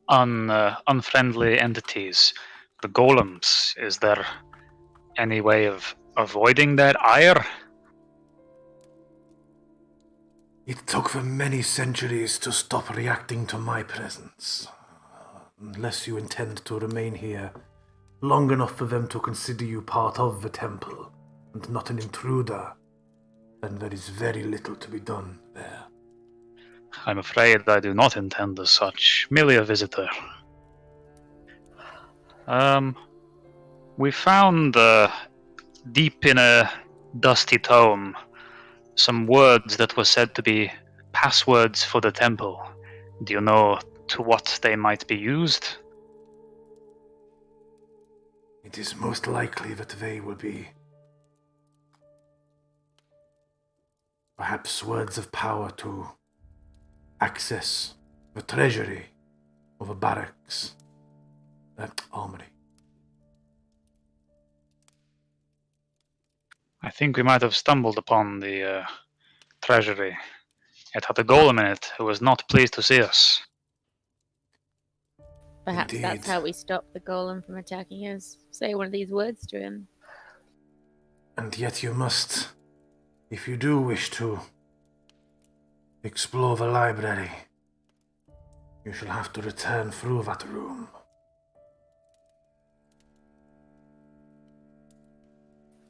unfriendly entities, the golems. Is there any way of avoiding their ire? It took them many centuries to stop reacting to my presence. Unless you intend to remain here long enough for them to consider you part of the temple and not an intruder, then there is very little to be done there. I'm afraid I do not intend as such, merely a visitor. We found deep in a dusty tome some words that were said to be passwords for the temple. Do you know to what they might be used? It is most likely that they will be perhaps words of power to access the treasury or the barracks, that armory. I think we might have stumbled upon the treasury. It had a golem in it who was not pleased to see us. Perhaps Indeed. that's how we stop the golem from attacking us. Say one of these words to him. And yet you must, if you do wish to explore the library, you shall have to return through that room.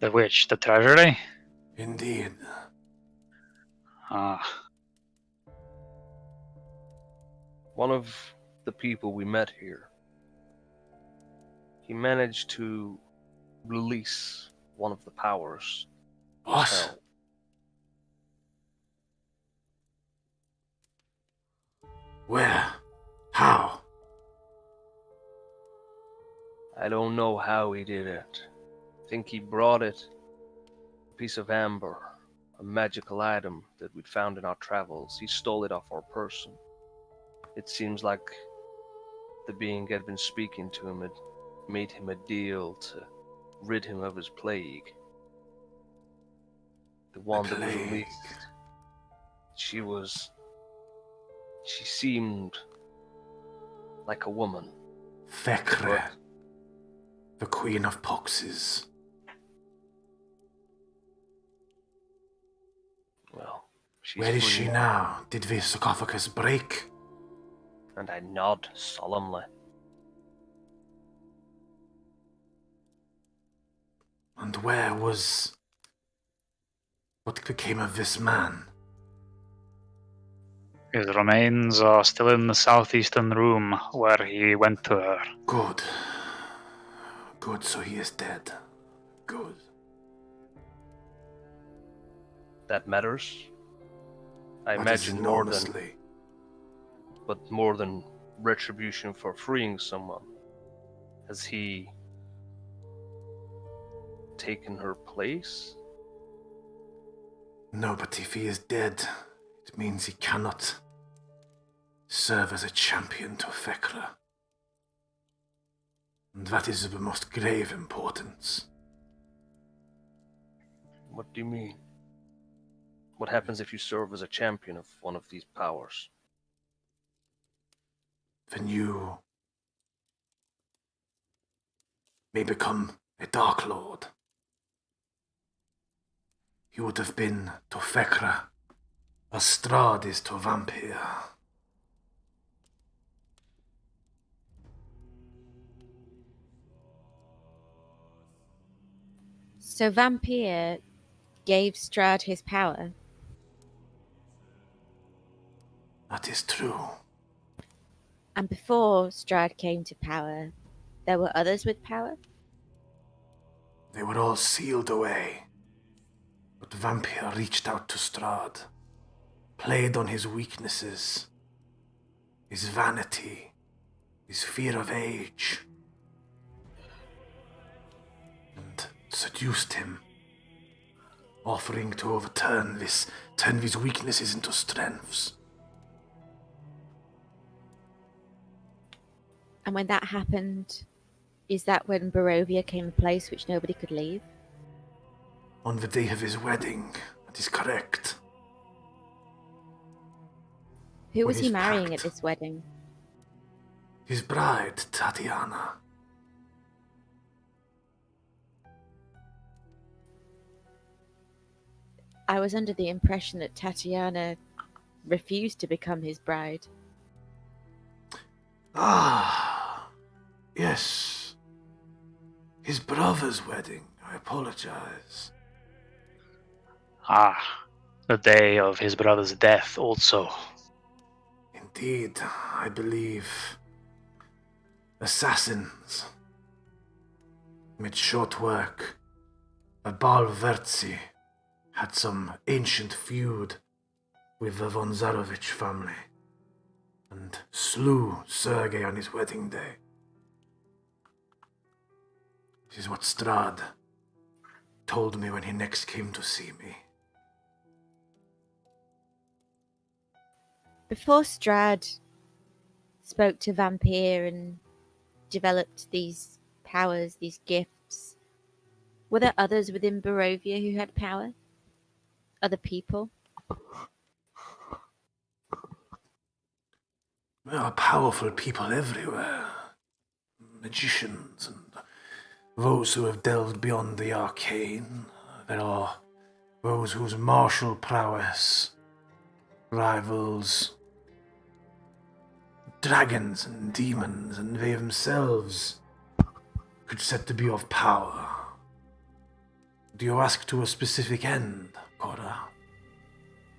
The which? The treasury? Indeed. Ah. One of the people we met here, he managed to release one of the powers. What? Hell. Where? How? I don't know how he did it. I think he brought it, a piece of amber, a magical item that we'd found in our travels. He stole it off our person. It seems like the being had been speaking to him had made him a deal to rid him of his plague. The one that was released, she seemed like a woman. Thekre, the Queen of Poxes. Well, she's Where is free she now? Did the sarcophagus break? And I nod solemnly. And where was... What became of this man? His remains are still in the southeastern room where he went to her. Good. Good, so he is dead. Good. That matters. I That imagine is more than, enormously. but more than retribution for freeing someone. Has he taken her place? No, but if he is dead, it means he cannot serve as a champion to Thekre. And that is of the most grave importance. What do you mean? What happens if you serve as a champion of one of these powers? Then you may become a Dark Lord. You would have been to Thekre as Strahd is to Vampire. So Vampire gave Strahd his power. That is true. And before Strahd came to power, there were others with power? They were all sealed away. But Vampire reached out to Strahd, played on his weaknesses, his vanity, his fear of age, and seduced him, offering to overturn turn these weaknesses into strengths. And when that happened, is that when Barovia came a place which nobody could leave? On the day of his wedding, that is correct. Who was With he his marrying pact. at this wedding? His bride, Tatiana. I was under the impression that Tatiana refused to become his bride. Ah, yes. His brother's wedding. I apologize. Ah, the day of his brother's death also. Indeed, I believe assassins made short work. Balverzi had some ancient feud with the von Zarovich family and slew Sergei on his wedding day. This is what Strahd told me when he next came to see me. Before Strahd spoke to Vampire and developed these powers, these gifts, were there others within Barovia who had power? Other people? There are powerful people everywhere. Magicians and those who have delved beyond the arcane. There are those whose martial prowess rivals dragons and demons, and they themselves could said to be of power. Do you ask to a specific end, Cora?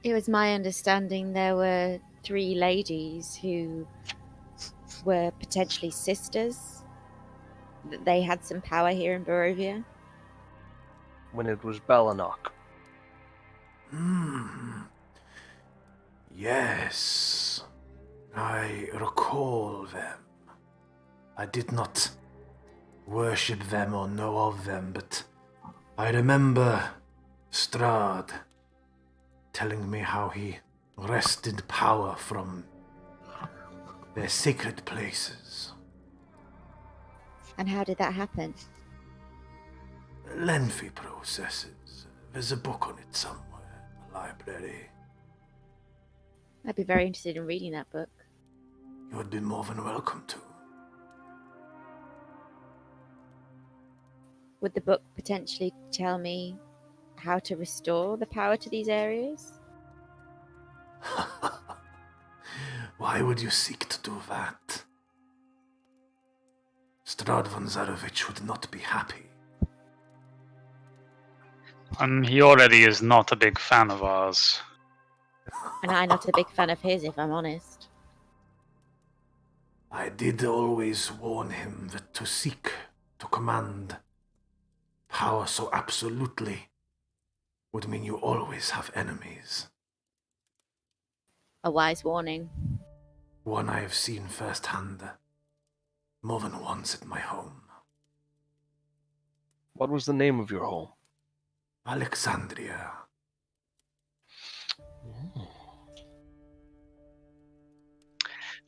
It was my understanding there were 3 ladies who were potentially sisters, that they had some power here in Barovia. When it was Balanok. Yes, I recall them. I did not worship them or know of them, but I remember Strahd telling me how he wrested power from their sacred places. And how did that happen? Lengthy processes. There's a book on it somewhere in the library. I'd be very interested in reading that book. You would be more than welcome to. Would the book potentially tell me how to restore the power to these areas? Why would you seek to do that? Strahd von Zarovich would not be happy. And he already is not a big fan of ours. And I'm not a big fan of his, if I'm honest. I did always warn him that to seek to command power so absolutely would mean you always have enemies. A wise warning. One I have seen firsthand more than once at my home. What was the name of your home? Alexandria.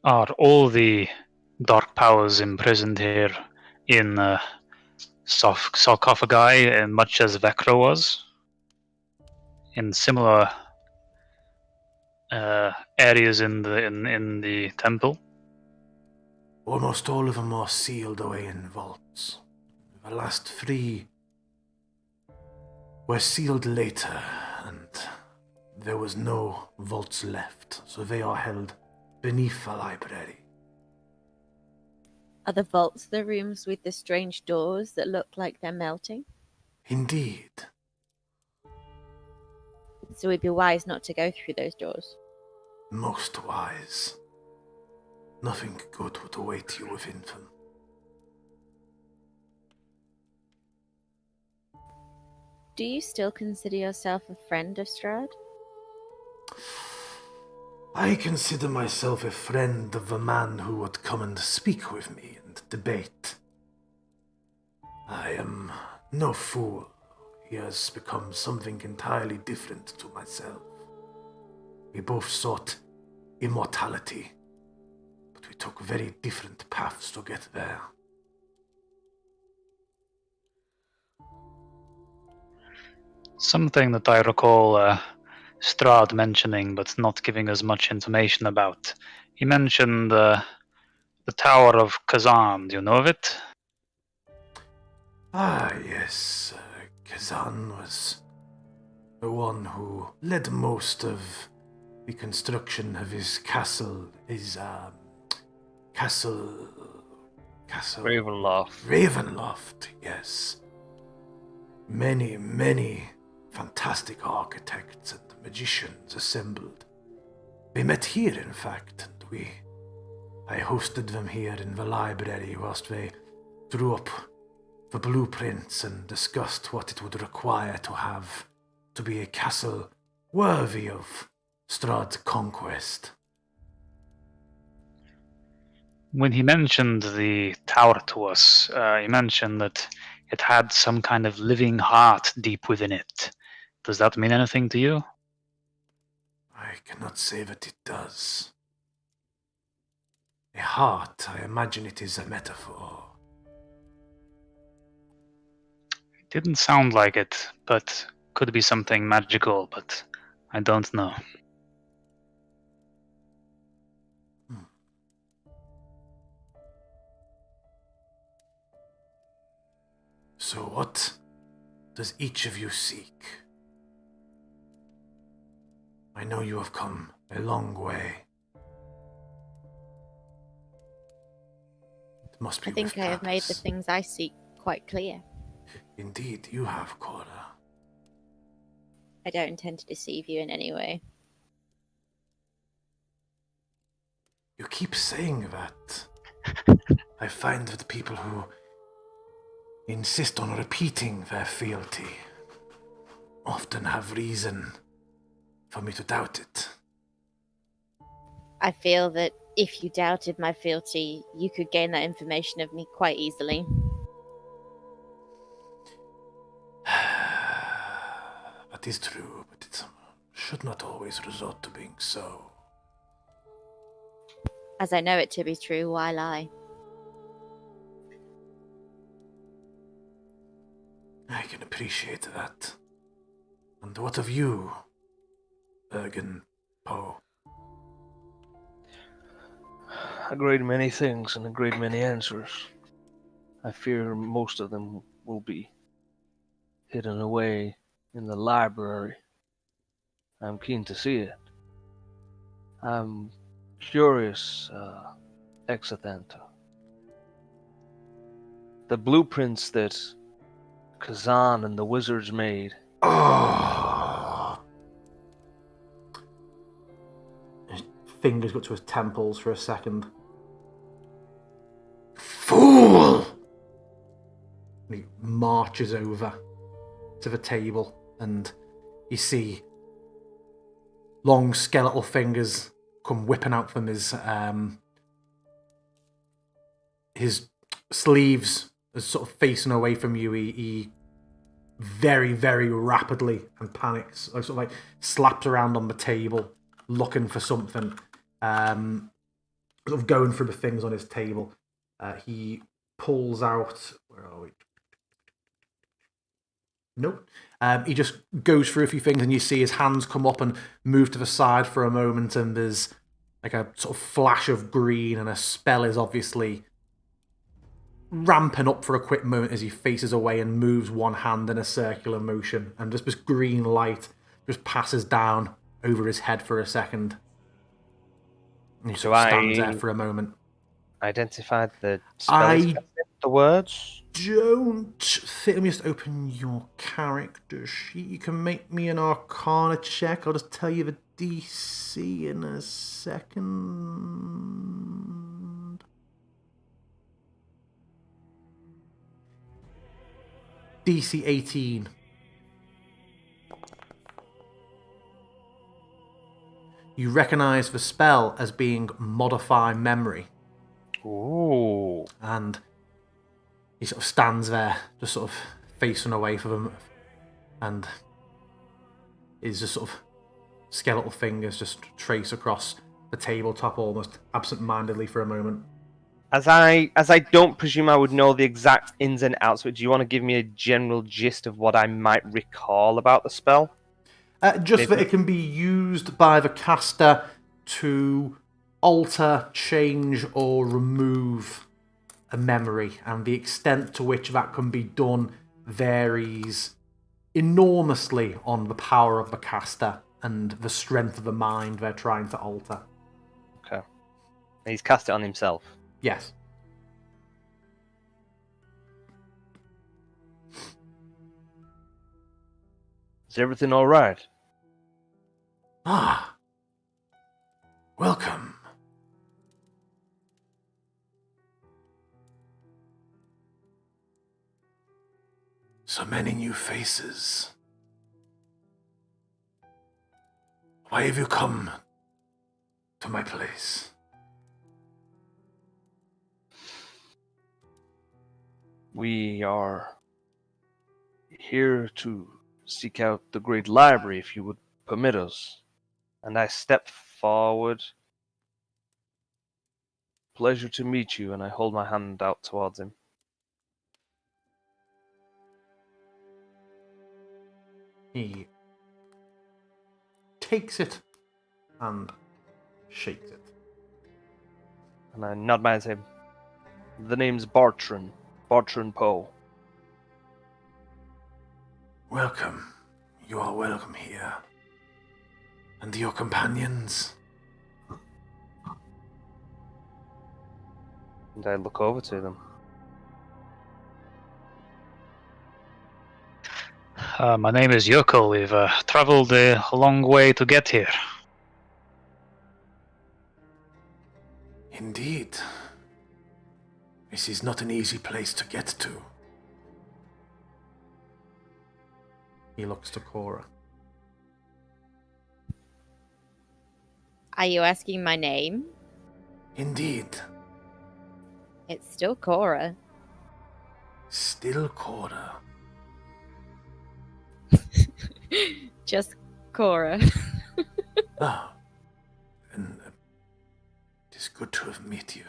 Are all the dark powers imprisoned here in sarcophagi, and much as Vecro was? In similar areas in the temple? Almost all of them are sealed away in vaults. The last 3 were sealed later, and there was no vaults left, so they are held beneath the library. Are the vaults the rooms with the strange doors that look like they're melting? Indeed. So we'd be wise not to go through those doors. Most wise. Nothing good would await you within them. Do you still consider yourself a friend of Strahd? I consider myself a friend of the man who would come and speak with me and debate. I am no fool. He has become something entirely different to myself. We both sought immortality, but we took very different paths to get there. Something that I recall Strahd mentioning, but not giving us much information about. He mentioned The Tower of Kazan, do you know of it? Ah, yes. Kazan was the one who led most of the construction of his castle. His castle. Ravenloft. Ravenloft, yes. Many, many fantastic architects and magicians assembled. We met here, in fact, and I hosted them here in the library whilst they drew up the blueprints and discussed what it would require to have to be a castle worthy of Strahd's conquest. When he mentioned the tower to us, he mentioned that it had some kind of living heart deep within it. Does that mean anything to you? I cannot say that it does. A heart, I imagine it is a metaphor. It didn't sound like it, but could be something magical, but I don't know. So what does each of you seek? I know you have come a long way. It must be I think with I have made the purpose. things I seek quite clear. Indeed, you have, Cora. I don't intend to deceive you in any way. You keep saying that. I find that people who insist on repeating their fealty often have reason for me to doubt it. I feel that if you doubted my fealty, you could gain that information of me quite easily. That is true, but it should not always resort to being so. As I know it to be true, why lie? I can appreciate that. And what of you, Ergen Poe? A great many things and a great many answers. I fear most of them will be hidden away in the library. I'm keen to see it. I'm curious, Exathanta. The blueprints that Kazan and the wizards made. Oh! His fingers got to his temples for a second. Fool! And he marches over to the table, and you see long skeletal fingers come whipping out from his sleeves, as sort of facing away from you. He very, very rapidly and panics, sort of like slaps around on the table, looking for something, sort of going through the things on his table. He pulls out. Where are we? Nope. He just goes through a few things, and you see his hands come up and move to the side for a moment, and there's like a sort of flash of green, and a spell is obviously ramping up for a quick moment as he faces away and moves one hand in a circular motion, and just this green light just passes down over his head for a second. And he So stands there for a moment. Identified the spells, the words. Don't think. Let me just open your character sheet. You can make me an Arcana check. I'll just tell you the DC in a second. DC 18. You recognize the spell as being Modify Memory. Ooh. And he sort of stands there, just sort of facing away from them, and his just sort of skeletal fingers just trace across the tabletop almost absent-mindedly for a moment. As I don't presume I would know the exact ins and outs, but do you want to give me a general gist of what I might recall about the spell? Just that it can be used by the caster to alter, change, or remove a memory, and the extent to which that can be done varies enormously on the power of the caster and the strength of the mind they're trying to alter. Okay. And he's cast it on himself. Yes. Is everything all right? Ah. Welcome. So many new faces. Why have you come to my place? We are here to seek out the great library, if you would permit us. And I step forward. Pleasure to meet you, and I hold my hand out towards him. He takes it and shakes it. And I nod my head to him. The name's Bartran Poe. Welcome. You are welcome here. And your companions? And I look over to them. My name is Yoko. We've traveled a long way to get here. Indeed. This is not an easy place to get to. He looks to Cora. Are you asking my name? Indeed. It's still Cora. Still Cora. Just Cora. Ah. And it is good to have met you.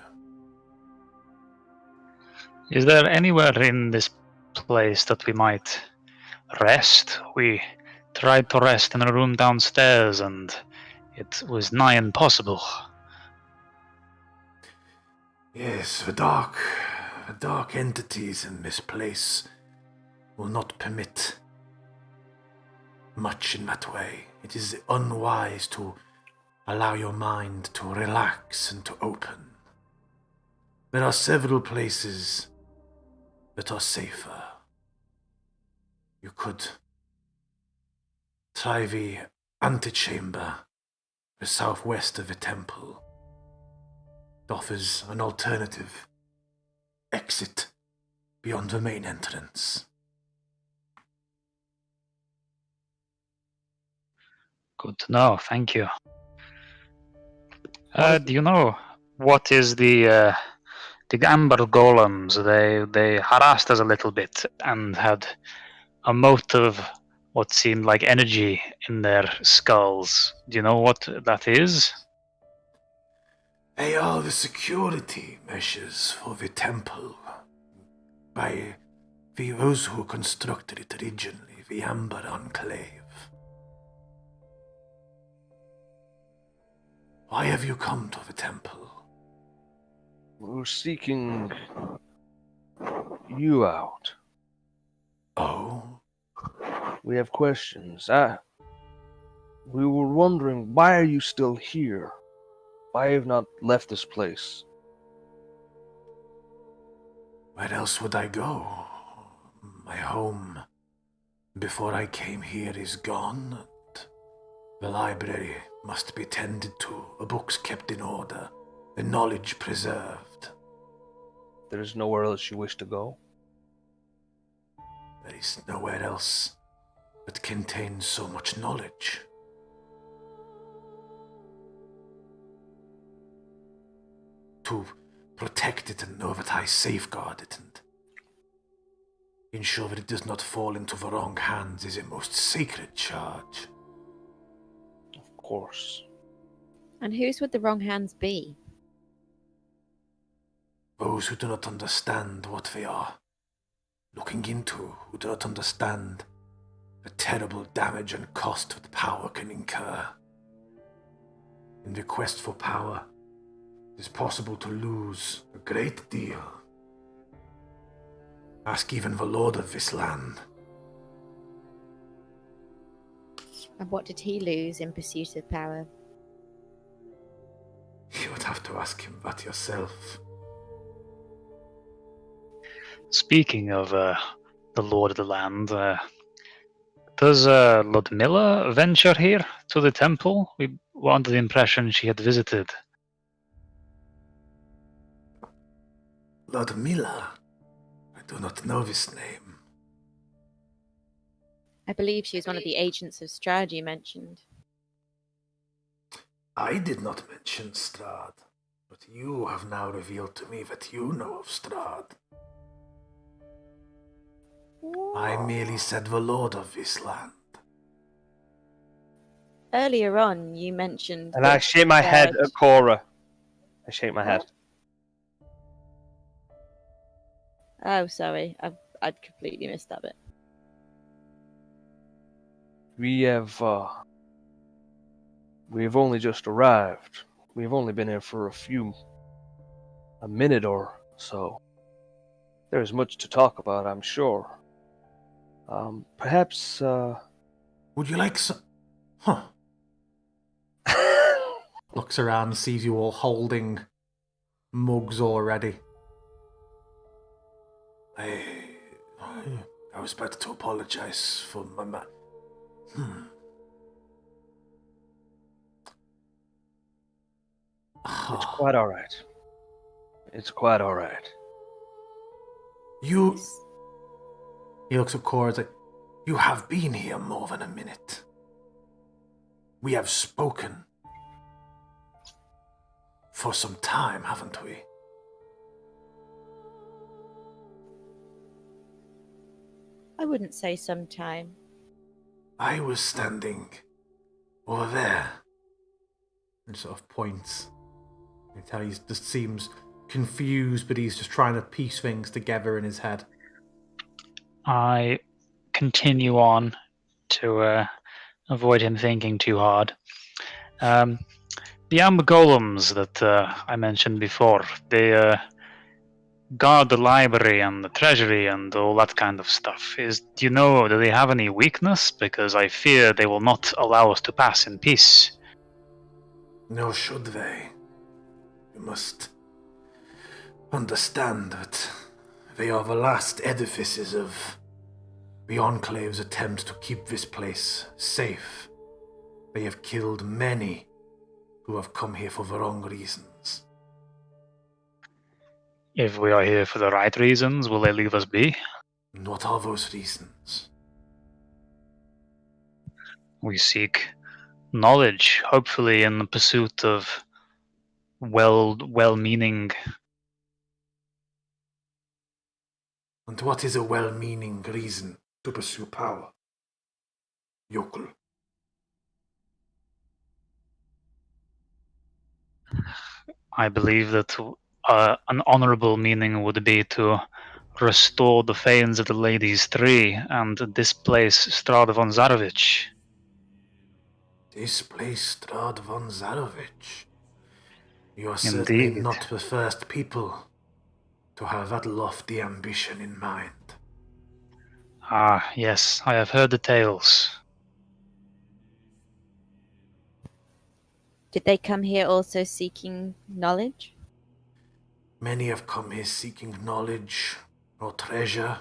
Is there anywhere in this place that we might rest? We tried to rest in a room downstairs and it was nigh impossible. Yes, the dark entities in this place will not permit much in that way. It is unwise to allow your mind to relax and to open. There are several places that are safer. You could try the antechamber, the southwest of the temple. It offers an alternative exit beyond the main entrance. Good to know, thank you. Do you know what is the amber golems? They harassed us a little bit and had a mote of what seemed like energy in their skulls. Do you know what that is? They are the security measures for the temple by those who constructed it originally, the Amber Enclave. Why have you come to the temple? We're seeking you out. Oh? We have questions. We were wondering, why are you still here? Why have you not left this place? Where else would I go? My home before I came here is gone. The library must be tended to, the books kept in order, the knowledge preserved. There is nowhere else you wish to go? There is nowhere else that contains so much knowledge. To protect it and know that I safeguard it and ensure that it does not fall into the wrong hands is a most sacred charge. Of course. And whose would the wrong hands be? Those who do not understand what they are looking into, who do not understand the terrible damage and cost that power can incur. In the quest for power, It is possible to lose a great deal. Ask even the lord of this land. And what did he lose in pursuit of power? You would have to ask him that yourself. Speaking of the Lord of the Land, does Ludmilla venture here to the temple? We were under the impression she had visited. Ludmilla? I do not know this name. I believe she was one of the agents of Strahd you mentioned. I did not mention Strahd, but you have now revealed to me that you know of Strahd. I merely said the lord of this land. Earlier on, you mentioned. And I shake my head at Cora. I shake my head. Oh, sorry. I'd completely missed that bit. We've only just arrived. We've only been here for a minute or so. There's much to talk about, I'm sure. Perhaps, Would you like some... Huh. Looks around, sees you all holding mugs already. I was about to apologize for my It's quite alright. It's quite alright. You... He looks at Cora, like, you have been here more than a minute. We have spoken for some time, haven't we? I wouldn't say sometime. I was standing over there. And sort of points. You can tell he just seems confused, but he's just trying to piece things together in his head. I continue on to avoid him thinking too hard. The amber golems that I mentioned before, they guard the library and the treasury and all that kind of stuff. Do you know, do they have any weakness? Because I fear they will not allow us to pass in peace. Nor should they. You must understand that they are the last edifices of the Enclave's attempt to keep this place safe. They have killed many who have come here for the wrong reasons. If we are here for the right reasons, will they leave us be? And what are those reasons? We seek knowledge, hopefully in the pursuit of well-meaning. And what is a well-meaning reason to pursue power? Yokel. I believe that an honorable meaning would be to restore the fanes of the Ladies Three and displace Strahd von Zarovich. Displace Strahd von Zarovich. You are certainly Indeed. not the first people to have that lofty ambition in mind. Ah, yes, I have heard the tales. Did they come here also seeking knowledge? Many have come here seeking knowledge or treasure,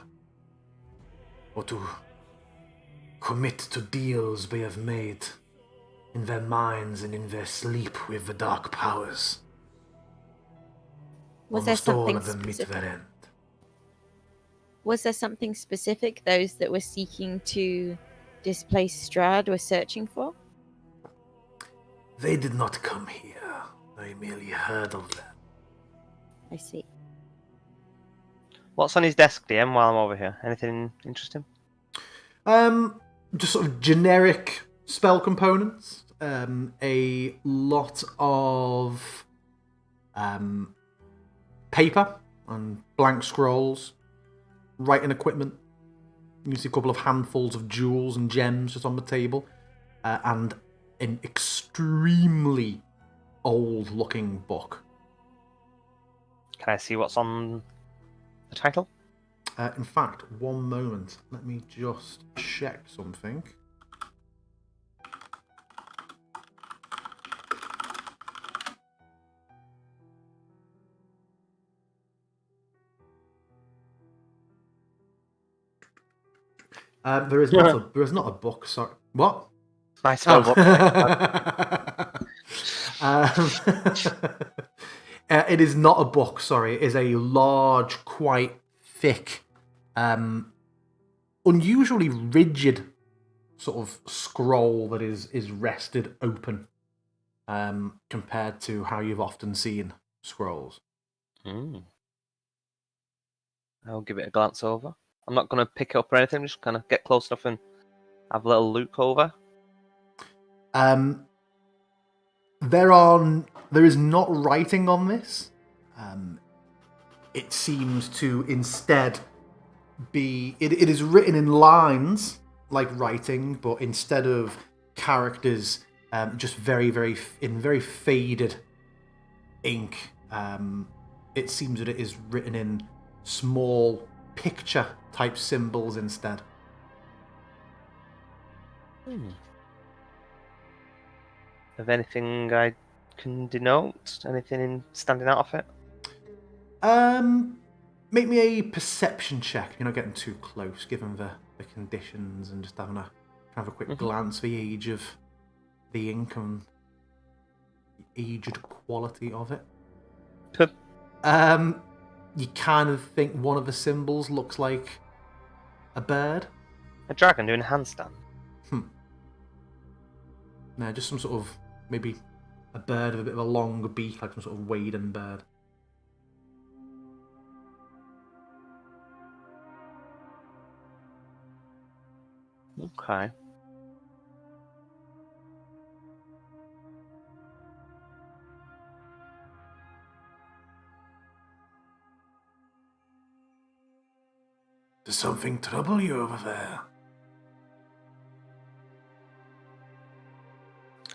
or to commit to deals they have made in their minds and in their sleep with the dark powers. Was there Almost all something of them meet specific? their end. Was there something specific those that were seeking to displace Strahd were searching for? They did not come here. I merely heard of them. I see. What's on his desk, DM, while I'm over here? Anything interesting? Just sort of generic spell components. A lot of paper and blank scrolls, writing equipment. You see a couple of handfuls of jewels and gems just on the table, and an extremely old-looking book Can I see what's on the title? In fact, one moment. Let me just check something. There is not a book. Sorry, what? My spell book. Um, it is not a book. Sorry, it is a large, quite thick, unusually rigid sort of scroll that is rested open, compared to how you've often seen scrolls. I'll give it a glance over. I'm not going to pick it up or anything. Just kind of get close enough and have a little look over. There is not writing on this. It seems to instead be it is written in lines like writing, but instead of characters, just very faded ink. It seems that it is written in small picture type symbols instead. Of anything I can denote? Anything standing out of it? Make me a perception check. You're not getting too close, given the conditions, and just having a quick glance at the age of the ink and the aged quality of it. You kind of think one of the symbols looks like a bird. A dragon doing a handstand? No, just some sort of, maybe a bird with a bit of a long beak, like some sort of wading bird. Okay. Does something trouble you over there?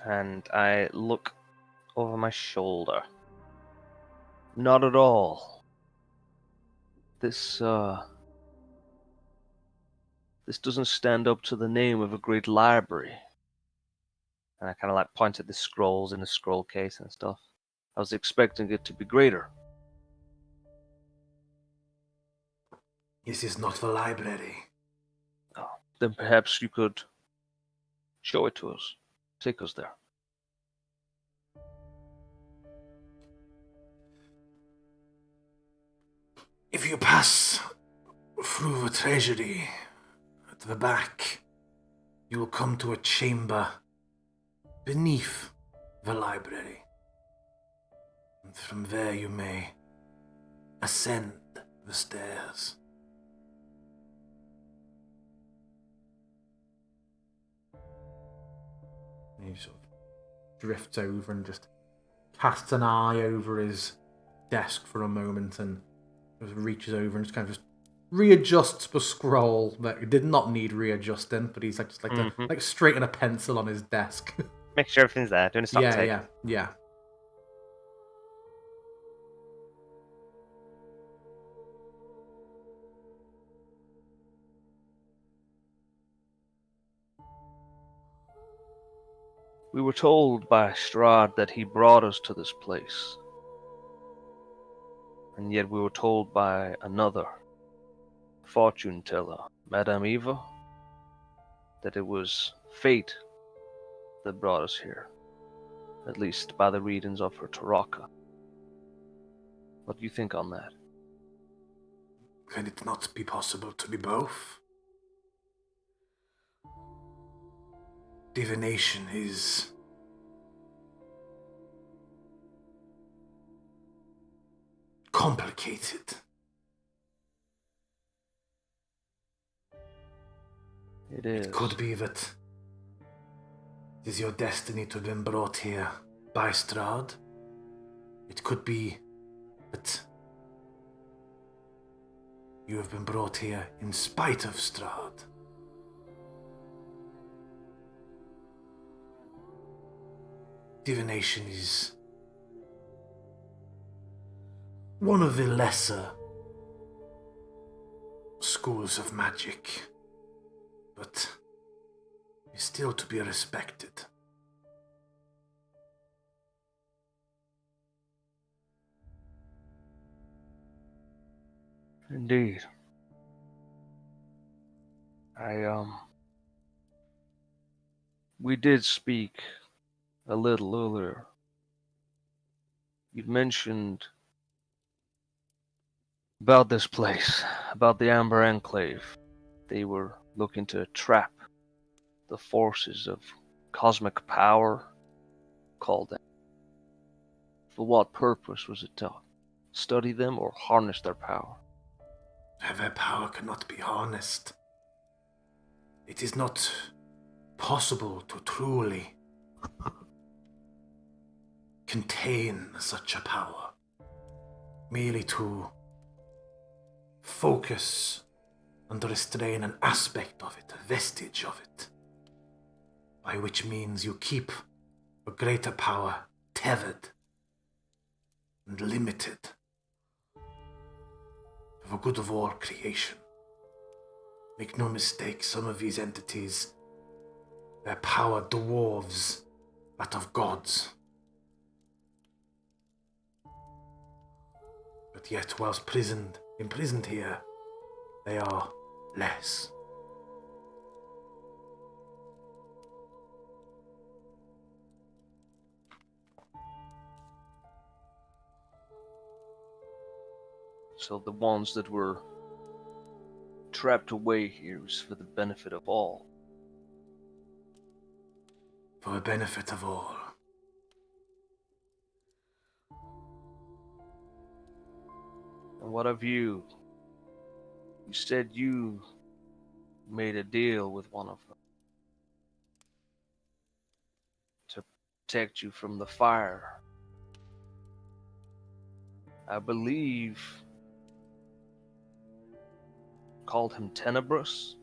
And I look over my shoulder. Not at all. This doesn't stand up to the name of a great library. And I kind of like point at the scrolls in the scroll case and stuff. I was expecting it to be greater. This is not the library. Oh, then perhaps you could show it to us. Take us there. If you pass through the treasury at the back, you will come to a chamber beneath the library. And from there you may ascend the stairs. And he sort of drifts over and just casts an eye over his desk for a moment and just reaches over and just kind of just readjusts the scroll that did not need readjusting, but he's like just like straighten a pencil on his desk. Make sure everything's there. Doing a stock take. Yeah. We were told by Strahd that he brought us to this place. And yet we were told by another fortune teller, Madame Eva, that it was fate that brought us here. At least by the readings of her Taraka. What do you think on that? Can it not be possible to be both? Divination is complicated. It is. It could be that it is your destiny to have been brought here by Strahd. It could be that you have been brought here in spite of Strahd. Divination is one of the lesser schools of magic, but is still to be respected. Indeed. We did speak a little earlier. You'd mentioned about this place, about the Amber Enclave. They were looking to trap the forces of cosmic power, called them. For what purpose was it to study them or harness their power? Their power cannot be harnessed. It is not possible to truly contain such a power. Merely to focus and restrain an aspect of it, a vestige of it. By which means you keep a greater power tethered and limited for the good of all creation. Make no mistake, some of these entities, their power dwarves that of gods. But yet, whilst imprisoned here, they are less. So the ones that were trapped away here was for the benefit of all. For the benefit of all. And what of you? You said you made a deal with one of them to protect you from the fire. I believe called him Tenebrous.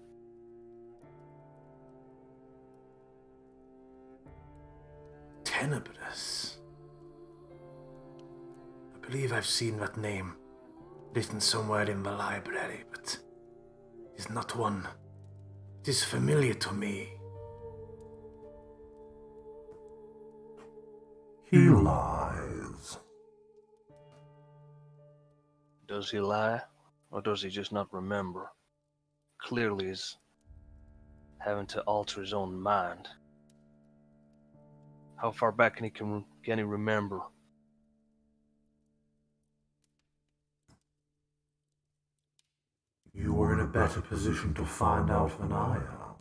Tenebrous? I believe I've seen that name written somewhere in the library, but it is not one. It is familiar to me. He lies. Does he lie? Or does he just not remember? Clearly he's having to alter his own mind. How far back can he remember? You are in a better position to find out than I am.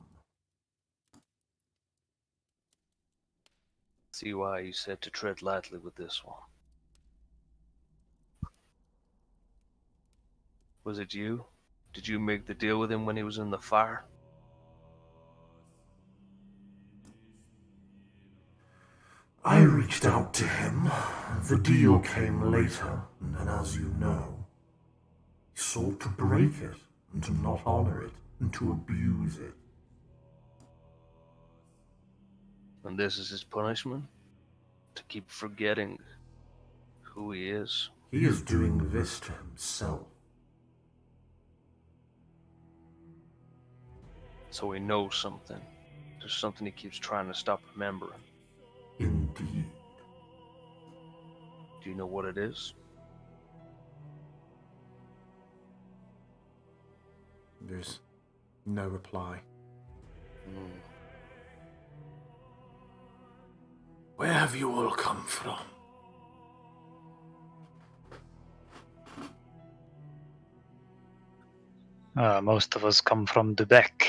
See why you said to tread lightly with this one. Was it you? Did you make the deal with him when he was in the fire? I reached out to him. The deal came later, and as you know, he sought to break it, and to not honor it, and to abuse it. And this is his punishment? To keep forgetting who he is? He is doing this to himself. So he knows something. There's something he keeps trying to stop remembering. Indeed. Do you know what it is? There's no reply. Where have you all come from? Most of us come from Dubec.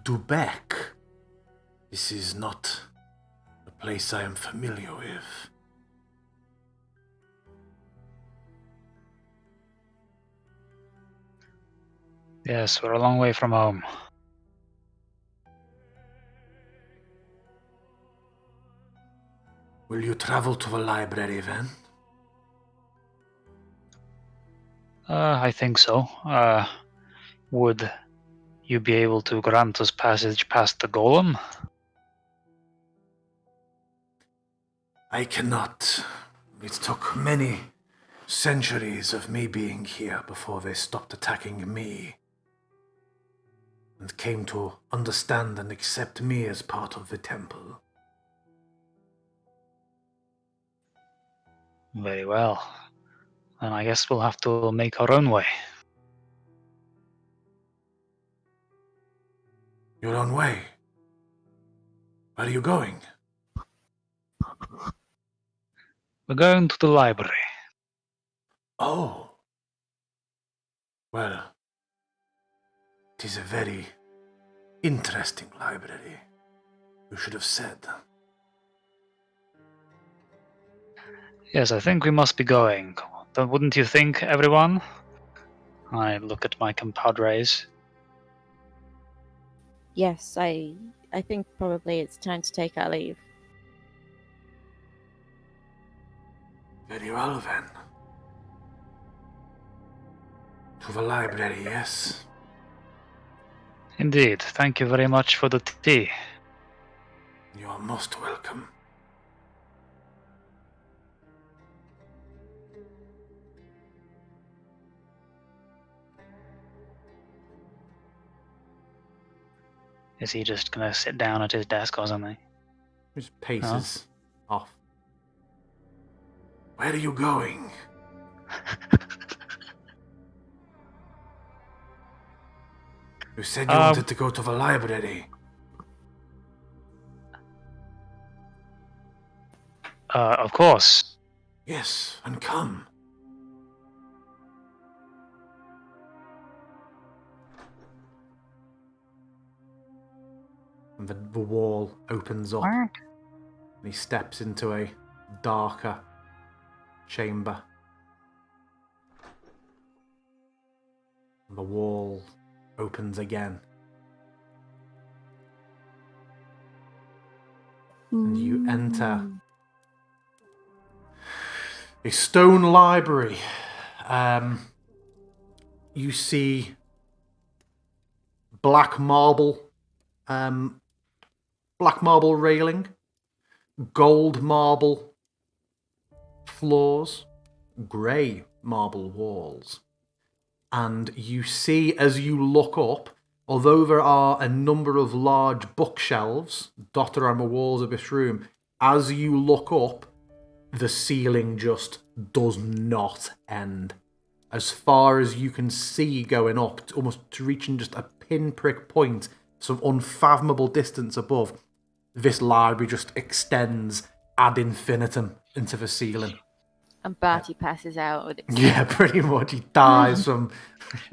Dubec? This is not a place I am familiar with. Yes, we're a long way from home. Will you travel to the library then? I think so. Would you be able to grant us passage past the golem? I cannot. It took many centuries of me being here before they stopped attacking me and came to understand and accept me as part of the temple. Very well. Then I guess we'll have to make our own way. Your own way. Where are you going? We're going to the library. Oh. Well, it is a very interesting library. You should have said. Yes, I think we must be going. Wouldn't you think, everyone? I look at my compadres. Yes, I think probably it's time to take our leave. Very well then. To the library, yes? Indeed. Thank you very much for the tea. You are most welcome. Is he just gonna sit down at his desk or something? Just paces off. Where are you going? You said you wanted to go to the library. Of course. Yes, and come. And the wall opens up, and he steps into a darker chamber. And the wall opens again. And you enter a stone library. You see black marble railing, gold marble floors, grey marble walls. And you see, as you look up, although there are a number of large bookshelves dotted around the walls of this room, as you look up, the ceiling just does not end. As far as you can see going up, almost to reaching just a pinprick point, some unfathomable distance above, this library just extends ad infinitum into the ceiling. And Barty passes out with it. Yeah, pretty much. He dies from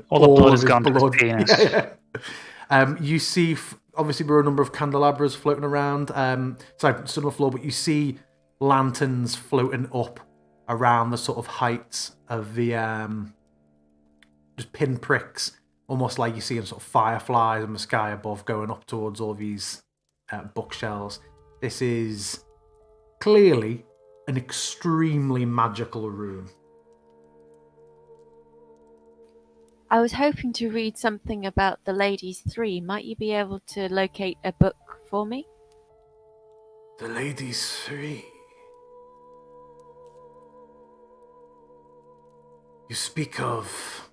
All the blood of has his gone to his blood. penis. Yeah. You see, obviously, there are a number of candelabras floating around. Sorry, still on the floor, but you see lanterns floating up around the sort of heights of the just pinpricks, almost like you see in sort of fireflies in the sky above, going up towards all these bookshelves. This is clearly an extremely magical room. I was hoping to read something about the Ladies 3. Might you be able to locate a book for me? The Ladies 3. You speak of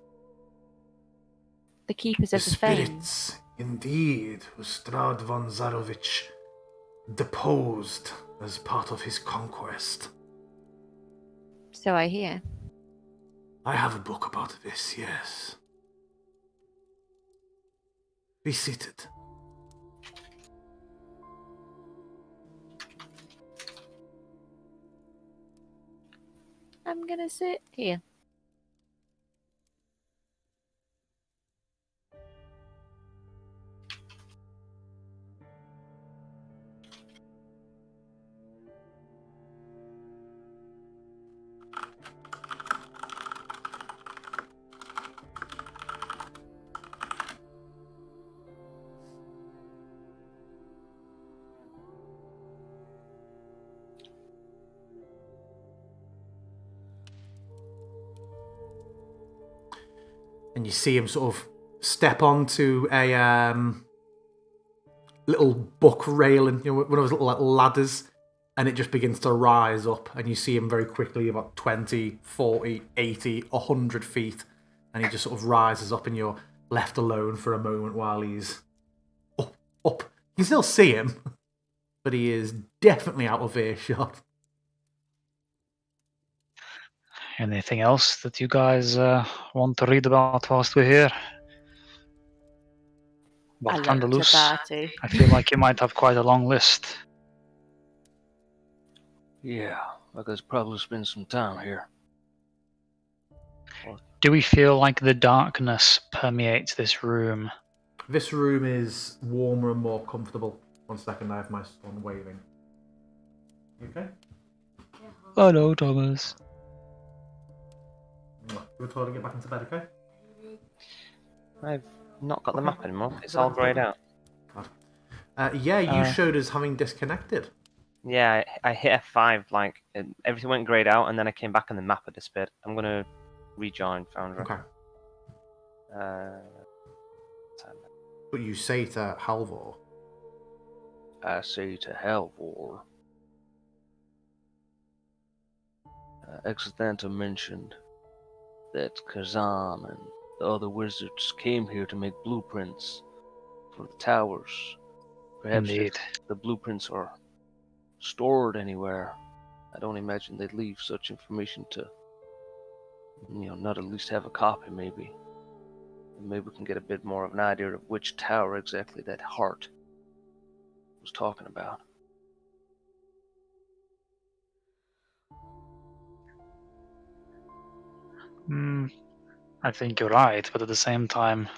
The Keepers the of the Fame. spirits, indeed, who Strahd von Zarovich deposed as part of his conquest. So I hear. I have a book about this, yes. Be seated. I'm gonna sit here. And you see him sort of step onto a little book railing, one of those little ladders, and it just begins to rise up, and you see him very quickly about 20, 40, 80, 100 feet, and he just sort of rises up, and you're left alone for a moment while he's up. You can still see him, but he is definitely out of earshot. Anything else that you guys want to read about whilst we're here? I About looked to Andalus? Barty. I feel like you might have quite a long list. Yeah, like there's probably been some time here. Do we feel like the darkness permeates this room? This room is warmer and more comfortable. 1 second, I have my son waving. You okay? Hello, Thomas. We're trying to get back into bed, okay? I've not got the Okay. map anymore. It's all greyed out. Yeah, you showed us having disconnected. Yeah, I hit F5, like, everything went greyed out, and then I came back and the map had disappeared. I'm gonna rejoin Foundry. Okay. Time. But you say to Halvor. I say to Halvor. Exthanta mentioned that Kazan and the other wizards came here to make blueprints for the towers. Perhaps Indeed. if the blueprints are stored anywhere, I don't imagine they'd leave such information to, not at least have a copy, maybe. And maybe we can get a bit more of an idea of which tower exactly that heart was talking about. I think you're right, but at the same time,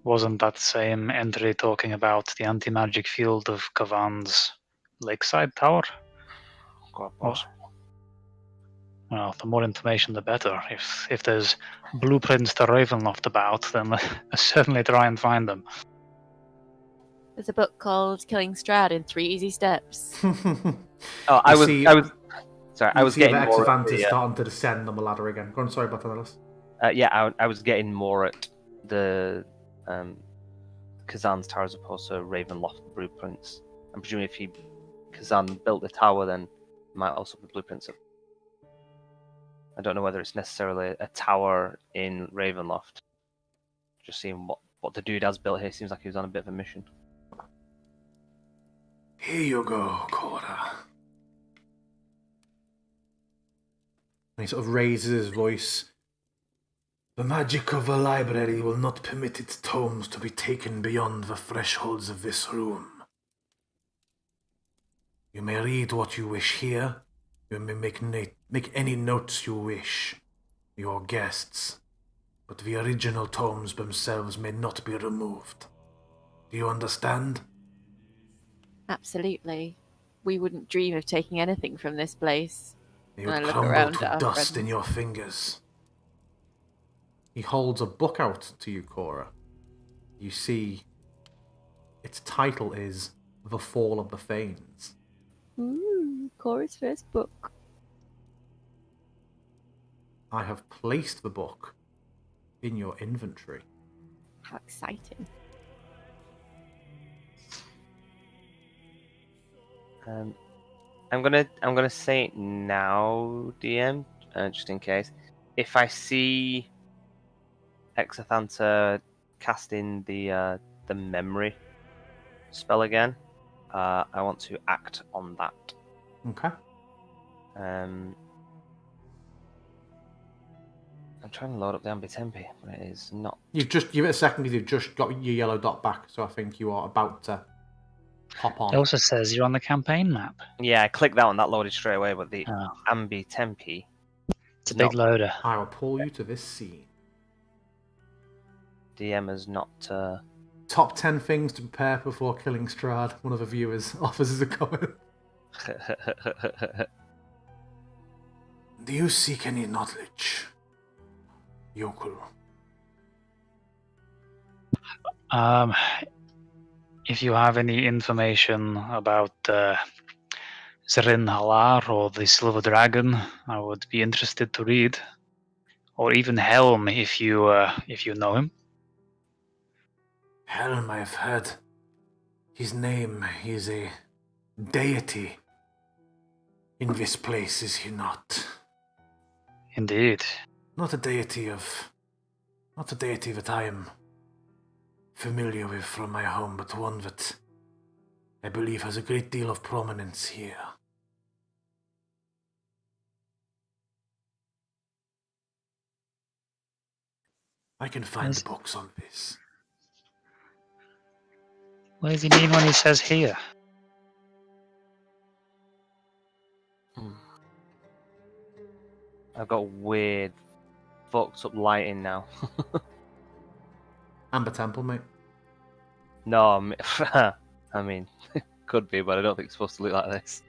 wasn't that same entry talking about the anti-magic field of Kavan's lakeside tower? Quite possible. Well, the more information, the better. If there's blueprints to Ravenloft about, then certainly try and find them. There's a book called Killing Strahd in 3 Easy Steps. Oh, I was getting more at Exthanta is starting to descend on the ladder again. Go on, sorry about that, Alice. I was getting more at the Kazan's tower as opposed to Ravenloft blueprints. I'm presuming if Kazan built the tower, then it might also be blueprints of. I don't know whether it's necessarily a tower in Ravenloft. Just seeing what the dude has built here. Seems like he was on a bit of a mission. Here you go, Cora. And he sort of raises his voice. The magic of the library will not permit its tomes to be taken beyond the thresholds of this room. You may read what you wish here. You may make any notes you wish, your guests, but the original tomes themselves may not be removed. Do you understand? Absolutely. We wouldn't dream of taking anything from this place. They And I would look crumble around to at our dust in friends. your fingers. He holds a book out to you, Cora. You see, its title is The Fall of the Thanes. Ooh, Cora's first book. I have placed the book in your inventory. How exciting. I'm gonna say it now, DM, just in case. If I see Exthanta casting the memory spell again, I want to act on that. Okay. I'm trying to load up the Ambitempi, but it is not. You've just give it a second because you've just got your yellow dot back, so I think you are about to hop on. It also says you're on the campaign map. Yeah, I clicked that one, that loaded straight away, but the Oh, Ambitempi. it's a big loader. I will pull you to this scene. DM has not. Top 10 things to prepare before killing Strahd. One of the viewers offers as a comment. Do you seek any knowledge, yokel? If you have any information about Zrin Halar or the Silver Dragon, I would be interested to read. Or even Helm, if you know him. Helm, I've heard. His name is a deity in this place, is he not? Indeed. Not a deity that I am familiar with from my home, but one that I believe has a great deal of prominence here. I can find Yes. books on this. What does he mean when he says here? I've got weird, fucked up lighting now. Amber Temple, mate. No, I mean, could be, but I don't think it's supposed to look like this.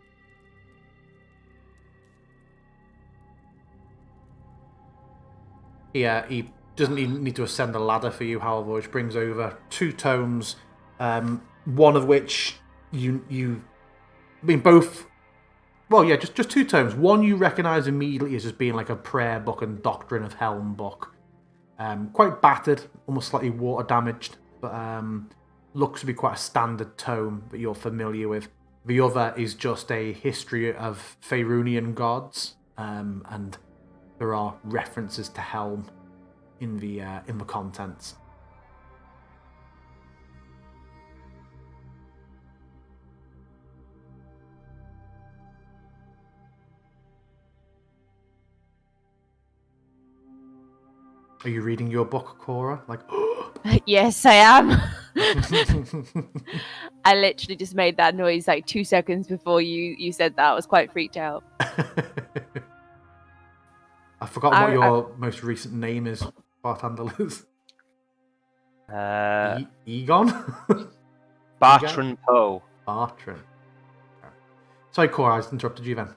Yeah, he doesn't even need to ascend the ladder for you, however, which brings over 2 tomes, one of which you I mean, both. Well, yeah, just 2 tomes. One you recognise immediately as just being like a prayer book and Doctrine of Helm book. Quite battered, almost slightly water damaged, but looks to be quite a standard tome that you're familiar with. The other is just a history of Faerunian gods, and there are references to Helm in the contents. Are you reading your book, Cora? Like, Yes, I am. I literally just made that noise like 2 seconds before you said that. I was quite freaked out. I've forgotten what your most recent name is, bartenders. Egon? Bartran Poe. Bartran. Sorry, Cora, I just interrupted you then.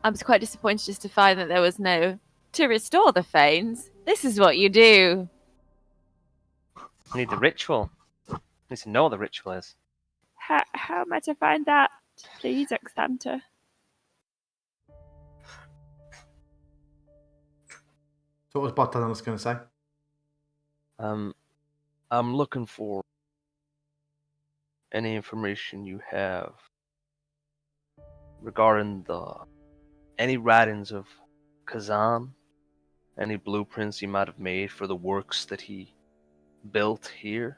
I was quite disappointed just to find that there was no to restore the Fanes. This is what you do. I need the ritual. I need to know what the ritual is. How am I to find that? Please, Exanta. So what was bartenders going to say? I'm looking for any information you have regarding any writings of Kazan, any blueprints he might have made for the works that he built here.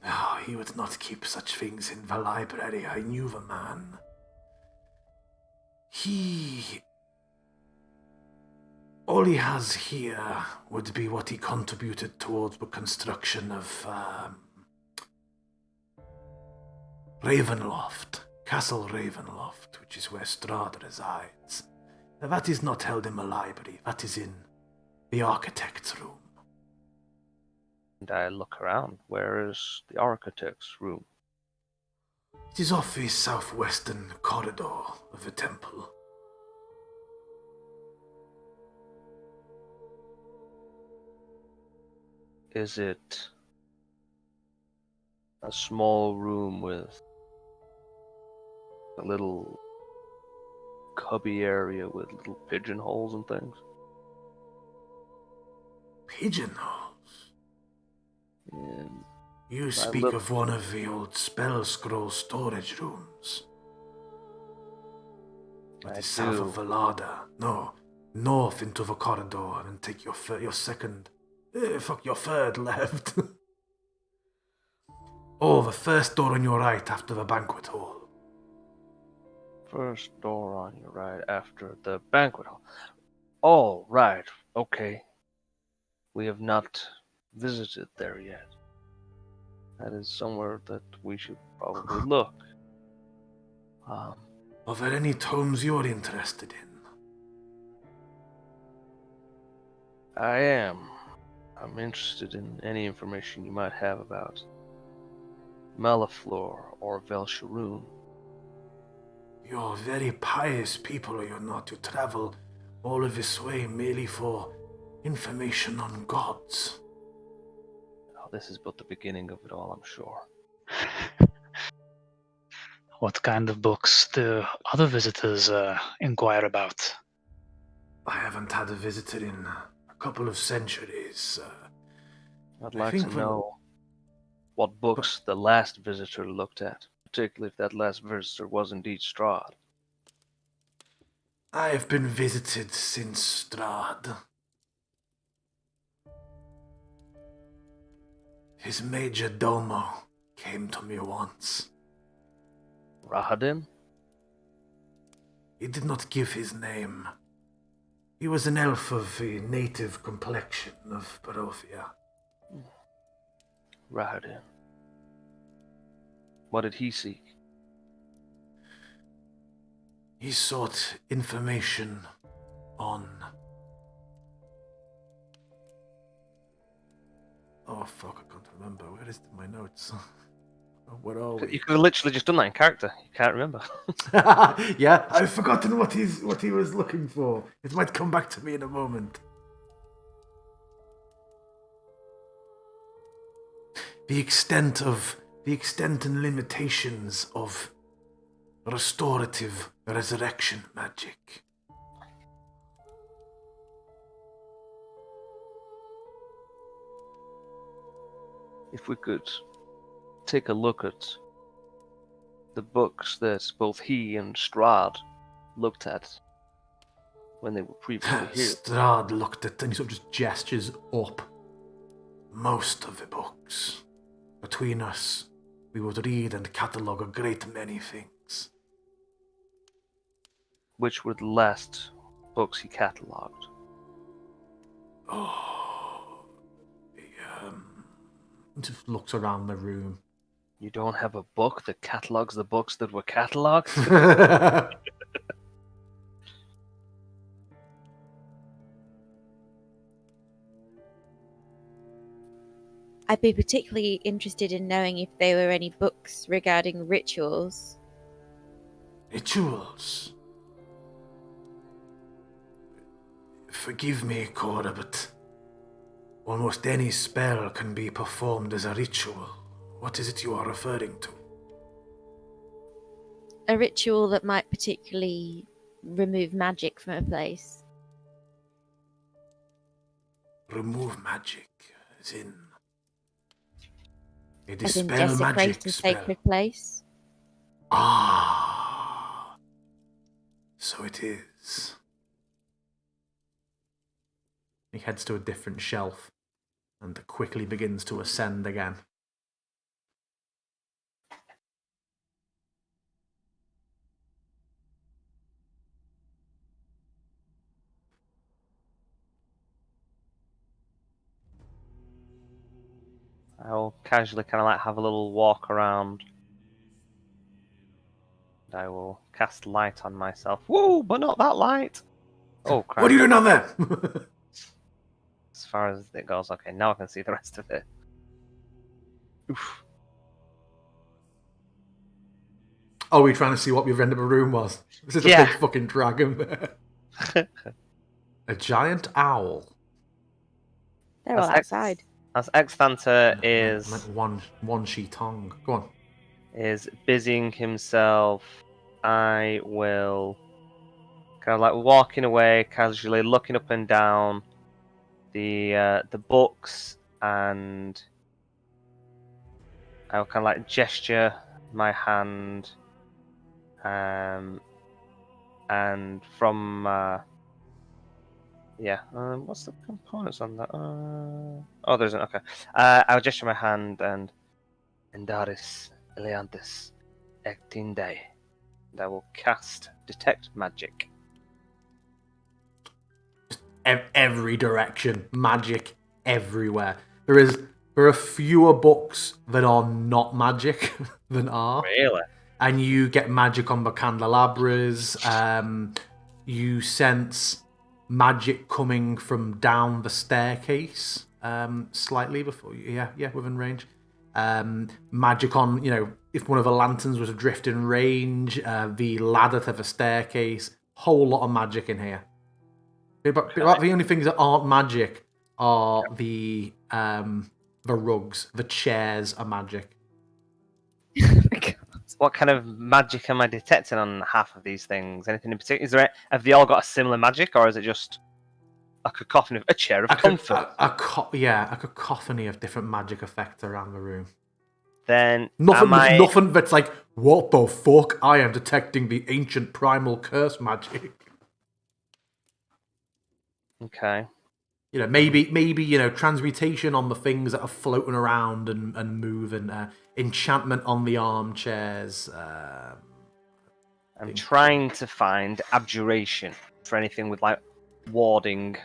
No, he would not keep such things in the library. I knew the man. All he has here would be what he contributed towards the construction of Ravenloft, Castle Ravenloft, which is where Strahd resides. Now, that is not held in the library, that is in the architect's room. And I look around. Where is the architect's room? It is off the southwestern corridor of the temple. Is it a small room with a little cubby area with little pigeonholes and things? Pigeonholes? And You speak of one of the old spell scroll storage rooms. That is south of Valada. No, north into the corridor and take your third left. Oh, the first door on your right after the banquet hall. First door on your right after the banquet hall. Oh, right. Okay. We have not visited there yet. That is somewhere that we should probably look. Are there any tomes you're interested in? I am. I'm interested in any information you might have about Malaflor or Velsharoon. You're very pious people, are you not? You travel all of this way merely for information on gods. Oh, this is but the beginning of it all, I'm sure. What kind of books do other visitors inquire about? I haven't had a visitor in a couple of centuries. I'd like to know what books the last visitor looked at, particularly if that last visitor was indeed Strahd. I have been visited since Strahd. His major domo came to me once. Rahadin? He did not give his name. He was an elf of the native complexion of Barovia. Rahadin. What did he seek? He sought information on... Oh fuck, I can't remember. Where is my notes? Where are we? You could have literally just done that in character. You can't remember. Yeah, I've forgotten what he was looking for. It might come back to me in a moment. The extent and limitations of restorative resurrection magic. If we could take a look at the books that both he and Strahd looked at when they were previously here. Strahd looked at, and he sort of just gestures up. Most of the books. Between us, we would read and catalogue a great many things. Which were the last books he catalogued? Oh, he just looks around the room. You don't have a book that catalogues the books that were catalogued? I'd be particularly interested in knowing if there were any books regarding rituals. Rituals? Forgive me, Cora, but almost any spell can be performed as a ritual. What is it you are referring to? A ritual that might particularly remove magic from a place. Remove magic, as in... a As in dispel desecrate magic a spell. sacred place. Ah, so it is. He heads to a different shelf and quickly begins to ascend again. I'll casually kind of like have a little walk around. And I will cast light on myself. Woo, but not that light. Oh crap! What are you doing down there? As far as it goes, okay. Now I can see the rest of it. Oof. Oh, we're trying to see what the end of the room was. This is a Yeah. big fucking dragon there. A giant owl. They're all That's outside. As Exthanter I is meant one she tongue. Go on. busying himself, I will kind of like walking away casually, looking up and down the books, and I'll kind of like gesture my hand, and from what's the components on that? Oh, there isn't. Okay, I'll gesture my hand and Endaris Eleantis Ectinde, and I will cast Detect Magic. Every direction, magic everywhere. There are fewer books that are not magic than are. Really? And you get magic on the candelabras. You sense magic coming from down the staircase, slightly before you, within range. Magic on, if one of the lanterns was adrift in range, the ladder to the staircase. Whole lot of magic in here. But the only things that aren't magic are the rugs. The chairs are magic. What kind of magic am I detecting on half of these things? Anything in particular? Have they all got a similar magic, or is it just a cacophony, a chair of comfort? A cacophony of different magic effects around the room. Then nothing that's like, what the fuck? I am detecting the ancient primal curse magic. Okay. Maybe transmutation on the things that are floating around and moving. Enchantment on the armchairs. I'm trying to find abjuration for anything with like warding.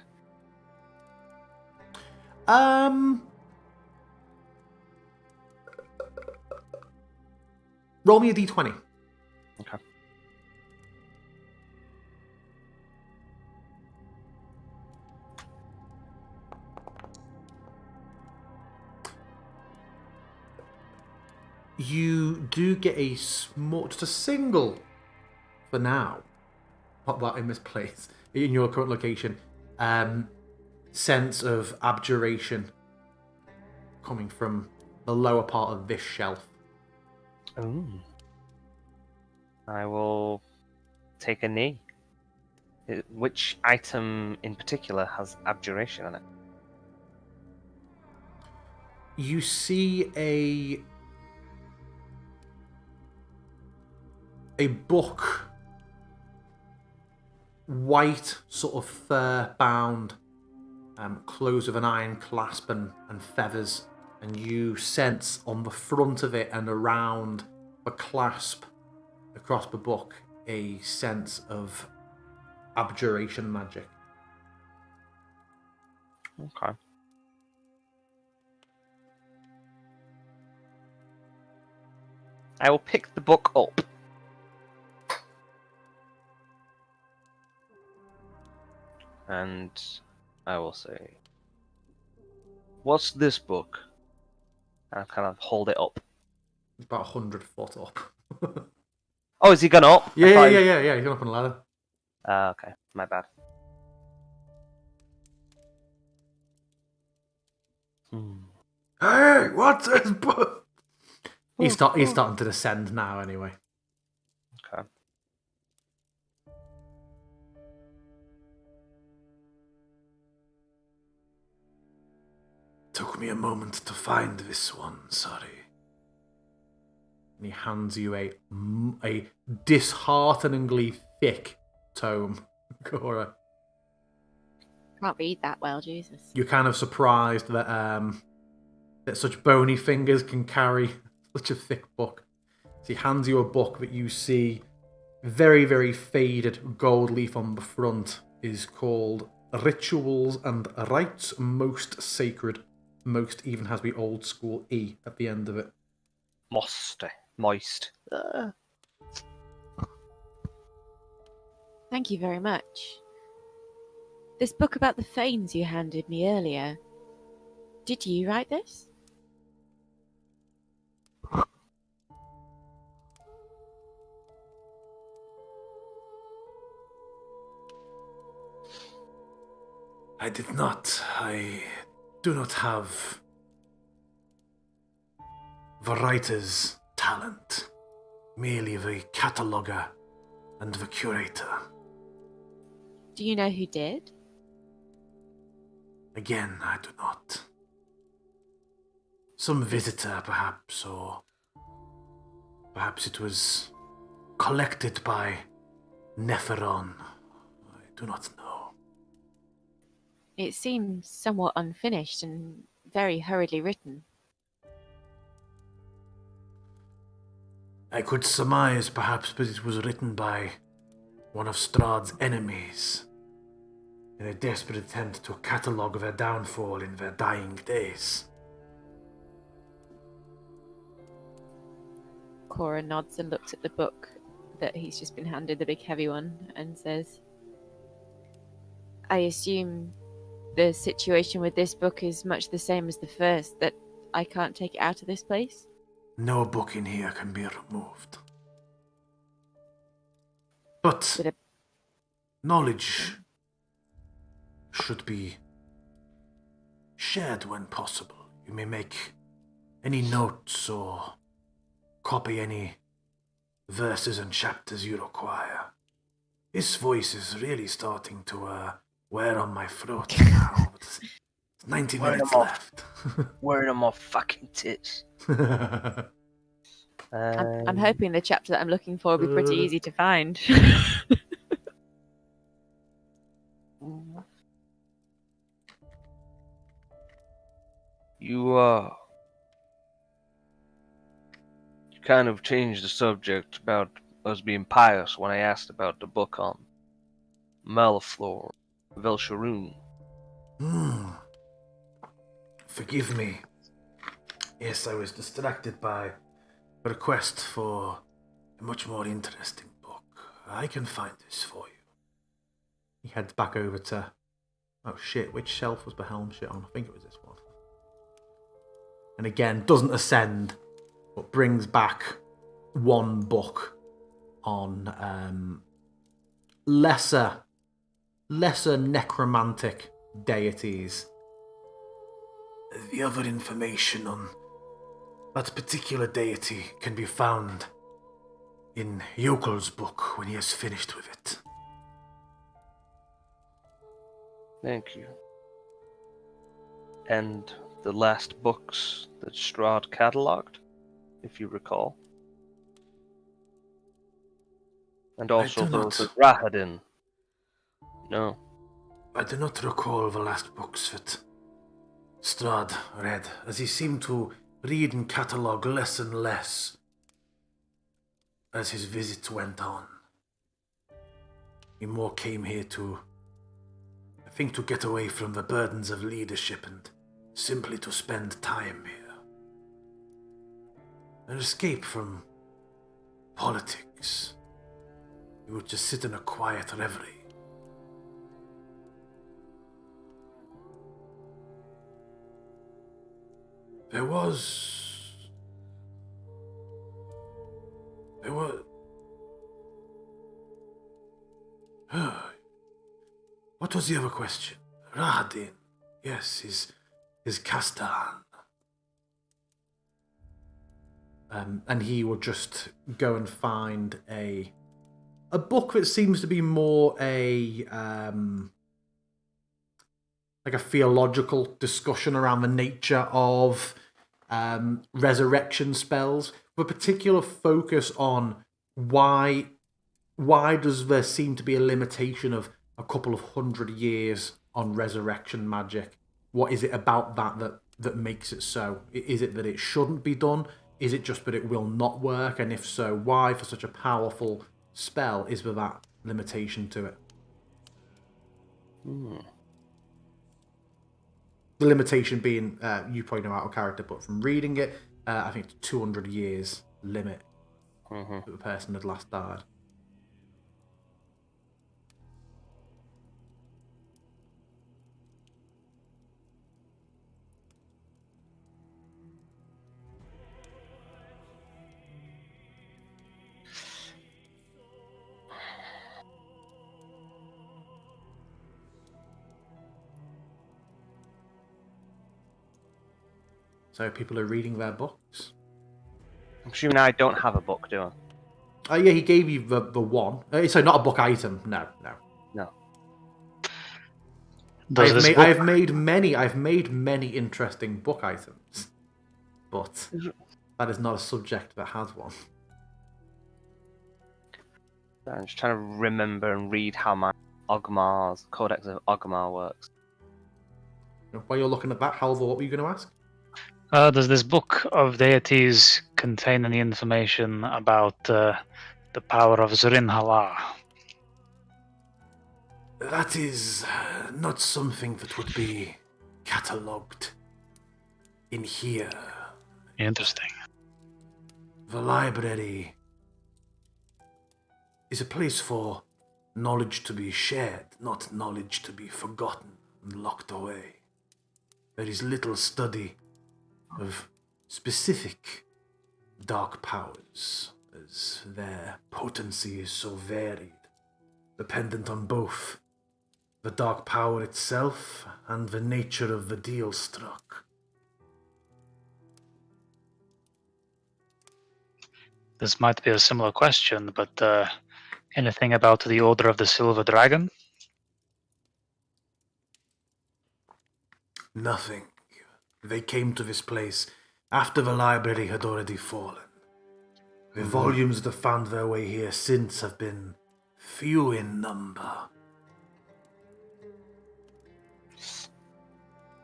Roll me a d20. Okay. You do get just a single, for now, pop that in this place, in your current location, sense of abjuration coming from the lower part of this shelf. Ooh. I will take a knee. Which item in particular has abjuration on it? You see a book, white, sort of fur-bound, closed with an iron clasp and feathers, and you sense on the front of it and around the clasp across the book a sense of abjuration magic. Okay. I will pick the book up. And I will say, "What's this book?" And I kind of hold it up. It's about 100 foot up. Oh, is he gone up? Yeah. He's gone up on a ladder. Okay, my bad. Hey, what's this book? He's starting to descend now, anyway. Okay. Took me a moment to find this one, sorry. And he hands you a dishearteningly thick tome, Cora. Can't read that well, Jesus. You're kind of surprised that that such bony fingers can carry such a thick book. So he hands you a book that you see very, very faded gold leaf on the front is called Rituals and Rites Most Sacred. Most even has the old school E at the end of it. Moist. Thank you very much. This book about the Fanes you handed me earlier. Did you write this? I did not. I do not have the writer's talent, merely the cataloguer and the curator. Do you know who did? Again, I do not. Some visitor, perhaps, or perhaps it was collected by Neferon. I do not know. It seems somewhat unfinished and very hurriedly written. I could surmise, perhaps, that it was written by one of Strahd's enemies in a desperate attempt to catalogue their downfall in their dying days. Cora nods and looks at the book that he's just been handed, the big heavy one, and says, I assume the situation with this book is much the same as the first, that I can't take it out of this place? No book in here can be removed. But knowledge should be shared when possible. You may make any notes or copy any verses and chapters you require. This voice is really starting to wear on my throat now. It's 90 minutes left. Wearing on my fucking tits. I'm hoping the chapter that I'm looking for will be pretty easy to find. You kind of changed the subject about us being pious when I asked about the book on Maliflor, Velsharoon. Hmm. Forgive me. Yes, I was distracted by a request for a much more interesting book. I can find this for you. He heads back over to... Oh shit, which shelf was the helm shit on? I think it was this one. And again, doesn't ascend, but brings back one book on lesser necromantic deities. The other information on that particular deity can be found in Yokel's book when he has finished with it. Thank you. And the last books that Strahd catalogued, if you recall. And also do those not. that Rahadin. No. I do not recall the last books that Strahd read, as he seemed to read and catalogue less and less as his visits went on. He more came here to, I think, to get away from the burdens of leadership and simply to spend time here. An escape from politics. He would just sit in a quiet reverie. There was... What was the other question? Rahadin. Yes, his Castan. And he will just go and find a book that seems to be more a like a theological discussion around the nature of resurrection spells, with a particular focus on why does there seem to be a limitation of a couple of 100 years on resurrection magic? What is it about that makes it so? Is it that it shouldn't be done? Is it just that it will not work? And if so, why, for such a powerful spell, is there that limitation to it? The limitation being, you probably know out of character, but from reading it, I think it's 200 years limit that the person had last died. So people are reading their books. I'm assuming I don't have a book, do I? Oh yeah, he gave you the one. So not a book item. No. I've made many interesting book items, but that is not a subject that has one. I'm just trying to remember and read how my Ogmar's Codex of Ogmar works. While you're looking at that, Halvor, what were you going to ask? Does this book of deities contain any information about the power of Zurin-Hala? That is not something that would be catalogued in here. Interesting. The library is a place for knowledge to be shared, not knowledge to be forgotten and locked away. There is little study of specific dark powers, as their potency is so varied, dependent on both the dark power itself and the nature of the deal struck. This might be a similar question, but anything about the Order of the Silver Dragon? Nothing. They came to this place after the library had already fallen. The volumes that have found their way here since have been few in number.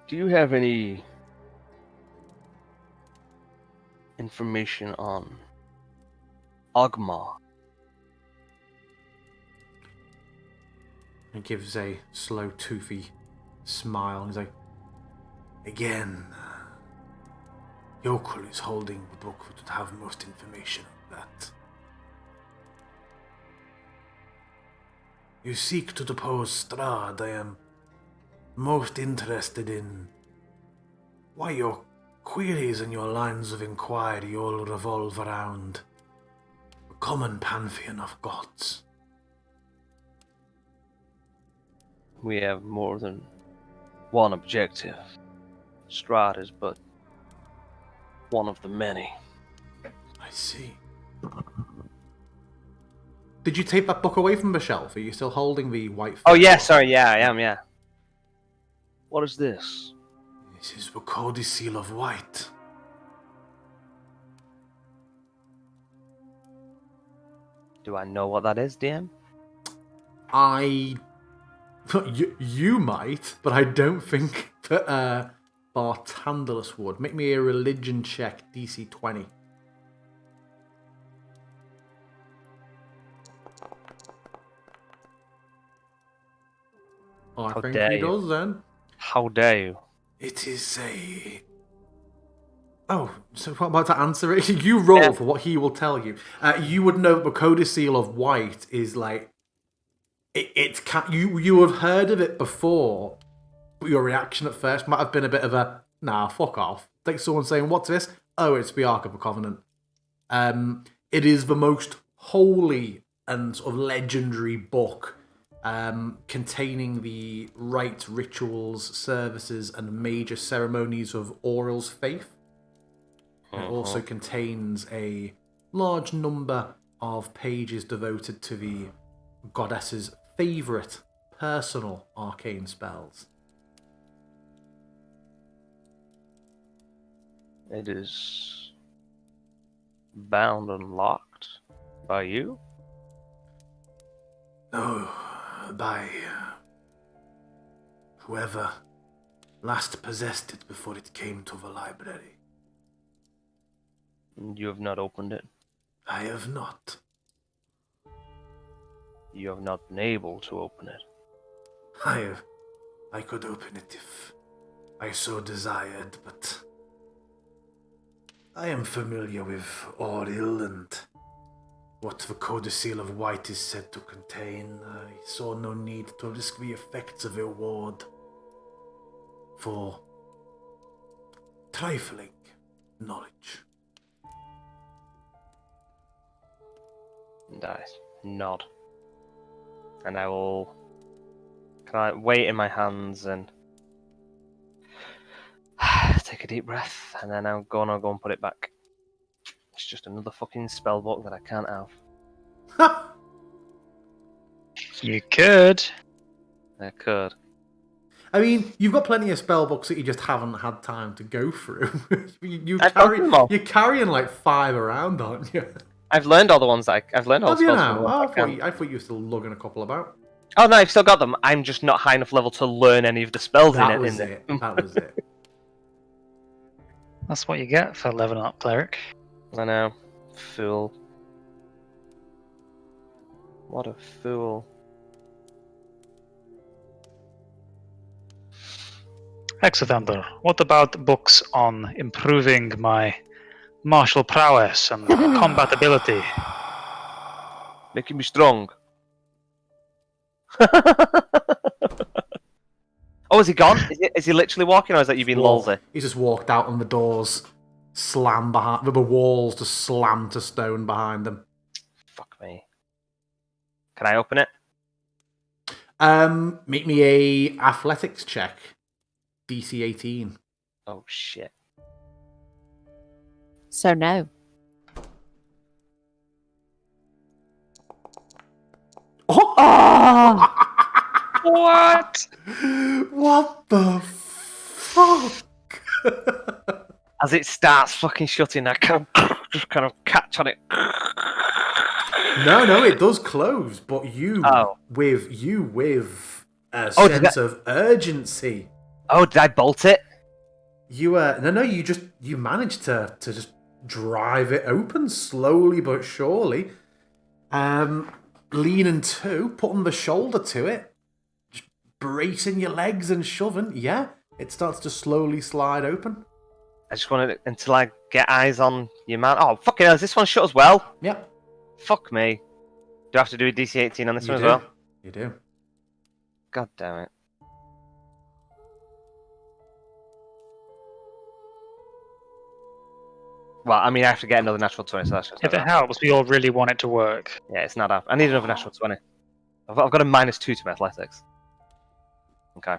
Do you have any information on Ogma? He gives a slow, toothy smile, and he's like, again, Yokul is holding the book that would have most information on that. You seek to depose Strahd. I am most interested in why your queries and your lines of inquiry all revolve around a common pantheon of gods. We have more than one objective. Strahd is but one of the many. I see. Did you take that book away from the shelf? Are you still holding the white? Oh yeah, book? sorry, yeah, I am, yeah. What is this? This is the Codicil of White. Do I know what that is, DM? You might, but I don't think that Bartandalus would. Make me a religion check, DC 20. I How think dare he you. does then. How dare you? It is a... Oh, so what about to answer it? You roll for what he will tell you. You would know the Codicil of White is like... You have heard of it before, but your reaction at first might have been a bit of a, nah, fuck off. Like someone saying, what's this? Oh, it's the Ark of the Covenant. It is the most holy and sort of legendary book containing the rite, rituals, services, and major ceremonies of Aurel's faith. It also contains a large number of pages devoted to the goddess's favourite personal arcane spells. It is bound and locked by you? No, by whoever last possessed it before it came to the library. You have not opened it. I have not. You have not been able to open it. I could open it if I so desired, but I am familiar with Aurel and what the Codicil of White is said to contain. I saw no need to risk the effects of a ward for trifling knowledge. And I nod. And I will kind of weight in my hands and take a deep breath, and then I'll go and put it back. It's just another fucking spell book that I can't have. You could. I could. I mean, you've got plenty of spell books that you just haven't had time to go through. I've got them all. You're carrying like 5 around, aren't you? I've learned all the ones that I've learned all Have the you spells. now? I thought you were still lugging a couple about. Oh no, I've still got them. I'm just not high enough level to learn any of the spells That in was it. it. That was it. That's what you get for leveling up cleric. I know. Fool. What a fool. Hexathander, what about books on improving my martial prowess and combat ability? Making me strong. Oh, is he gone? Is he literally walking, or is that you being lolsy? He's just walked out, and the doors slam behind. The walls just slam to stone behind them. Fuck me. Can I open it? Make me a athletics check. DC 18. Oh shit. So no. Oh! What? What the fuck? As it starts fucking shutting, I can just kind of catch on it. No, it does close, but you with a sense of urgency. Oh, did I bolt it? You you managed to just drive it open slowly but surely. Leaning to, putting the shoulder to it, bracing your legs and shoving. Yeah, it starts to slowly slide open. I just wanted it until I get eyes on your man. Oh, fucking hell, is this one shut as well? Yep. Fuck me. Do I have to do a DC 18 on this You one do. as well? You do. God damn it. Well, I mean, I have to get another natural 20, so that's just If not it that. helps, we all really want it to work. Yeah, it's not up. I need another natural 20. I've got a -2 to my athletics. Okay.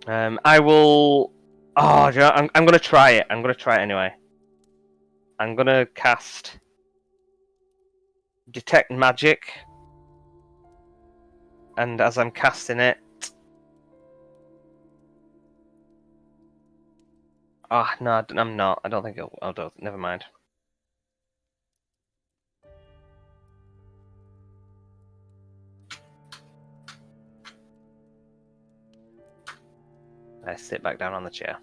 I will... Oh, do you know, I'm going to try it. I'm going to try it anyway. I'm going to cast Detect Magic. And as I'm casting it... Oh, no, I'm not. I don't think I'll do it. Never mind. I sit back down on the chair.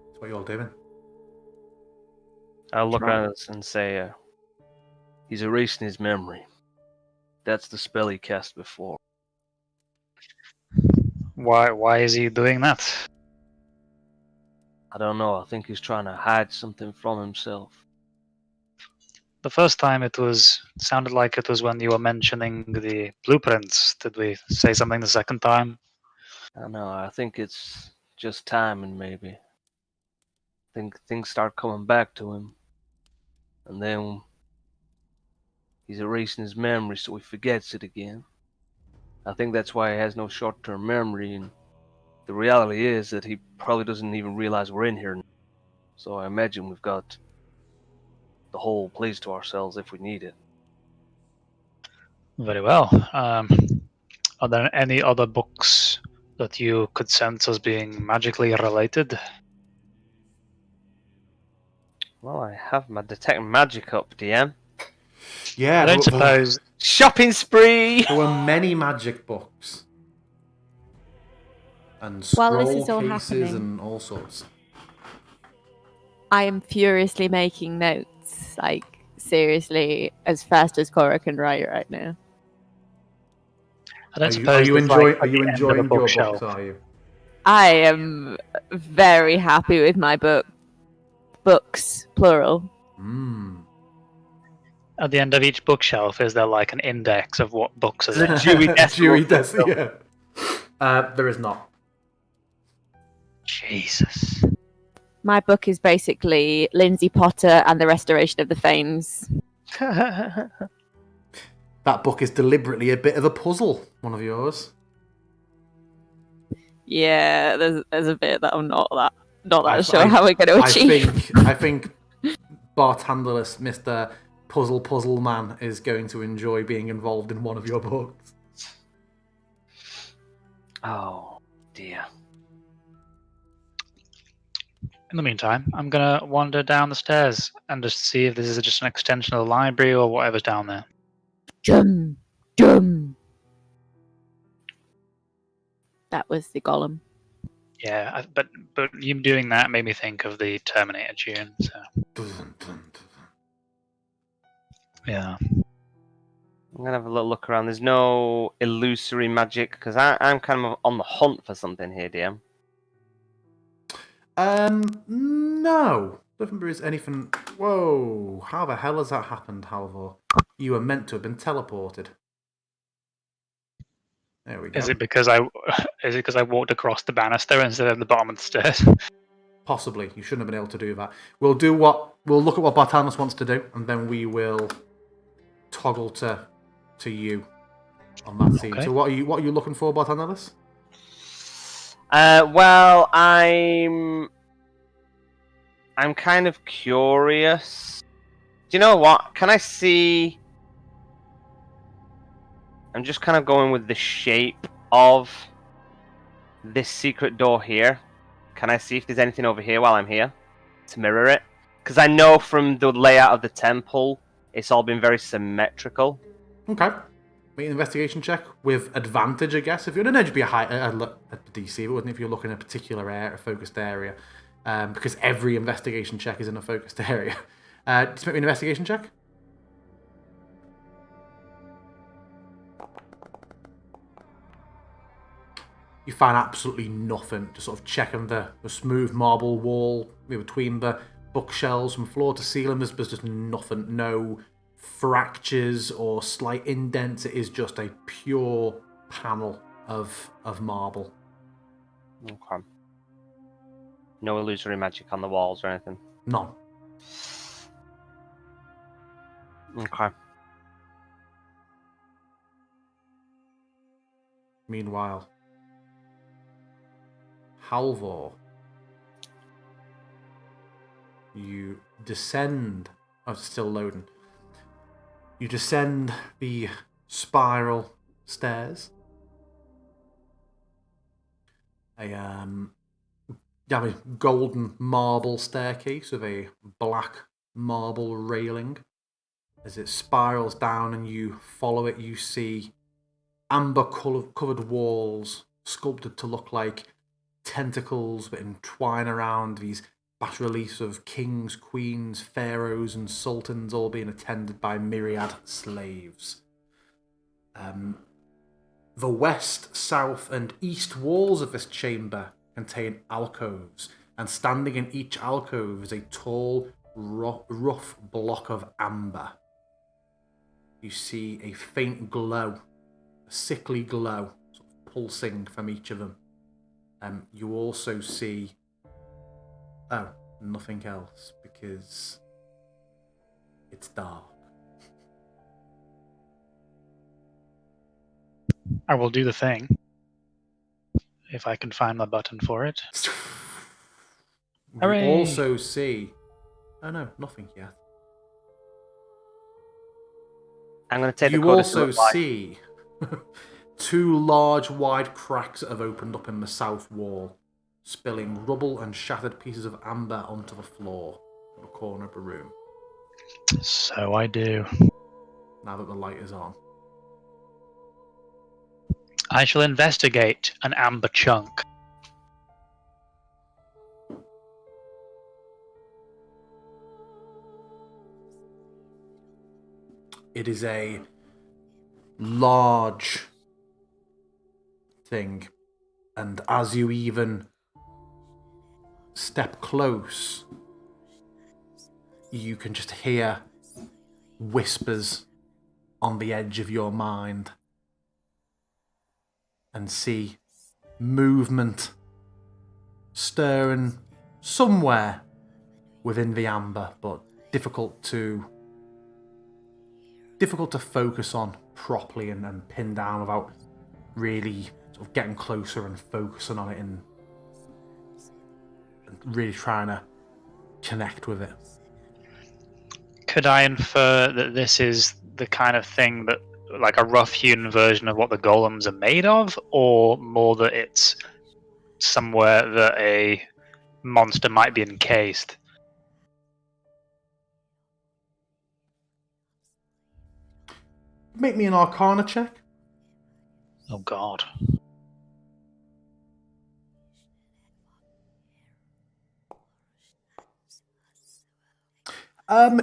That's what you're all doing. I'll look Try. around us and say, he's erasing his memory. That's the spell he cast before. Why is he doing that? I don't know. I think he's trying to hide something from himself. The first time it sounded like it was when you were mentioning the blueprints. Did we say something the second time? I don't know. I think it's just timing, maybe. I think things start coming back to him. And then he's erasing his memory so he forgets it again. I think that's why he has no short-term memory, and the reality is that he probably doesn't even realize we're in here now. So I imagine we've got the whole place to ourselves if we need it. Very well. Are there any other books that you could sense as being magically related? Well, I have my Detect Magic up, DM. Yeah, I don't suppose. Shopping spree! there were many magic books. And While this scroll is all cases happening- and all sorts. I am furiously making notes, like seriously, as fast as Cora can write right now. I don't Are suppose. you there's, enjoying like, at the end of a your books, bookshelf. are you? I am very happy with my books, plural. At the end of each bookshelf, is there like an index of what books are The there? Dewey Decimal Dewey System. yeah. There is not. Jesus. My book is basically Lindsay Potter and the Restoration of the Fanes. That book is deliberately a bit of a puzzle. One of yours. Yeah, there's a bit that I'm not that I- sure I- how we're going to achieve. I think Bartandelus, Mr. Puzzle Man, is going to enjoy being involved in one of your books. Oh, dear. In the meantime, I'm gonna wander down the stairs and just see if this is just an extension of the library or whatever's down there. Dum, dum. That was the golem. Yeah, but you doing that made me think of the Terminator tune. So yeah, I'm going to have a little look around. There's no illusory magic, because I'm kind of on the hunt for something here, DM. No. Don't think there is anything. Whoa! How the hell has that happened, Halvor? You were meant to have been teleported. There we go. is it because I walked across the banister instead of the bottom of the stairs? Possibly. You shouldn't have been able to do that. We'll look at what Bartanus wants to do, and then we will toggle to you on that scene. Okay. So what are you looking for, Bartanus? Well, I'm kind of curious. Do you know what? Can I see... I'm just kind of going with the shape of this secret door here. Can I see if there's anything over here while I'm here to mirror it? Because I know from the layout of the temple, it's all been very symmetrical. Okay. Make an investigation check with advantage, I guess. If you're in an edge, it'd be a high a DC, but wouldn't if you're looking at a particular area, a focused area, because every investigation check is in a focused area. Just make me an investigation check. You find absolutely nothing. Just sort of checking the smooth marble wall between the bookshelves from floor to ceiling. There's just nothing. No fractures or slight indents. It is just a pure panel of marble. Okay. No illusory magic on the walls or anything? None. Okay. Meanwhile, Halvor, you descend. Oh, it's still loading. You descend the spiral stairs. You have a golden marble staircase with a black marble railing. As it spirals down and you follow it, you see amber covered walls sculpted to look like tentacles that entwine around these bas-reliefs of kings, queens, pharaohs, and sultans, all being attended by myriad slaves. The west, south, and east walls of this chamber contain alcoves, and standing in each alcove is a tall, rough block of amber. You see a faint glow, a sickly glow, sort of pulsing from each of them. You also see... Oh, nothing else, because it's dark. I will do the thing. If I can find my button for it. You Hooray! also see... Oh no, nothing yet. I'm going to take You the also codicil of light. see two large, wide cracks that have opened up in the south wall, spilling rubble and shattered pieces of amber onto the floor in the corner of the room, So I do. now that the light is on. I shall investigate an amber chunk. It is a large thing, and as you even step close, you can just hear whispers on the edge of your mind and see movement stirring somewhere within the amber, but difficult to focus on properly and pin down without really sort of getting closer and focusing on it and really trying to connect with it. Could I infer that this is the kind of thing that, like a rough-hewn version of what the golems are made of, or more that it's somewhere that a monster might be encased? Make me an Arcana check. Oh god.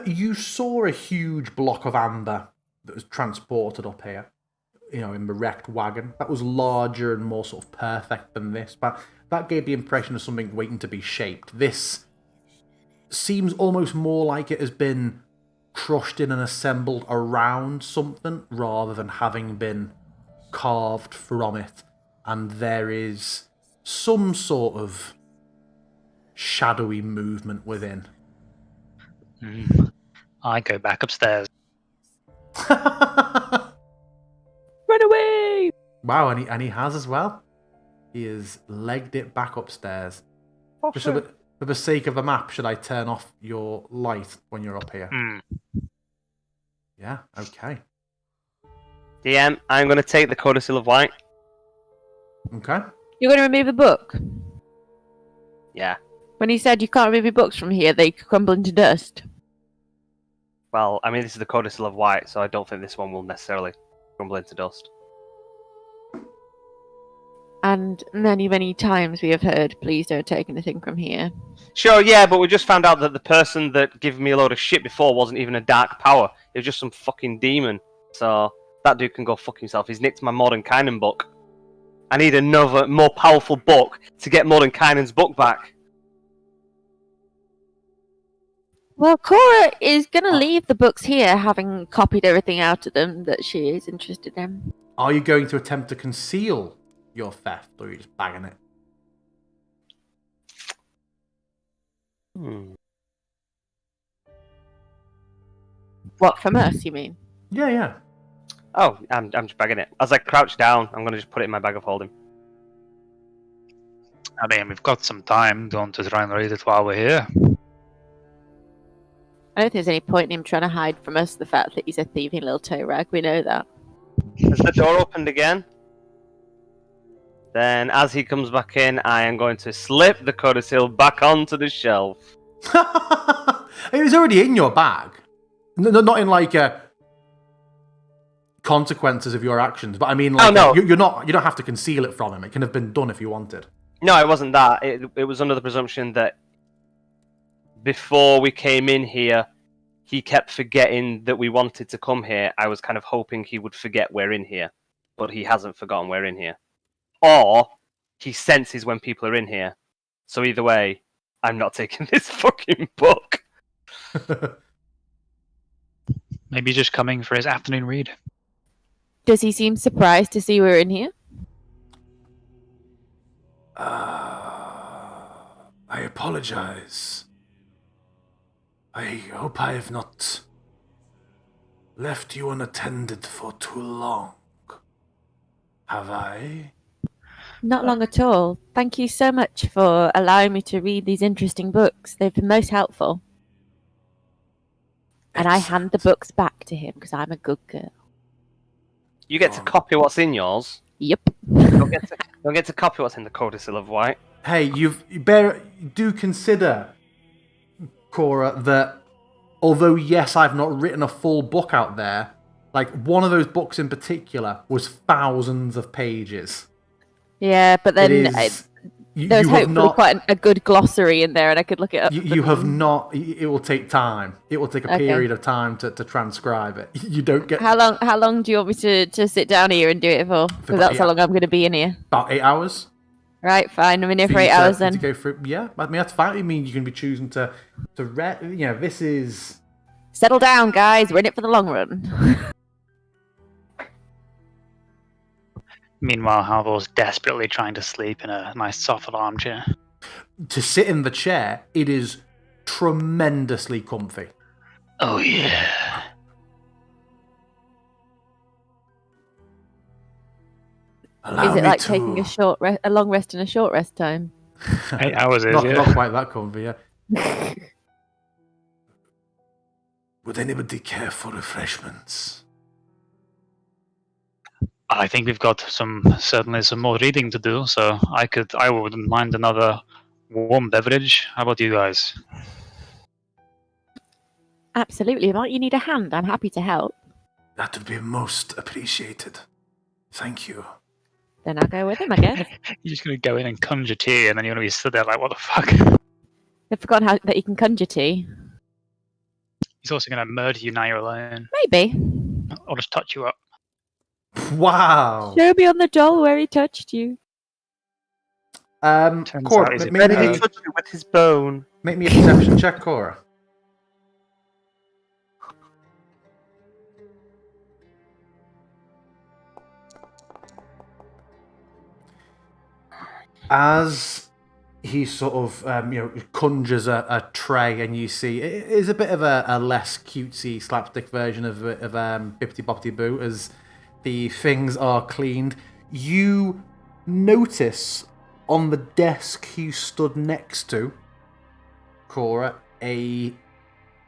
You saw a huge block of amber that was transported up here, in the wrecked wagon. That was larger and more sort of perfect than this, but that gave the impression of something waiting to be shaped. This seems almost more like it has been crushed in and assembled around something rather than having been carved from it. And there is some sort of shadowy movement within. I go back upstairs. Run away! Wow, and he has as well. He has legged it back upstairs. Oh, Just sure. for the sake of the map, should I turn off your light when you're up here? Yeah, okay. DM, I'm going to take the codicil of light. Okay. You're going to remove the book? Yeah. When he said you can't remove your books from here, they crumble into dust. Well, I mean, this is the Codicil of White, so I don't think this one will necessarily crumble into dust. And many, many times we have heard, please don't take anything from here. Sure, yeah, but we just found out that the person that gave me a load of shit before wasn't even a dark power. It was just some fucking demon. So, that dude can go fuck himself. He's nicked my Mordenkainen book. I need another, more powerful book to get Mordenkainen's book back. Well, Cora is going to leave the books here, having copied everything out of them that she is interested in. Are you going to attempt to conceal your theft, or are you just bagging it? What, from us, you mean? Yeah. Oh, I'm just bagging it. As I crouch down, I'm going to just put it in my bag of holding. I mean, we've got some time. Don't to try and read it while we're here. I don't think there's any point in him trying to hide from us the fact that he's a thieving little toe rag. We know that. Has the door opened again? Then, as he comes back in, I am going to slip the codicil back onto the shelf. It was already in your bag. No, not in like consequences of your actions, but I mean, like, no. You don't have to conceal it from him. It can have been done if you wanted. No, it wasn't that. It was under the presumption that before we came in here, he kept forgetting that we wanted to come here. I was kind of hoping he would forget we're in here, but he hasn't forgotten we're in here. Or he senses when people are in here. So either way, I'm not taking this fucking book. Maybe just coming for his afternoon read. Does he seem surprised to see we're in here? I apologize. I hope I have not left you unattended for too long. Have I? Not long at all. Thank you so much for allowing me to read these interesting books. They've been most helpful. And I hand the books back to him because I'm a good girl. You get to copy what's in yours. Yep. Don't get to copy what's in the Codicil of White. Hey, you do consider, Cora, that although yes, I've not written a full book out there, like one of those books in particular was thousands of pages. Yeah, but then there's hopefully quite a good glossary in there, and I could look it up. You have not. It will take time. It will take a period of time to transcribe it. You don't get. How long do you want me to sit down here and do it for? Because that's how long I'm going to be in here. About 8 hours. Right, fine. I'm in here for 8 hours then. To go through, yeah, I mean that's fine. I mean you can be choosing to read. You know, this is. Settle down, guys. We're in it for the long run. Meanwhile, Halvor's desperately trying to sleep in a nice soft armchair. To sit in the chair, it is tremendously comfy. Oh yeah. Is it like taking a long rest and a short rest time? 8 hours is not quite that comfy, yeah. Would anybody care for refreshments? I think we've got certainly some more reading to do, so I wouldn't mind another warm beverage. How about you guys? Absolutely. Might you need a hand? I'm happy to help. That would be most appreciated. Thank you. Then I'll go with him, I guess. You're just going to go in and conjure tea, and then you're going to be stood there like, what the fuck? I've forgotten that you can conjure tea. He's also going to murder you now you're alone. Maybe. Or just touch you up. Wow. Show me on the doll where he touched you. Cora, where did he touch you with his bone? Make me a perception check, Cora. As he sort of conjures a tray, and you see it is a bit of a less cutesy slapstick version of Bippity Boppity Boo as the things are cleaned. You notice on the desk you stood next to, Cora, a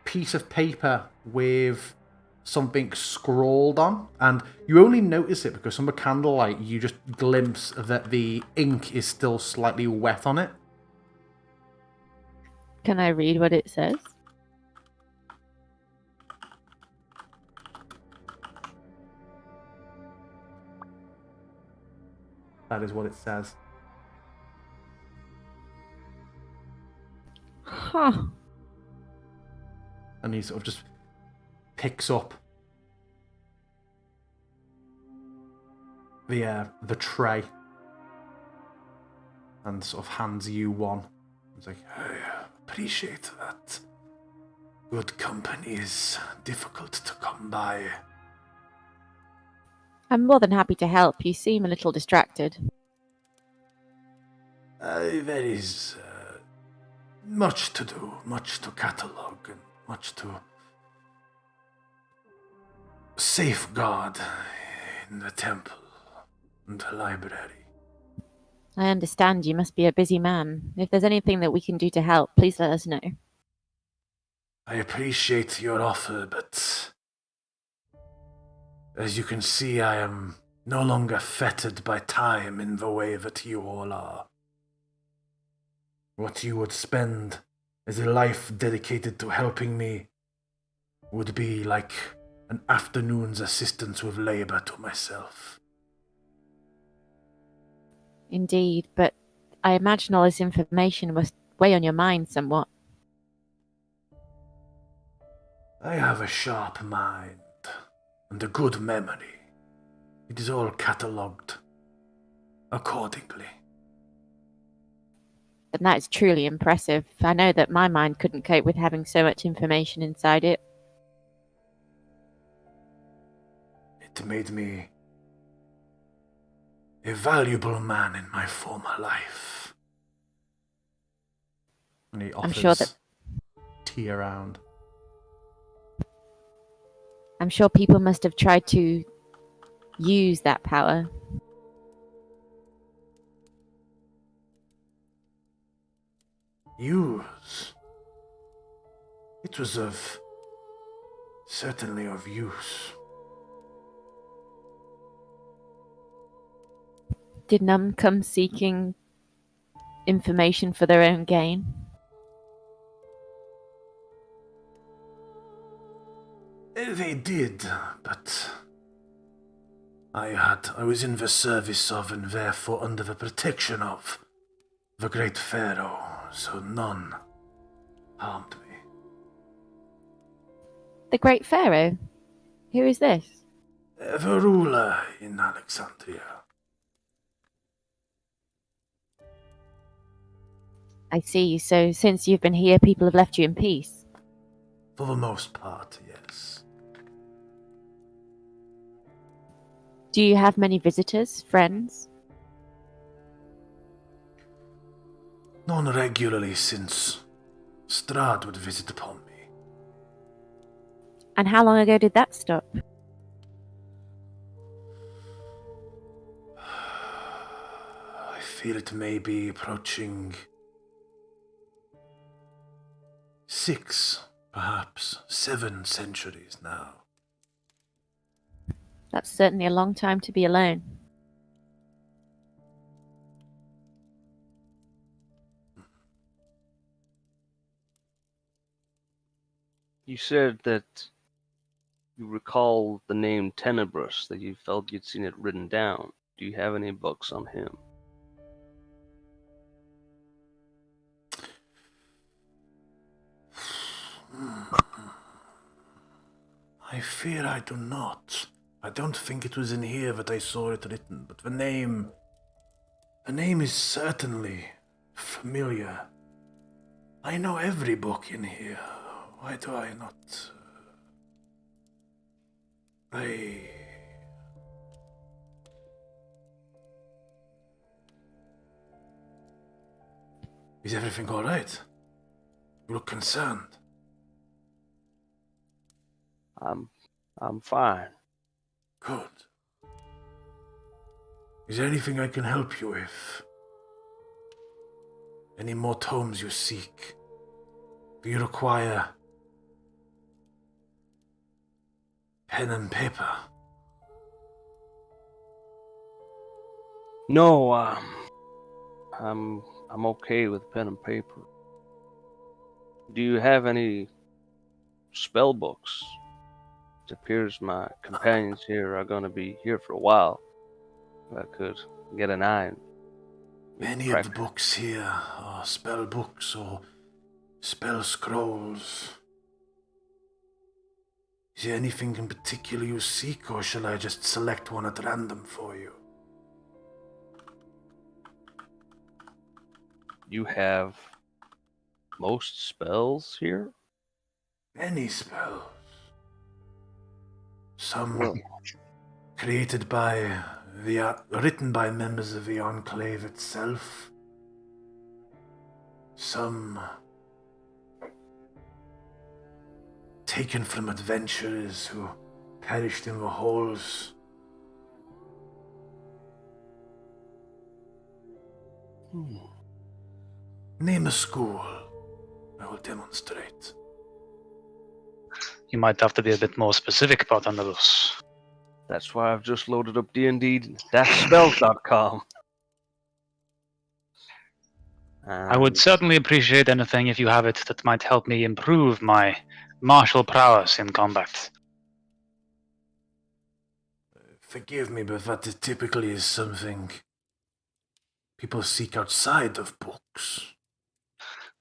piece of paper with something scrawled on, and you only notice it because from the candlelight you just glimpse that the ink is still slightly wet on it. Can I read what it says? That is what it says. Huh. And he sort of just picks up the tray and sort of hands you one. He's like, I appreciate that. Good company is difficult to come by. I'm more than happy to help. You seem a little distracted. There is much to do, much to catalogue, and much to safeguard in the temple and the library. I understand you must be a busy man. If there's anything that we can do to help, please let us know. I appreciate your offer, but as you can see, I am no longer fettered by time in the way that you all are. What you would spend as a life dedicated to helping me would be like an afternoon's assistance with labor to myself. Indeed, but I imagine all this information must weigh on your mind somewhat. I have a sharp mind and a good memory. It is all catalogued accordingly. And that is truly impressive. I know that my mind couldn't cope with having so much information inside it. It made me a valuable man in my former life. and he I'm offers sure that tea around. I'm sure people must have tried to use that power. Use. It was certainly of use. Did none come seeking information for their own gain? They did, but I was in the service of and therefore under the protection of the great Pharaoh, so none harmed me. The Great Pharaoh? Who is this? The ruler in Alexandria. I see. So since you've been here, people have left you in peace. For the most part, yes. Do you have many visitors, friends? None regularly since Strahd would visit upon me. And how long ago did that stop? I feel it may be approaching 6, perhaps 7 centuries now. That's certainly a long time to be alone. You said that you recall the name Tenebrous, that you felt you'd seen it written down. Do you have any books on him? I fear I do not. I don't think it was in here that I saw it written, but the name is certainly familiar. I know every book in here. Why do I not? Is everything all right? You look concerned. I'm fine. Good. Is there anything I can help you with? Any more tomes you seek? Do you require pen and paper? No, I'm okay with pen and paper. Do you have any spell books? It appears my companions here are going to be here for a while. If I could get an eye. Many of the books here are spell books or spell scrolls. Is there anything in particular you seek, or shall I just select one at random for you? You have most spells here? Many spells. Some Well, created by written by members of the Enclave itself. Some taken from adventurers who perished in the halls. Name a school. I will demonstrate. You might have to be a bit more specific, Bartandalus. that's why I've just loaded up D&D-spells.com. I would certainly appreciate anything if you have it that might help me improve my martial prowess in combat. Forgive me, but that typically is something people seek outside of books.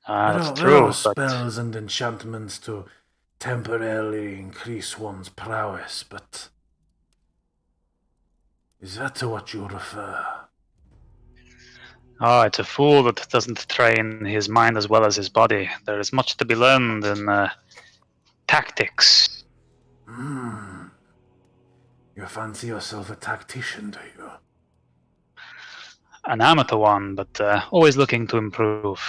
That's There are true, but spells and enchantments to temporarily increase one's prowess, but is that to what you refer? it's a fool that doesn't train his mind as well as his body. There is much to be learned in tactics. You fancy yourself a tactician, do you? An amateur one, but always looking to improve.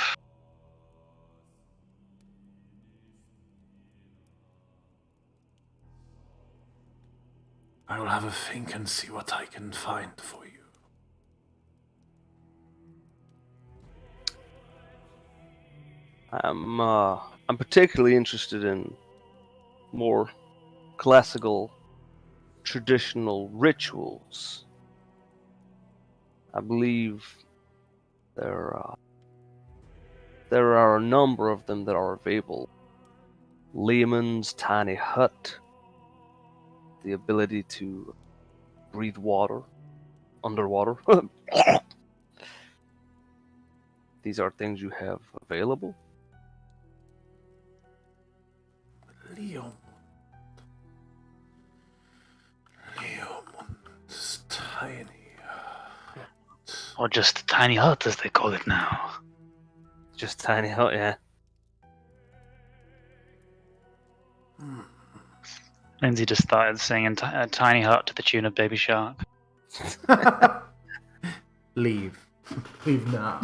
I will have a think and see what I can find for you. I'm particularly interested in more classical, traditional rituals. I believe there are a number of them that are available. Lehman's tiny hut, the ability to breathe water underwater. These are things you have available. Leomund's tiny hut. Or just tiny hut, as they call it now. Just tiny hut, yeah. Lindsay just started singing a tiny hut to the tune of Baby Shark. Leave. Leave now.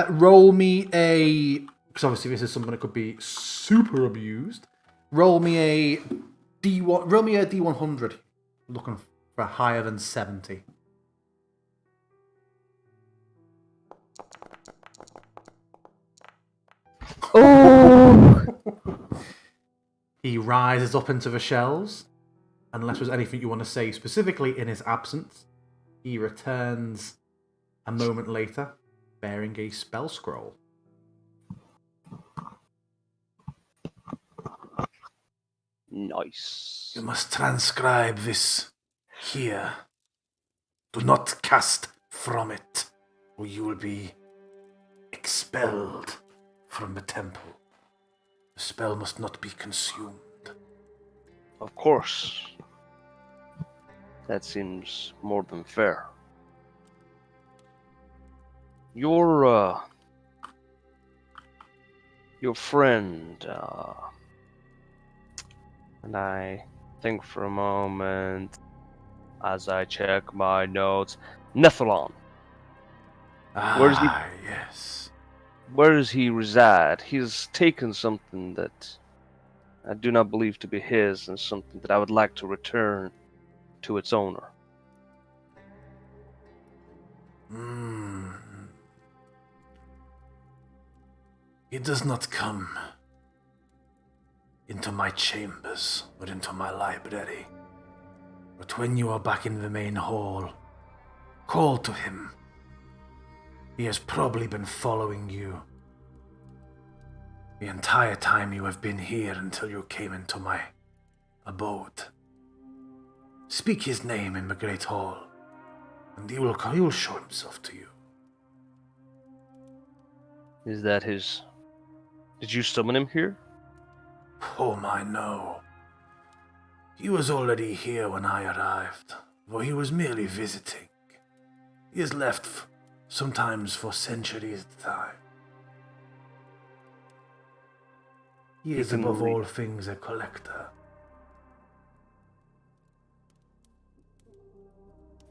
Roll me a... Because obviously this is something that could be super abused. Roll me a D1... Roll me a D100. Looking for higher than 70. Oh! He rises up into the shelves. Unless there's anything you want to say specifically in his absence, he returns a moment later, bearing a spell scroll. Nice. You must transcribe this here. Do not cast from it, or you will be expelled from the temple. The spell must not be consumed. Of course. That seems more than fair. Your friend, and I think for a moment as I check my notes, Nephalon. Yes. Where does he reside? He's taken something that I do not believe to be his, and something that I would like to return to its owner. He does not come into my chambers or into my library. But when you are back in the main hall, call to him. He has probably been following you the entire time you have been here until you came into my abode. Speak his name in the great hall, and he will show himself to you. Is that his... Did you summon him here? Oh my, no. He was already here when I arrived, though he was merely visiting. He has left sometimes for centuries at a time. He is above all things a collector.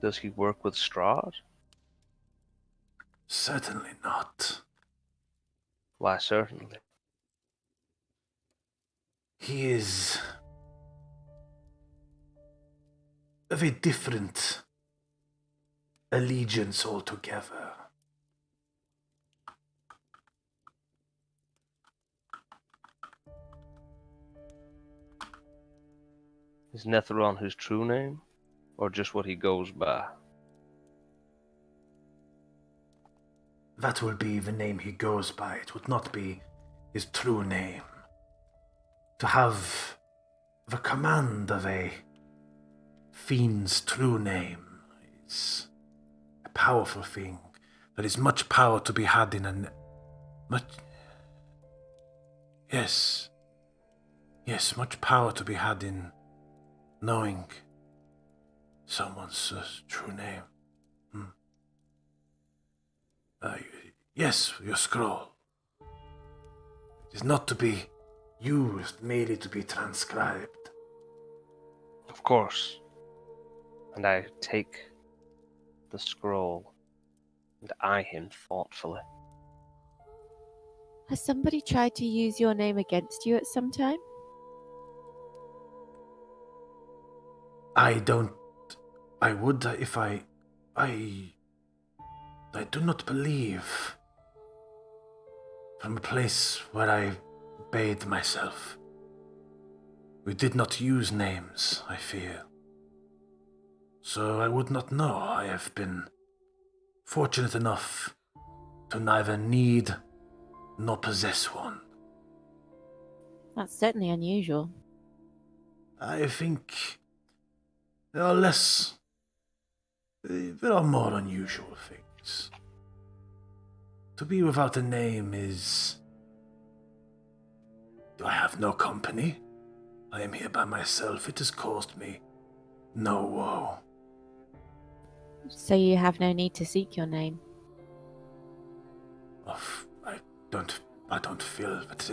Does he work with Strahd? Certainly not. Why, certainly. He is of a different allegiance altogether. Is Netheron his true name? Or just what he goes by? That will be the name he goes by. It would not be his true name. To have the command of a fiend's true name is a powerful thing. There is much power to be had in Yes, much power to be had in knowing someone's true name. Yes, your scroll. It is not to be used, merely to be transcribed. Of course. And I take the scroll and eye him thoughtfully. Has somebody tried to use your name against you at some time? I would if I do not believe from a place where I bathed myself. We did not use names, I fear. So I would not know. I have been fortunate enough to neither need nor possess one. That's certainly unusual. I think there are more unusual things. To be without a name is... I have no company. I am here by myself. It has caused me no woe. So you have no need to seek your name. I don't feel that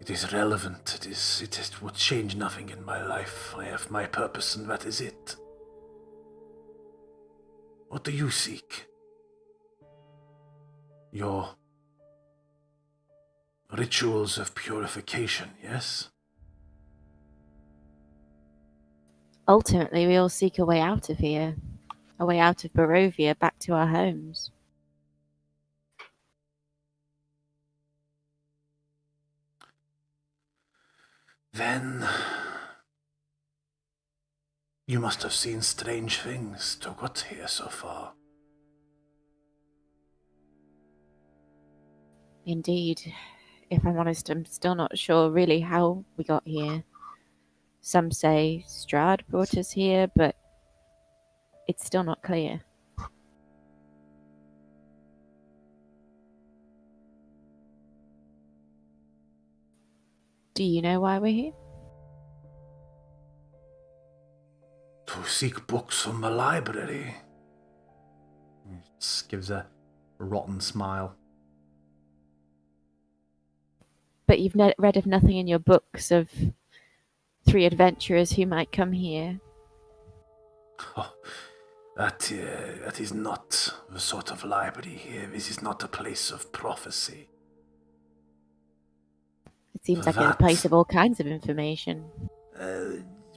it is relevant. It would change nothing in my life. I have my purpose and that is it. What do you seek? Your rituals of purification, yes? Ultimately, we all seek a way out of here. A way out of Barovia, back to our homes. Then you must have seen strange things to got here so far. Indeed. If I'm honest, I'm still not sure really how we got here. Some say Strahd brought us here, but it's still not clear. Do you know why we're here? To seek books from the library. Just gives a rotten smile. But you've read of nothing in your books of 3 adventurers who might come here. Oh, that is not the sort of library here. This is not a place of prophecy. It seems For like it's a that- place of all kinds of information.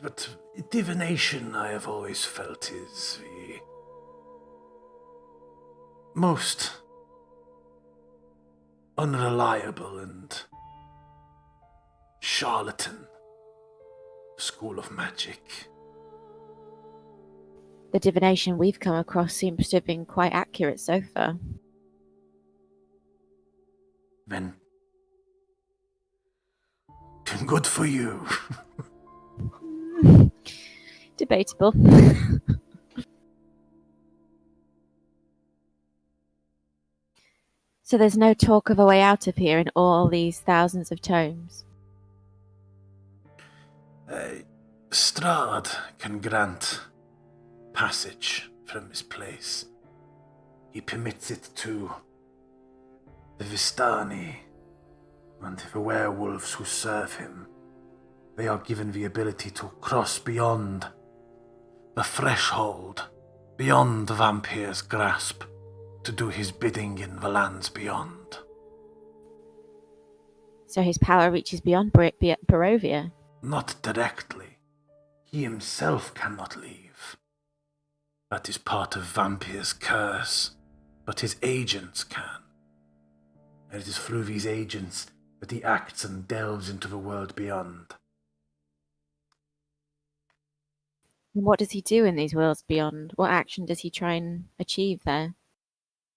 But divination, I have always felt, is the most unreliable and charlatan. School of magic. The divination we've come across seems to have been quite accurate so far. Then good for you. Debatable. So there's no talk of a way out of here in all these thousands of tomes? Strahd can grant passage from this place. He permits it to the Vistani and the werewolves who serve him. They are given the ability to cross beyond the threshold, beyond the vampire's grasp, to do his bidding in the lands beyond. So his power reaches beyond Barovia? Not directly. He himself cannot leave. That is part of Vampire's curse, but his agents can. And it is through these agents that he acts and delves into the world beyond. And what does he do in these worlds beyond? What action does he try and achieve there?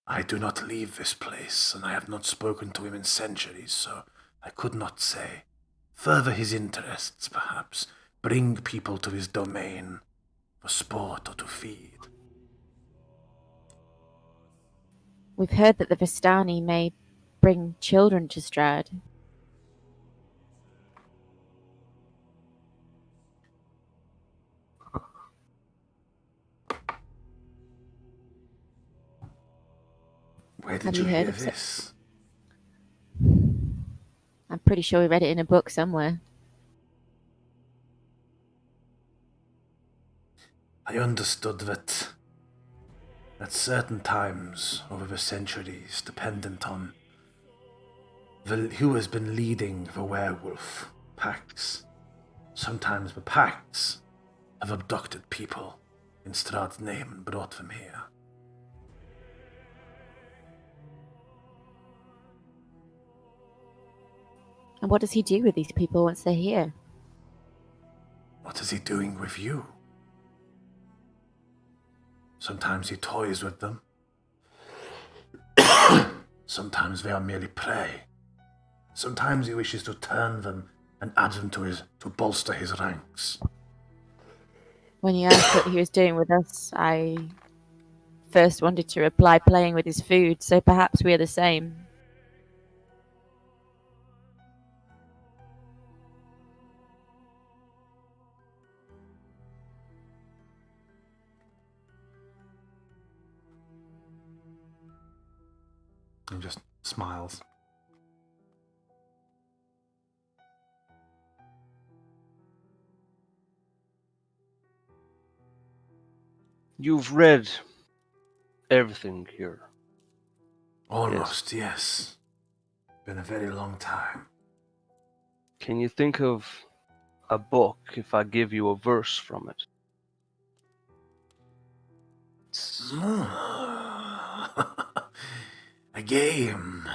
I do not leave this place, and I have not spoken to him in centuries, so I could not say. Further his interests, perhaps. Bring people to his domain, for sport or to feed. We've heard that the Vistani may bring children to Strahd. Where did Have you you heard hear of this? I'm pretty sure we read it in a book somewhere. I understood that at certain times over the centuries, dependent on who has been leading the werewolf packs, sometimes the packs have abducted people in Strahd's name and brought them here. And what does he do with these people once they're here? What is he doing with you? Sometimes he toys with them. Sometimes they are merely prey. Sometimes he wishes to turn them and add them to bolster his ranks. When you asked what he was doing with us, I first wanted to reply playing with his food, so perhaps we are the same. And just smiles. You've read everything here. Almost, yes. Been a very long time. Can you think of a book if I give you a verse from it? A game.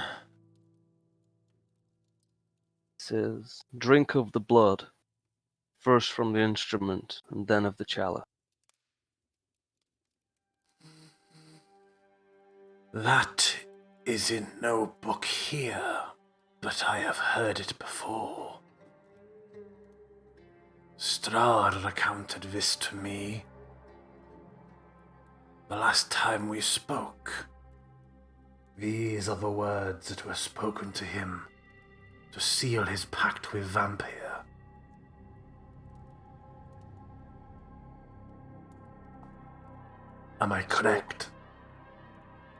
It says, "Drink of the blood, first from the instrument and then of the chalice." That is in no book here, but I have heard it before. Strahd recounted this to me the last time we spoke. These are the words that were spoken to him to seal his pact with Vampire. Am I correct?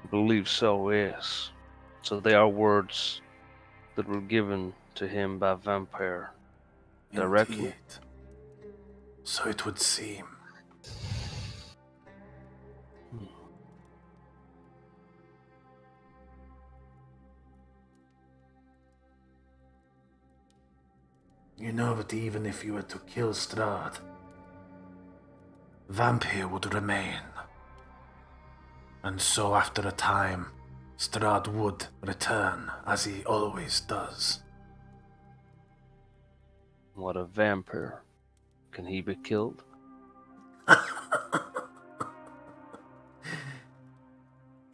I believe so, yes. So they are words that were given to him by Vampire directly. Indeed. So it would seem. You know that even if you were to kill Strahd, Vampire would remain. And so after a time, Strahd would return, as he always does. What a vampire. Can he be killed?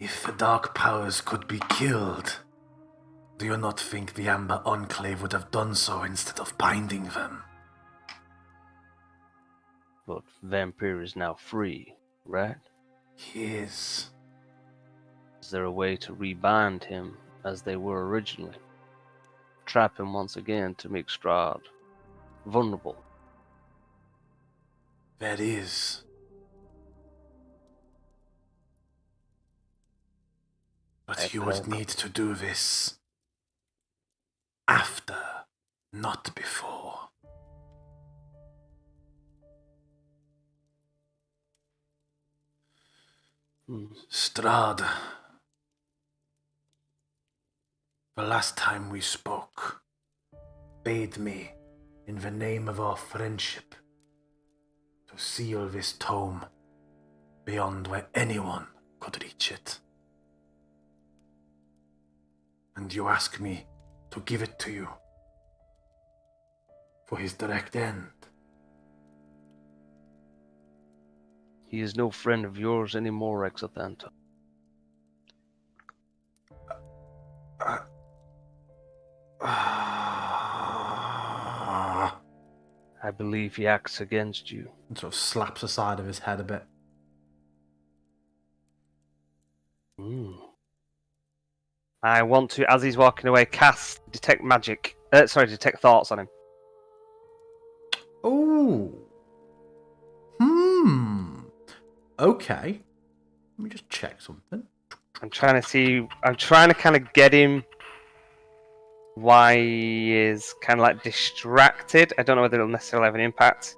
If the dark powers could be killed, do you not think the Amber Enclave would have done so instead of binding them? But vampire is now free, right? He is. Is there a way to rebind him as they were originally? Trap him once again to make Strahd vulnerable? There is. But you would need to do this after, not before. Strahd, the last time we spoke, bade me, in the name of our friendship, to seal this tome beyond where anyone could reach it. And you ask me to give it to you for his direct end. He is no friend of yours anymore, Exothanto. I believe he acts against you. And sort of slaps the side of his head a bit. I want to, as he's walking away, cast detect magic. Detect thoughts on him. Oh. Okay. Let me just check something. I'm trying to kind of get him why he is kind of like distracted. I don't know whether it'll necessarily have an impact.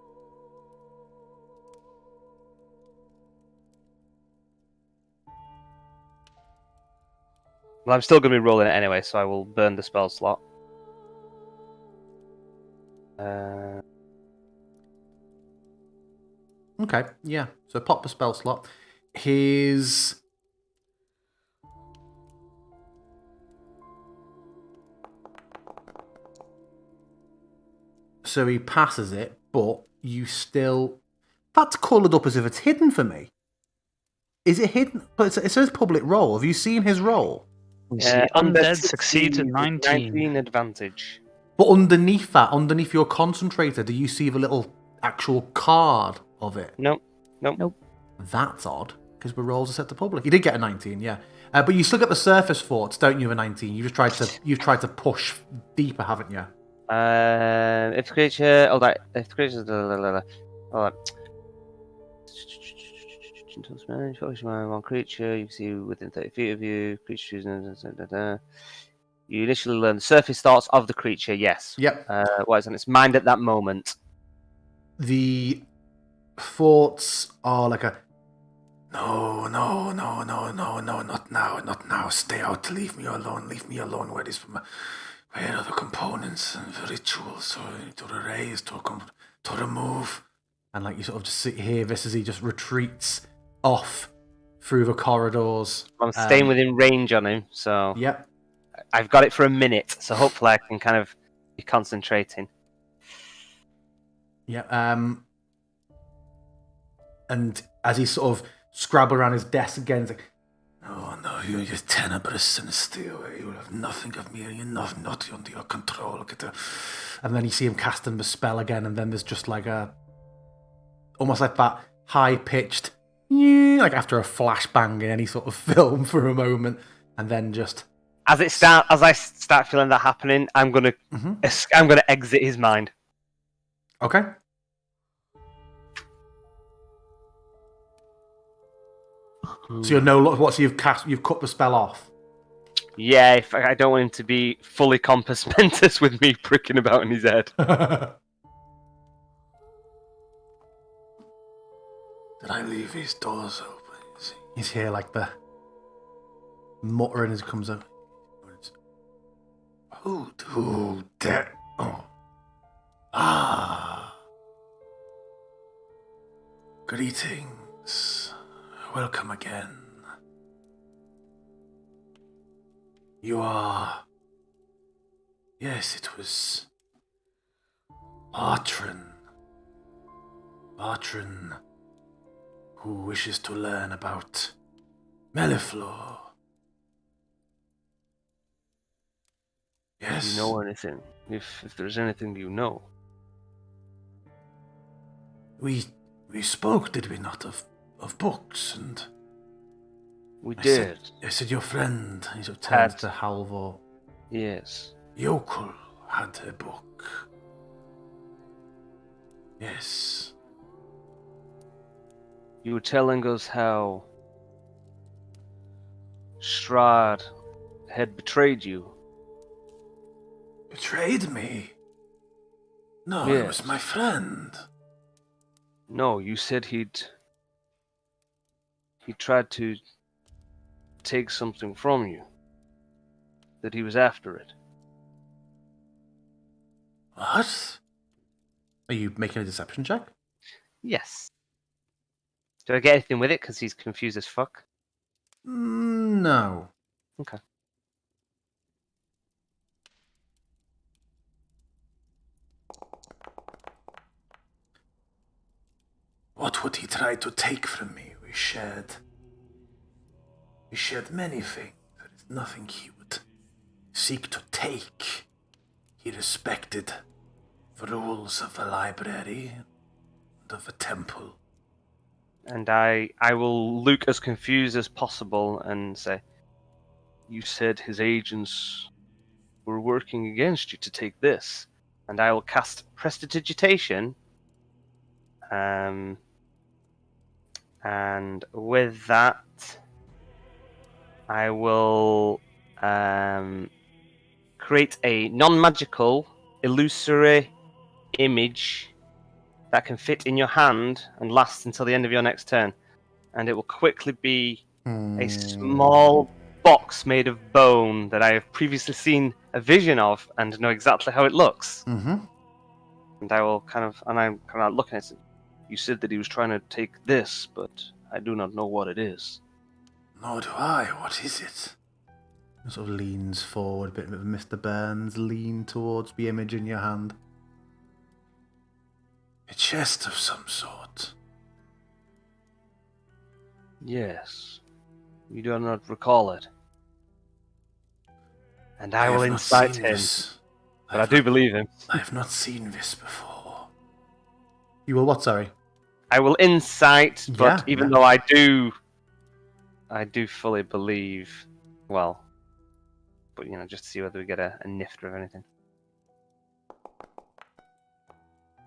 Well, I'm still going to be rolling it anyway, so I will burn the spell slot. Okay, yeah. So pop the spell slot. His... So he passes it, but you still... That's coloured up as if it's hidden for me. Is it hidden? But it says public roll. Have you seen his roll? Undead succeeds at 19. 19 advantage. But underneath that, underneath your concentrator, do you see the little actual card of it? Nope. That's odd, because the rolls are set to public. You did get a 19, yeah. But you still get the surface thoughts, don't you, a 19? You've tried to push deeper, haven't you? If the creature... Hold on. If the creature... Hold on. Focus on one creature. You can see within 30 feet of you. Creature choosing... You initially learn the surface thoughts of the creature, yes. Yep. What is on its mind at that moment? The thoughts are like a... No, not now. Stay out, leave me alone. Where are the components and the rituals to erase, to remove? And like you sort of just hear this as he just retreats off through the corridors. I'm staying within range on him, so... Yep. I've got it for a minute, so hopefully I can kind of be concentrating. Yeah. And as he sort of scrabble around his desk again, he's like, No, you're tenebrous and stay away. You will have nothing of me, and you're not under your control. And then you see him casting the spell again, and then there's just like almost like that high-pitched, like after a flashbang in any sort of film for a moment, and then just... As I start feeling that happening, I'm gonna exit his mind. Okay. So you've cut the spell off. Yeah, if I don't want him to be fully compass mentis with me pricking about in his head. Did I leave these doors open? He's here like the muttering as he comes up. Who do that? Ah. Greetings. Welcome again. You are... Yes, it was Bartran. Bartran, who wishes to learn about Melliflor. Yes. Do you know anything? If there's anything you know. We spoke, did we not, of books, and We I did. said your friend, he sort of turns to Halvor. Yes. Yokul had a book. Yes. You were telling us how Strahd had betrayed you. Betrayed me? No, it was Yes. my friend. No, you said he tried to take something from you. That he was after it. What? Are you making a deception check? Yes. Do I get anything with it? Because he's confused as fuck. No. Okay. What would he try to take from me? We shared many things. There is nothing he would seek to take. He respected the rules of the library and of the temple. And I will look as confused as possible and say, You said his agents were working against you to take this. and I will cast Prestidigitation. And with that, I will create a non-magical, illusory image that can fit in your hand and last until the end of your next turn. And it will quickly be a small box made of bone that I have previously seen a vision of and know exactly how it looks. Mm-hmm. And I'm kind of looking at it. You said that he was trying to take this, but I do not know what it is. Nor do I. What is it? He sort of leans forward, a bit of Mr. Burns lean towards the image in your hand. A chest of some sort. Yes. You do not recall it. And I will have not incite seen him. this. But I do believe him. I have not seen this before. You will what, sorry? I will incite, but Yeah, even yeah. though I do fully believe, well, but just to see whether we get a nifter or anything.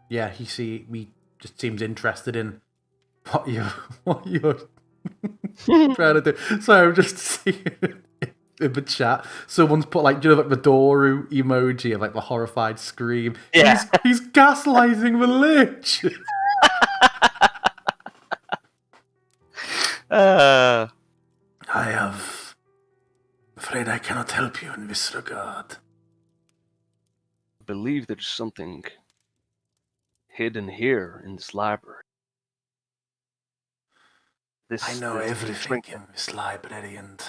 Yeah, he just seems interested in what you're trying to do. So I'm just seeing in the chat, someone's put like the Doru emoji of like the horrified scream. Yeah. He's gaslighting the lich. I have. Afraid I cannot help you in this regard. I believe there's something hidden here in this library. I know this everything trinket. in this library, and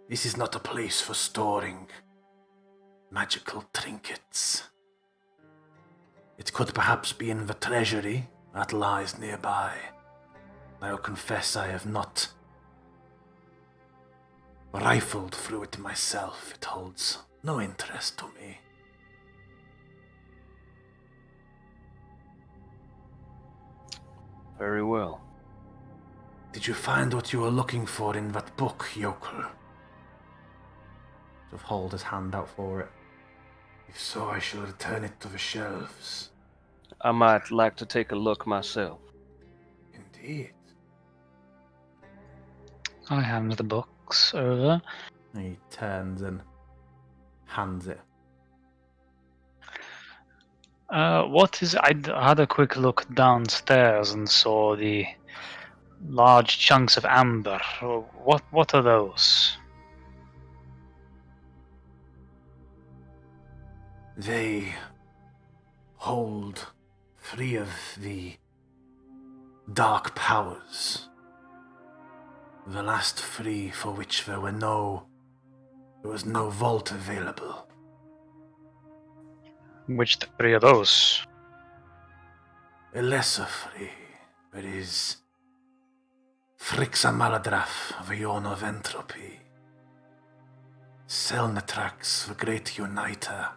this is not a place for storing magical trinkets. It could perhaps be in the treasury that lies nearby. I'll confess I have not rifled through it myself. It holds no interest to me. Very well. Did you find what you were looking for in that book, Yokel? Sort of hold his hand out for it. If so, I shall return it to the shelves. I might like to take a look myself. Indeed. I hand the box over. And he turns and hands it. What is? I had a quick look downstairs and saw the large chunks of amber. What are those? They hold 3 of the dark powers. The last 3 for which there was no vault available. Which 3 are those? a lesser free, but is Frixa Maladrath Vion of Entropy, Selnatrax the Great Uniter,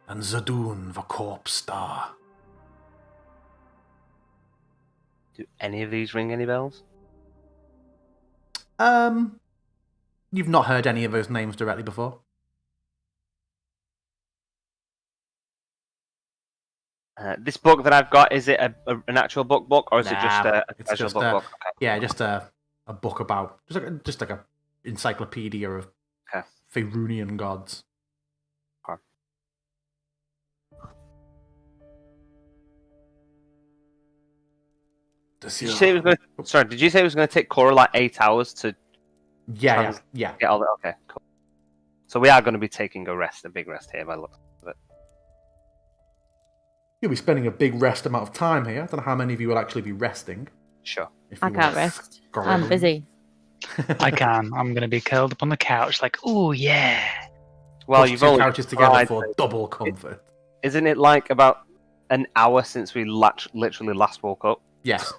and Zadun the Corpse Star. Do any of these ring any bells? You've not heard any of those names directly before? This book that I've got, is it an actual book, or is it just a it's casual just book? Okay. Yeah, just a book about just like a encyclopedia of Okay. Faerunian gods. Okay. Does Did you say it was going to, sorry, did you say it was going to take Cora like 8 hours to Yeah. get all that? Okay, cool. So we are going to be taking a big rest here by the looks of it. You'll be spending a big rest amount of time here. I don't know how many of you will actually be resting. Sure. I can't rest. I'm busy. I can. I'm going to be curled up on the couch like, oh yeah. Well, Push you've two only couches together tried for to- double comfort. Isn't it like about an hour since we literally last woke up? Yes.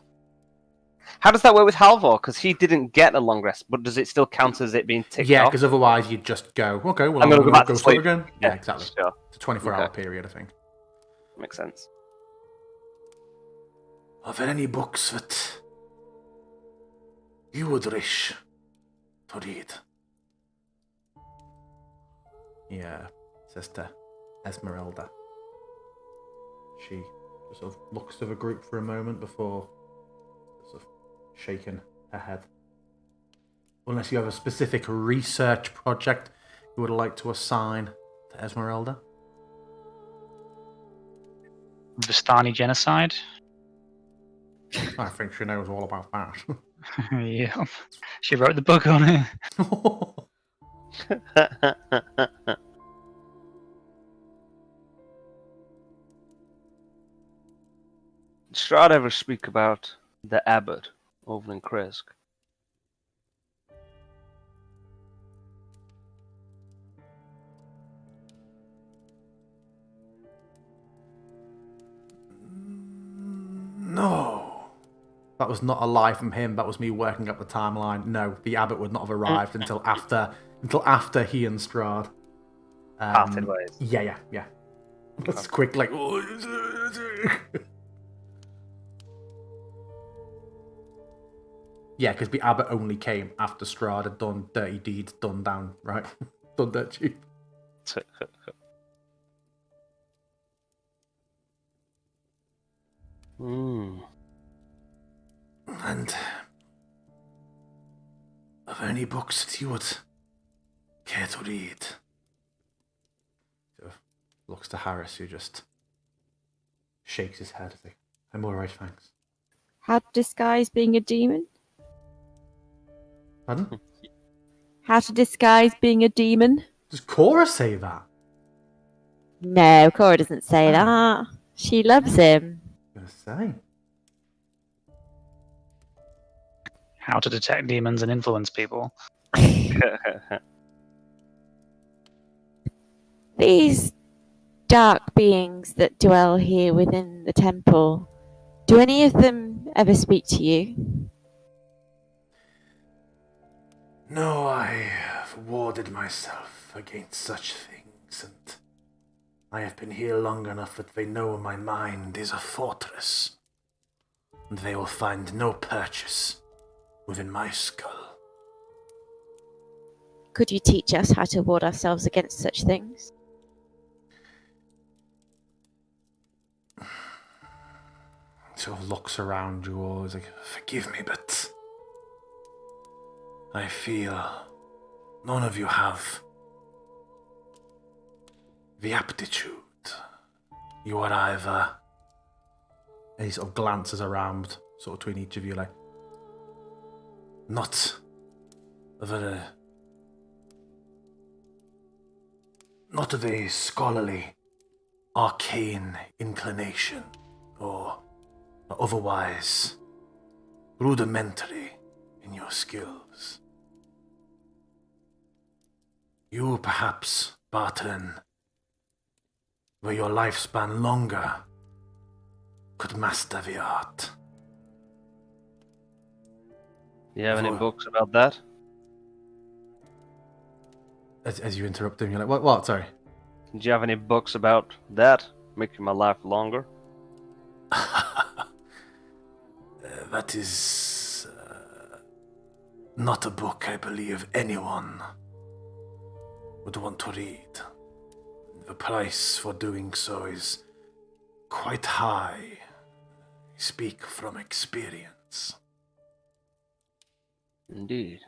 How does that work with Halvor? Because he didn't get a long rest, but does it still count as it being ticked Yeah, off? because otherwise you'd just go, okay, well, I'm I'm gonna going go back to to go sleep sleep. again. Yeah, exactly. Sure. It's a 24-hour Okay. period, I think. Makes sense. Are there any books that you would wish to read? Yeah, says to Esmeralda. She just sort of looks to the group for a moment before sort of shaking her head. Unless you have a specific research project you would like to assign to Esmeralda. Vistani genocide. I think she knows all about that. Yeah. She wrote the book on it. Did Strahd ever speak about the abbot over in Kresk? No. That was not a lie from him. That was me working up the timeline. No, the abbot would not have arrived until after he and Strahd Parted ways. Yeah. That's quick, like. Yeah, because the abbot only came after Strahd had done dirty deeds, done down, right? Done dirt cheap. Hmm. And are there any books that you would care to read? So looks to Harris, who just shakes his head. Like, I'm alright, thanks. How to disguise being a demon? Pardon? How to disguise being a demon? Does Cora say that? No, Cora doesn't say that. She loves him. I was gonna say. How to detect demons and influence people. These dark beings that dwell here within the temple, do any of them ever speak to you? No, I have warded myself against such things, and I have been here long enough that they know my mind is a fortress, and they will find no purchase within my skull. Could you teach us how to ward ourselves against such things? Sort of looks around you all, is like, forgive me, but I feel none of you have the aptitude. You are either... And he sort of glances around, sort of between each of you, like, not of a scholarly, arcane inclination, or otherwise rudimentary in your skills. You perhaps, Barton, were your lifespan longer could master the art. Do you have any For- books about that? As you interrupt him, you're like, what? Sorry. Do you have any books about that? Making my life longer? That is not a book I believe anyone would want to read. The price for doing so is quite high. I speak from experience. Indeed.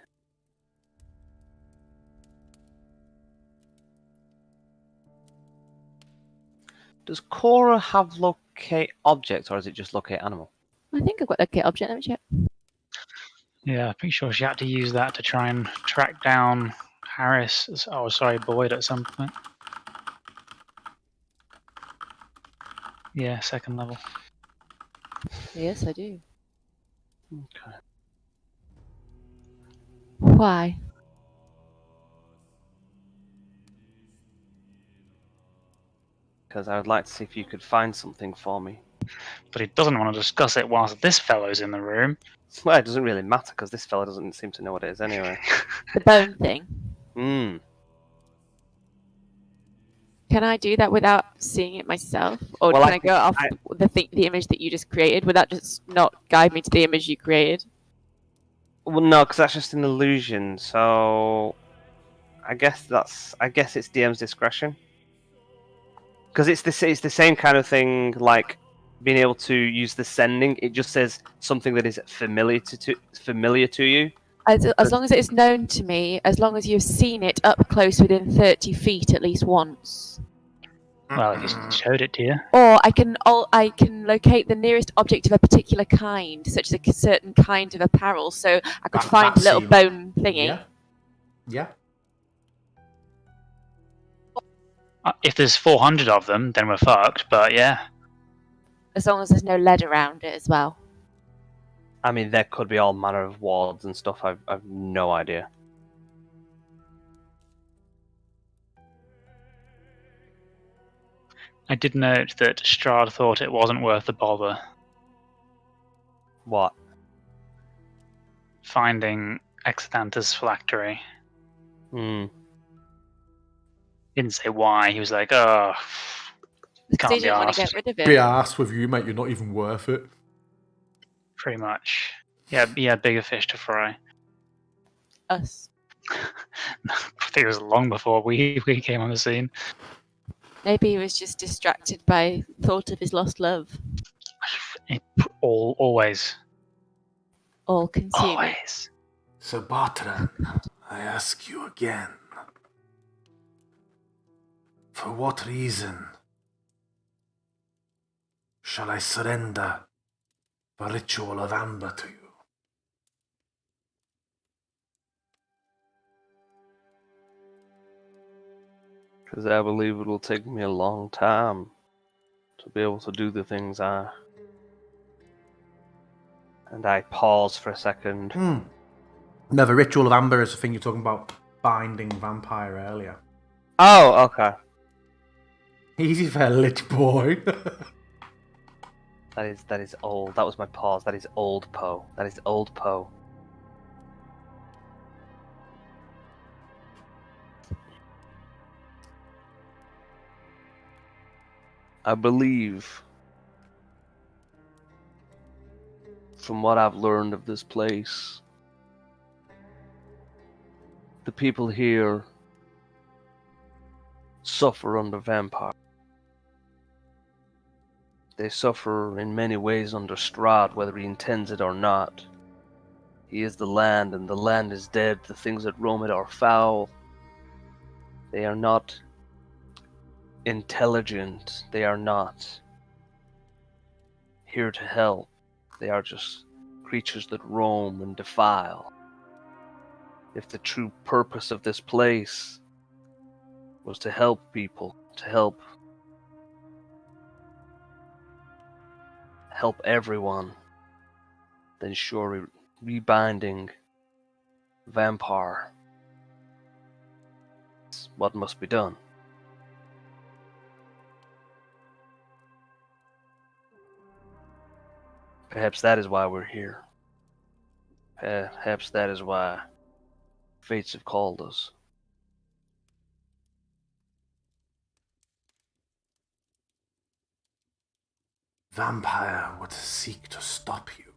Does Cora have locate object, or is it just locate animal? I think I've got a kit object. Let me check. Yeah, I'm pretty sure she had to use that to try and track down Harris. Oh, sorry, Boyd at some point. Yeah, second level. Yes, I do. Okay. Why? Because I would like to see if you could find something for me. But he doesn't want to discuss it whilst this fellow's in the room. Well, it doesn't really matter because this fella doesn't seem to know what it is anyway. The bone thing. Hmm. Can I do that without seeing it myself, or Well, can I go off I- the image that you just created? Would that just not guide me to the image you created? Well, no, because that's just an illusion. So, I guess it's DM's discretion. Because it's the same kind of thing, like being able to use the sending. It just says something that is familiar to you. As long as it is known to me, as long as you've seen it up close within 30 feet at least once. Well, if he showed it to you. Or I can locate the nearest object of a particular kind, such as a certain kind of apparel. So I could find a little bone thingy. Yeah. If there's 400 of them, then we're fucked, but yeah. As long as there's no lead around it as well. I mean, there could be all manner of wards and stuff. I've no idea. I did note that Strahd thought it wasn't worth the bother What? finding Extanta's phylactery. Hmm. Didn't say why. He was like, oh, Because he can't be didn't want to arsed. get rid of it. Be arsed with you, mate. You're not even worth it. Pretty much. Yeah, he had bigger fish to fry. Us. I think it was long before we came on the scene. Maybe he was just distracted by thought of his lost love. Always. All consuming. Always. Sir Bartran, I ask you again. For what reason shall I surrender the ritual of amber to you? Because I believe it will take me a long time to be able to do the things I... And I pause for a second. No, the ritual of amber is the thing you're talking about binding vampire earlier. Oh, okay. Easy for a lich boy. That is old. That was my pause. That is old Poe. That is old Poe. I believe, from what I've learned of this place, the people here suffer under vampire. They suffer in many ways under Strahd, whether he intends it or not. He is the land, and the land is dead. The things that roam it are foul. They are not intelligent. They are not here to help. They are just creatures that roam and defile. If the true purpose of this place was to help people, to help everyone, then surely rebinding vampire is what must be done. Perhaps that is why we're here. Perhaps that is why fates have called us. Vampire would seek to stop you.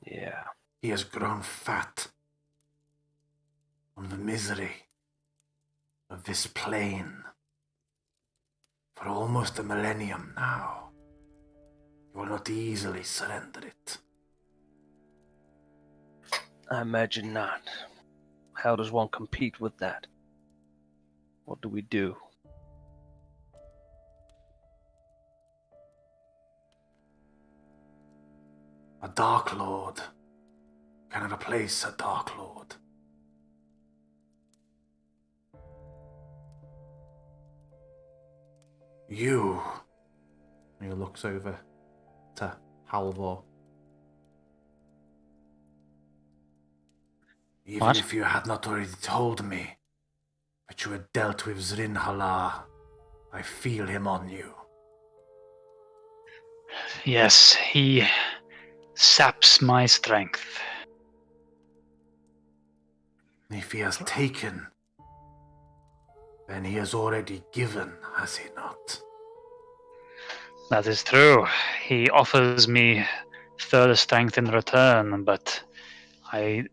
Yeah. He has grown fat on the misery of this plane for almost a millennium now. He will not easily surrender it. I imagine not. How does one compete with that? What do we do? A Dark Lord can replace a Dark Lord. You, And he looks over to Halvor. even What? if you had not already told me that you had dealt with Zrin Halar, I feel him on you. Yes, he saps my strength. If he has taken, then he has already given, has he not? That is true. He offers me further strength in return, but he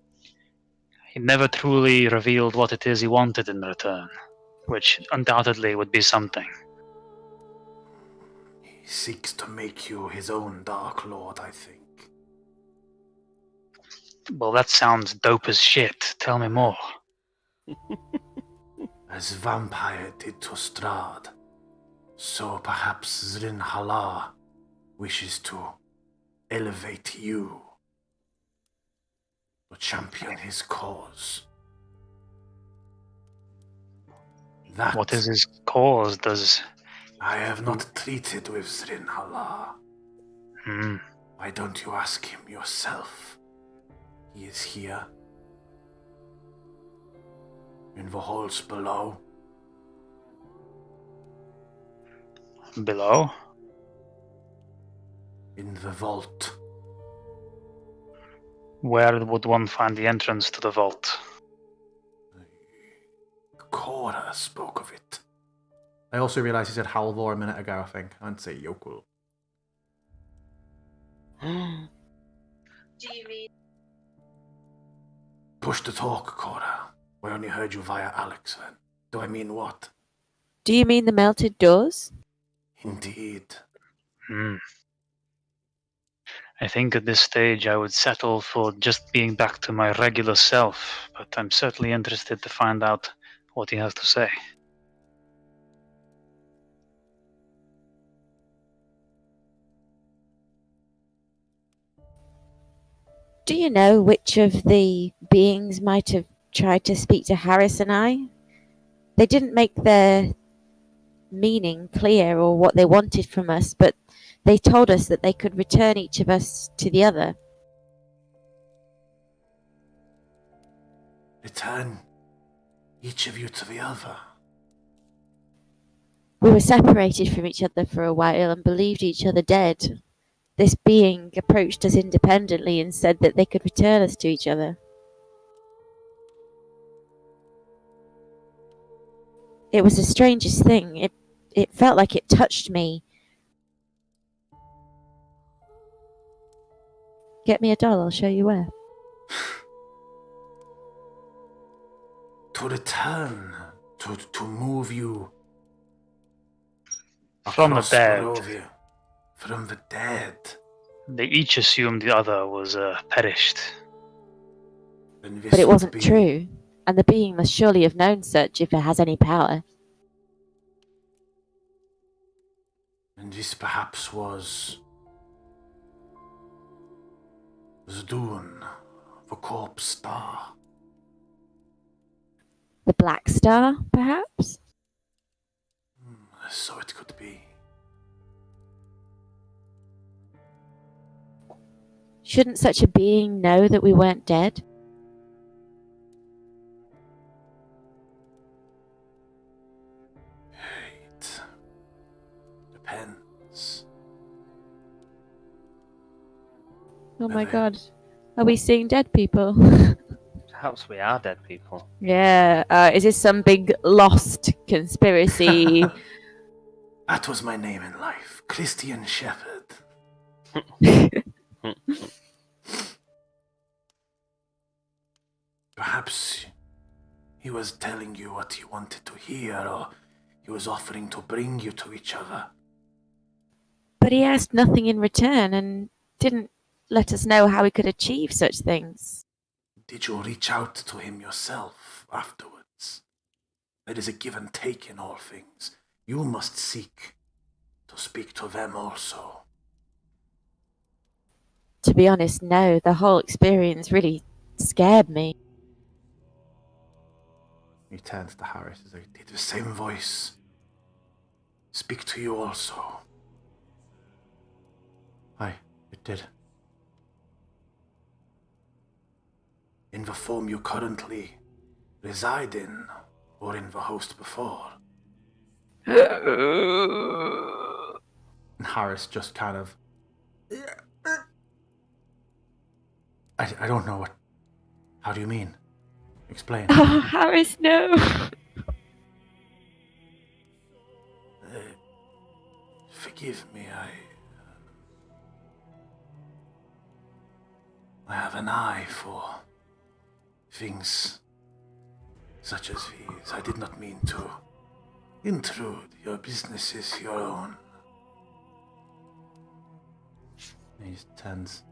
never truly revealed what it is he wanted in return, which undoubtedly would be something. He seeks to make you his own Dark Lord, I think. Well, that sounds dope as shit. Tell me more. As Vampire did to Strahd, so perhaps Zrin Halar wishes to elevate you, to champion his cause. That What is his cause? Does... I have not treated with Zrin Halar. Hmm. Why don't you ask him yourself? He is here. In the halls below. Below? In the vault. Where would one find the entrance to the vault? Cora spoke of it. I also realised he said Halvor a minute ago, I think. I didn't say Yokul. Do you mean? Push to talk, Cora. I only heard you via Alex then. Do I mean what? Do you mean the melted doors? Indeed. Hmm. I think at this stage I would settle for just being back to my regular self, but I'm certainly interested to find out what he has to say. Do you know which of the beings might have tried to speak to Harris and I? They didn't make their meaning clear or what they wanted from us, but they told us that they could return each of us to the other. Return each of you to the other. We were separated from each other for a while and believed each other dead. This being approached us independently and said that they could return us to each other. It was the strangest thing. It felt like it touched me. Get me a doll, I'll show you where. To return. To move you From the across dead. Barovia. From the dead. They each assumed the other was perished. Then this But it would wasn't be- true, and the being must surely have known such if it has any power. And this perhaps was Zdun, the corpse star. The Black Star, perhaps? So it could be. Shouldn't such a being know that we weren't dead? It depends. Oh my Maybe. god. Are we seeing dead people? Perhaps we are dead people. Yeah. Is this some big lost conspiracy? That was my name in life, Christian Shepherd. Perhaps he was telling you what he wanted to hear, or he was offering to bring you to each other. But he asked nothing in return and didn't let us know how he could achieve such things. Did you reach out to him yourself afterwards? There is a give and take in all things. You must seek to speak to them also. To be honest, no. The whole experience really scared me. He turns to Harris. He's like, Did the same voice speak to you also? aye, it did. In the form you currently reside in, or in the host before? And Harris just kind of... I don't know what... How do you mean? Explain. Oh, Harris, no. Forgive me, I have an eye for things such as these. I did not mean to intrude. Your business is your own. He just turns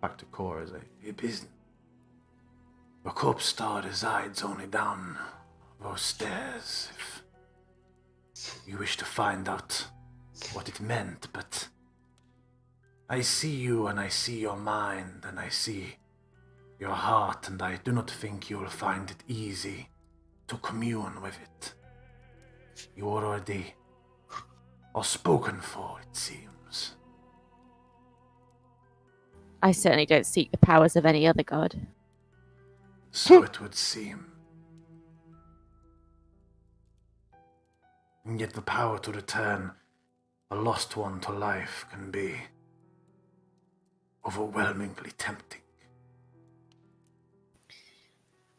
back to Cora. He's like, Your business. Your corpse star resides only down those stairs. If you wish to find out what it meant, but I see you and I see your mind and I see your heart, and I do not think you will find it easy to commune with it. You already are spoken for, it seems. I certainly don't seek the powers of any other god. So it would seem. And yet the power to return a lost one to life can be overwhelmingly tempting.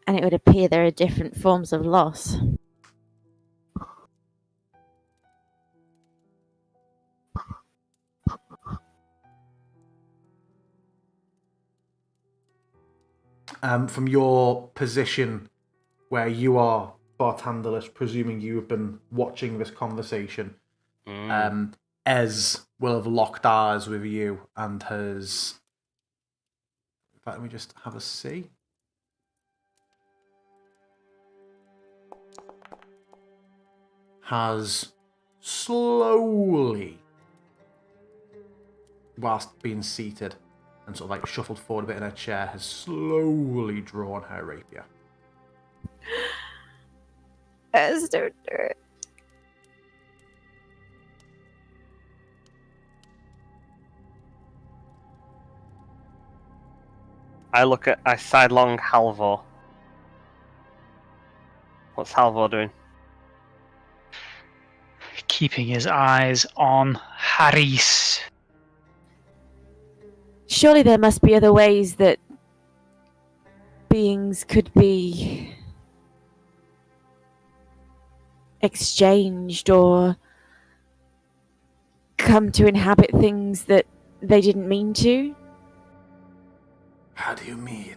And it would appear there are different forms of loss. From your position where you are, Bartandalis, presuming you have been watching this conversation, Ez will have locked eyes with you and has... In fact, let me just have a see. Has slowly, whilst being seated and sort of like shuffled forward a bit in her chair, has slowly drawn her rapier. Don't do it. I sidelong Halvor. What's Halvor doing? Keeping his eyes on Harris. Surely there must be other ways that beings could be exchanged or come to inhabit things that they didn't mean to. How do you mean?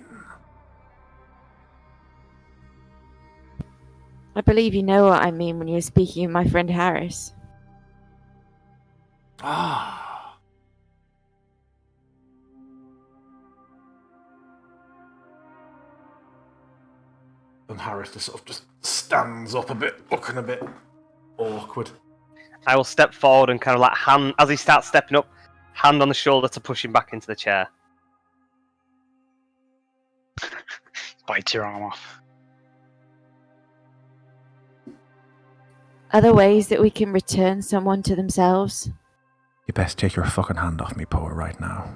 I believe you know what I mean when you're speaking of my friend Harris. Ah. And Harris just sort of just stands up a bit, looking a bit awkward. I will step forward and kind of like hand, as he starts stepping up, hand on the shoulder to push him back into the chair. Bites your arm off. Other ways that we can return someone to themselves. You best take your fucking hand off me, Poe, right now.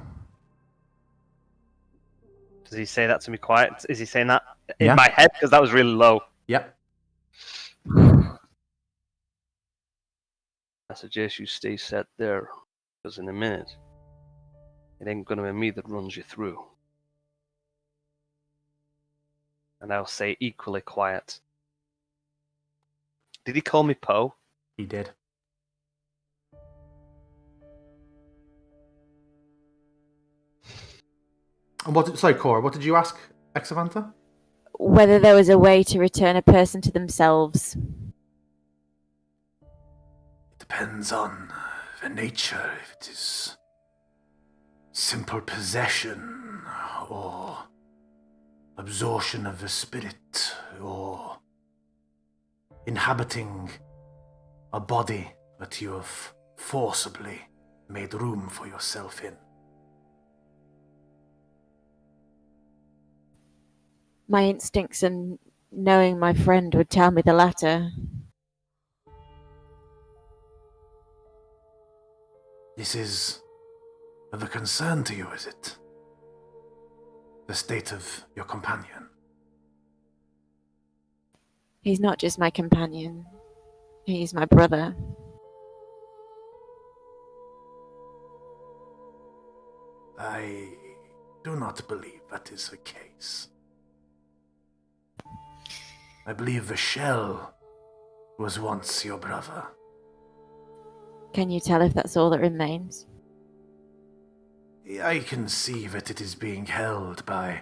Does he say that to me quiet? Is he saying that in Yeah. my head? Because that was really low. Yep. I suggest you stay set there, because in a minute, It ain't gonna be me that runs you through. And I'll say equally quiet. Did he call me Poe? He did. And sorry, Cora, what did you ask Exavanta? Whether there was a way to return a person to themselves. It depends on the nature, if it is simple possession, or absorption of the spirit, or inhabiting a body that you have forcibly made room for yourself in. My instincts and knowing my friend would tell me the latter. This is of a concern to you, is it? The state of your companion. He's not just my companion. He's my brother. I do not believe that is the case. I believe the shell was once your brother. Can you tell if that's all that remains? I can see that it is being held by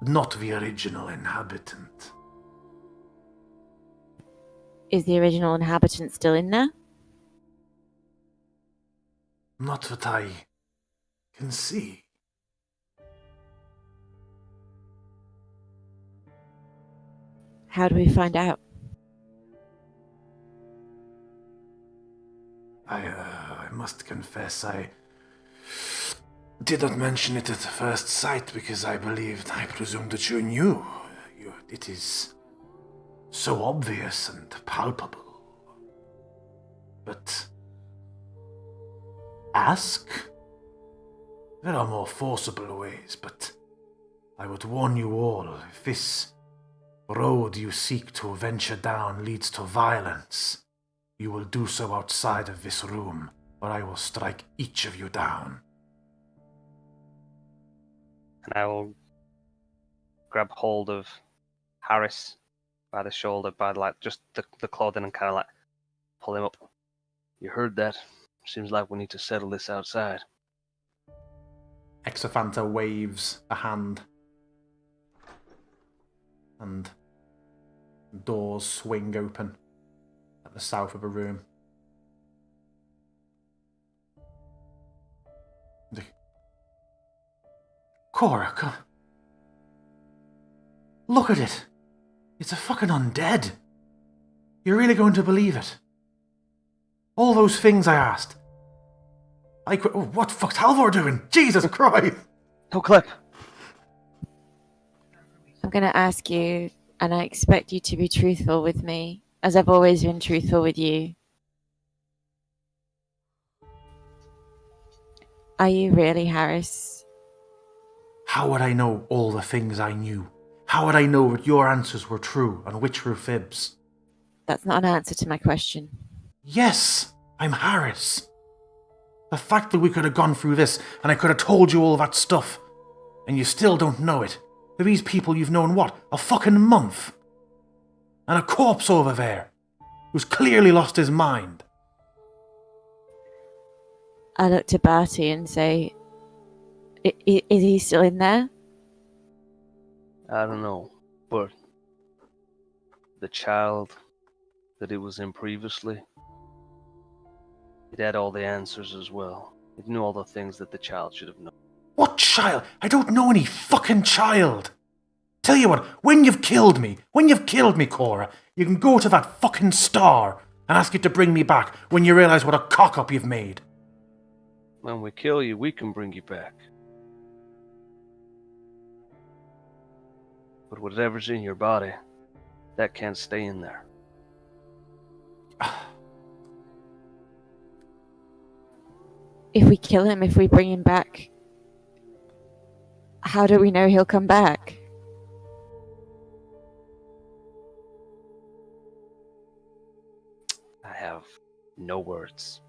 not the original inhabitant. Is the original inhabitant still in there? Not that I can see. How do we find out? I must confess, I did not mention it at first sight because I presumed that you knew. It is so obvious and palpable. But ask? There are more forcible ways, but I would warn you all, if this road you seek to venture down leads to violence, you will do so outside of this room, or I will strike each of you down. And I will grab hold of Harris by the shoulder, by just the clothing, and kind of pull him up. You heard that? Seems like we need to settle this outside. Exavanta waves a hand, and doors swing open at the south of a room. Cora, look at it. It's a fucking undead. You're really going to believe it? All those things I asked. What the fuck's Halvor doing? Jesus Christ! No clip. I'm going to ask you, and I expect you to be truthful with me, as I've always been truthful with you. Are you really Harris? How would I know all the things I knew? How would I know that your answers were true and which were fibs? That's not an answer to my question. Yes, I'm Harris. The fact that we could have gone through this and I could have told you all that stuff, and you still don't know it. For these people you've known, what, a fucking month? And a corpse over there, who's clearly lost his mind. I look to Barty and say, is he still in there? I don't know, but the child that it was in previously, it had all the answers as well. It knew all the things that the child should have known. What child? I don't know any fucking child. Tell you what, when you've killed me, Cora, you can go to that fucking star and ask it to bring me back when you realise what a cock-up you've made. When we kill you, we can bring you back. But whatever's in your body, that can't stay in there. If we kill him, if we bring him back, how do we know he'll come back? I have no words.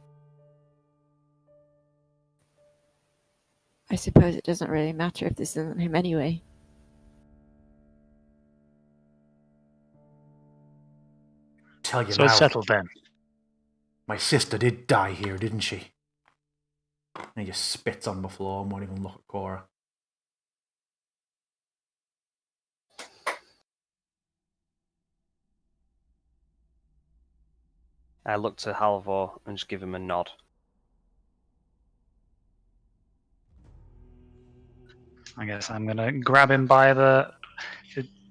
I suppose it doesn't really matter if this isn't him anyway. Tell you So now, it's settled then. my sister did die here, didn't she? And he just spits on the floor and won't even look at Cora. I look to Halvor and just give him a nod. I guess I'm gonna grab him by the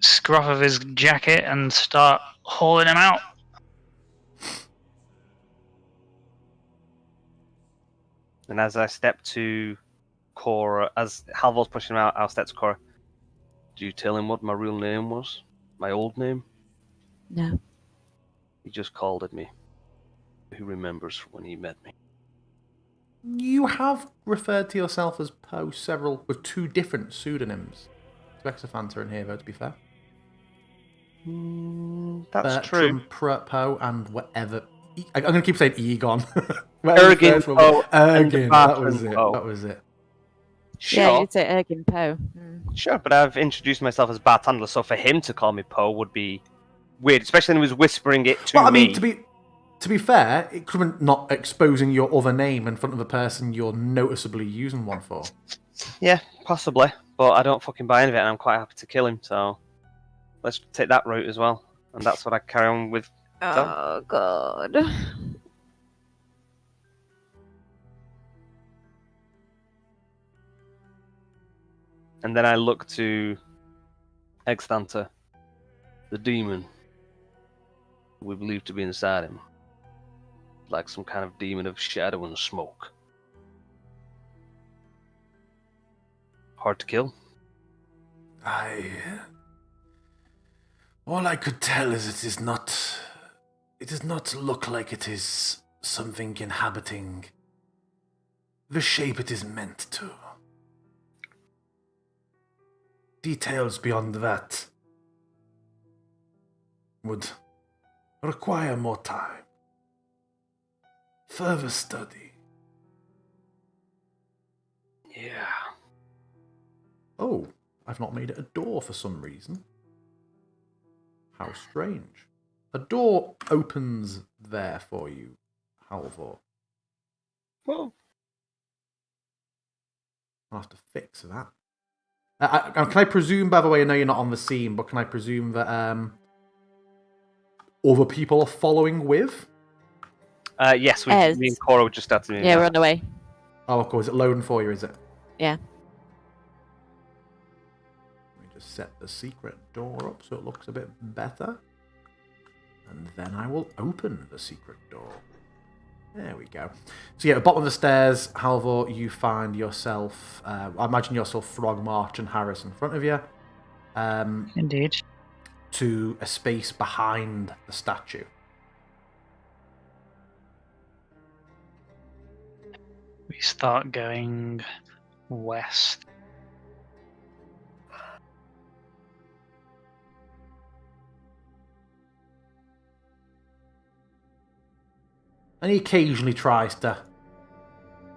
scruff of his jacket and start hauling him out. And as I step to Cora, as Halvor's pushing him out, I'll step to Cora. Do you tell him what my real name was? My old name? No. He just called at me. Who remembers when he met me? You have referred to yourself as Poe with 2 different pseudonyms. Exophanta and Hero, to be fair. That's true. Poe and whatever. I'm going to keep saying Egon. Ergin Poe. Ergin, that was it. That was it. Sure. Yeah, you'd say Ergin Poe. Sure, but I've introduced myself as Bartandler, so for him to call me Poe would be weird, especially when he was whispering it to me. Well, I mean, to be fair, it could have been not exposing your other name in front of a person you're noticeably using one for. Yeah, possibly, but I don't fucking buy any of it, and I'm quite happy to kill him, so let's take that route as well. And that's what I carry on with. Oh, God. And then I look to Extanta, the demon we believe to be inside him. Like some kind of demon of shadow and smoke. Hard to kill. All I could tell is it does not look like it is something inhabiting the shape it is meant to. Details beyond that would require more time, further study. Yeah. Oh, I've not made it a door for some reason. How strange. A door opens there for you, Halvor. Well, I'll have to fix that. Can I presume, by the way, I know you're not on the scene, but can I presume that other people are following with? Yes, me and Cora were just starting to Yeah, we're on the way. Oh, cool. Is it loading for you, is it? Yeah. Let me just set the secret door up so it looks a bit better. And then I will open the secret door. There we go. So yeah, at the bottom of the stairs, Halvor, you find yourself, I imagine yourself, Throgmarch and Harris in front of you. Indeed. To a space behind the statue. We start going west. And he occasionally tries to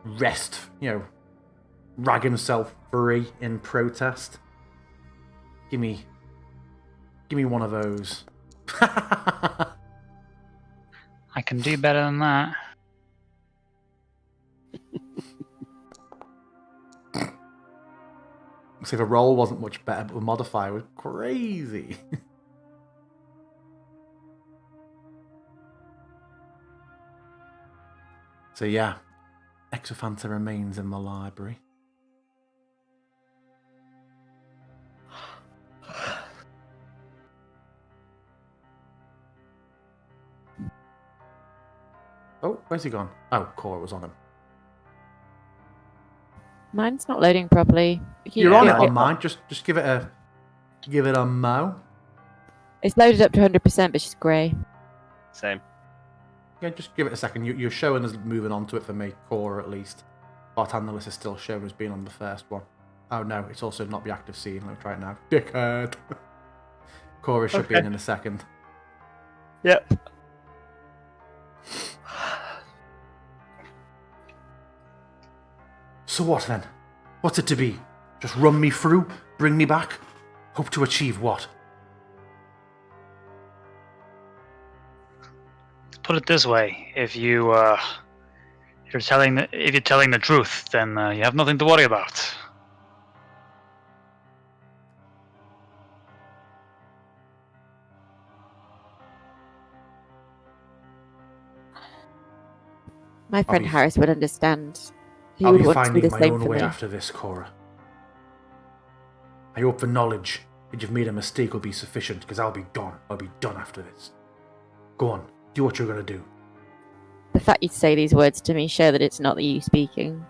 rest, rag himself free in protest. Give me one of those. I can do better than that. See, the roll wasn't much better, but the modifier was crazy. So yeah, Exophanta remains in the library. Oh, where's he gone? Oh, Cora was on him. Mine's not loading properly. You're on it on mine. Just give it a mo. It's loaded up to 100%, but she's grey. Same. Yeah, just give it a second. You're showing us moving on to it for me, Cora at least. Bartandler is still showing as being on the first one. Oh no, it's also not the active scene. Let me try it now. Dickhead. Cora should be in a second. Yep. So what then? What's it to be? Just run me through? Bring me back? Hope to achieve what? Put it this way: if you're telling the truth, then you have nothing to worry about. My friend be- Harris would understand. He I'll would be want to do finding the my same own for way me. after this, Cora. I hope the knowledge that you've made a mistake will be sufficient, because I'll be gone. I'll be done after this. Go on, do what you're going to do. The fact you'd say these words to me show that it's not you speaking.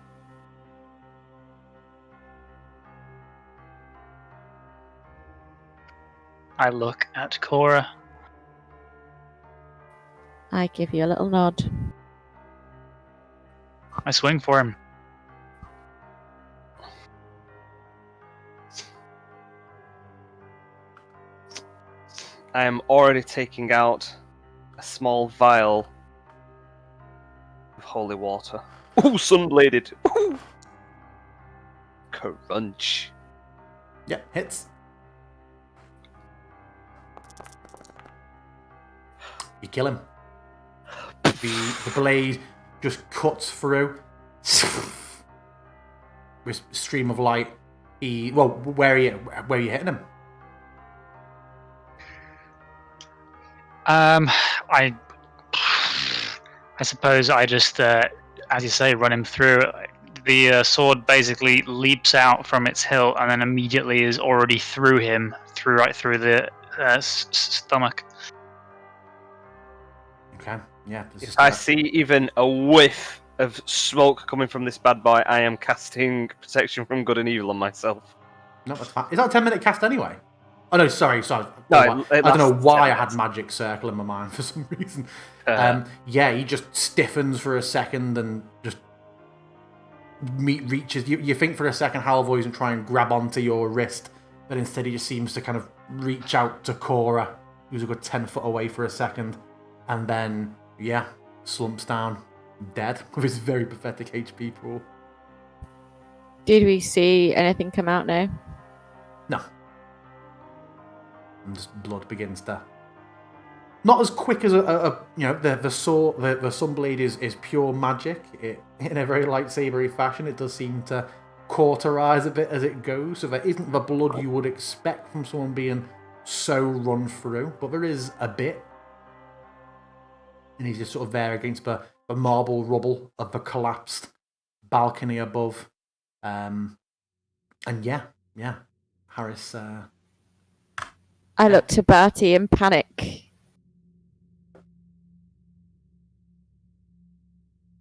I look at Cora. I give you a little nod. I swing for him. I am already taking out a small vial of holy water. Ooh, sunbladed. Ooh. Crunch. Yep, hits. You kill him. The blade just cuts through. With stream of light. Where are you hitting him? I suppose I just, as you say, run him through. The sword basically leaps out from its hilt and then immediately is already through him, right through the stomach. Okay, yeah. If I see even a whiff of smoke coming from this bad boy, I am casting protection from good and evil on myself. No, that's fine. Is that a 10-minute cast anyway? Oh no, sorry. No, I don't know why I lasts 10 had minutes. magic circle in my mind for some reason. Yeah, he just stiffens for a second and just reaches. You think for a second Halvoy and try and grab onto your wrist, but instead he just seems to kind of reach out to Cora, who's a good 10 foot away for a second, and then slumps down dead with his very pathetic HP pool. Did we see anything come out now? No. And just blood begins to... Not as quick as the Sunblade is pure magic. In a very lightsabery fashion, it does seem to cauterize a bit as it goes, so there isn't the blood you would expect from someone being so run through, but there is a bit. And he's just sort of there against the marble rubble of the collapsed balcony above. And Harris... I look to Barty in panic.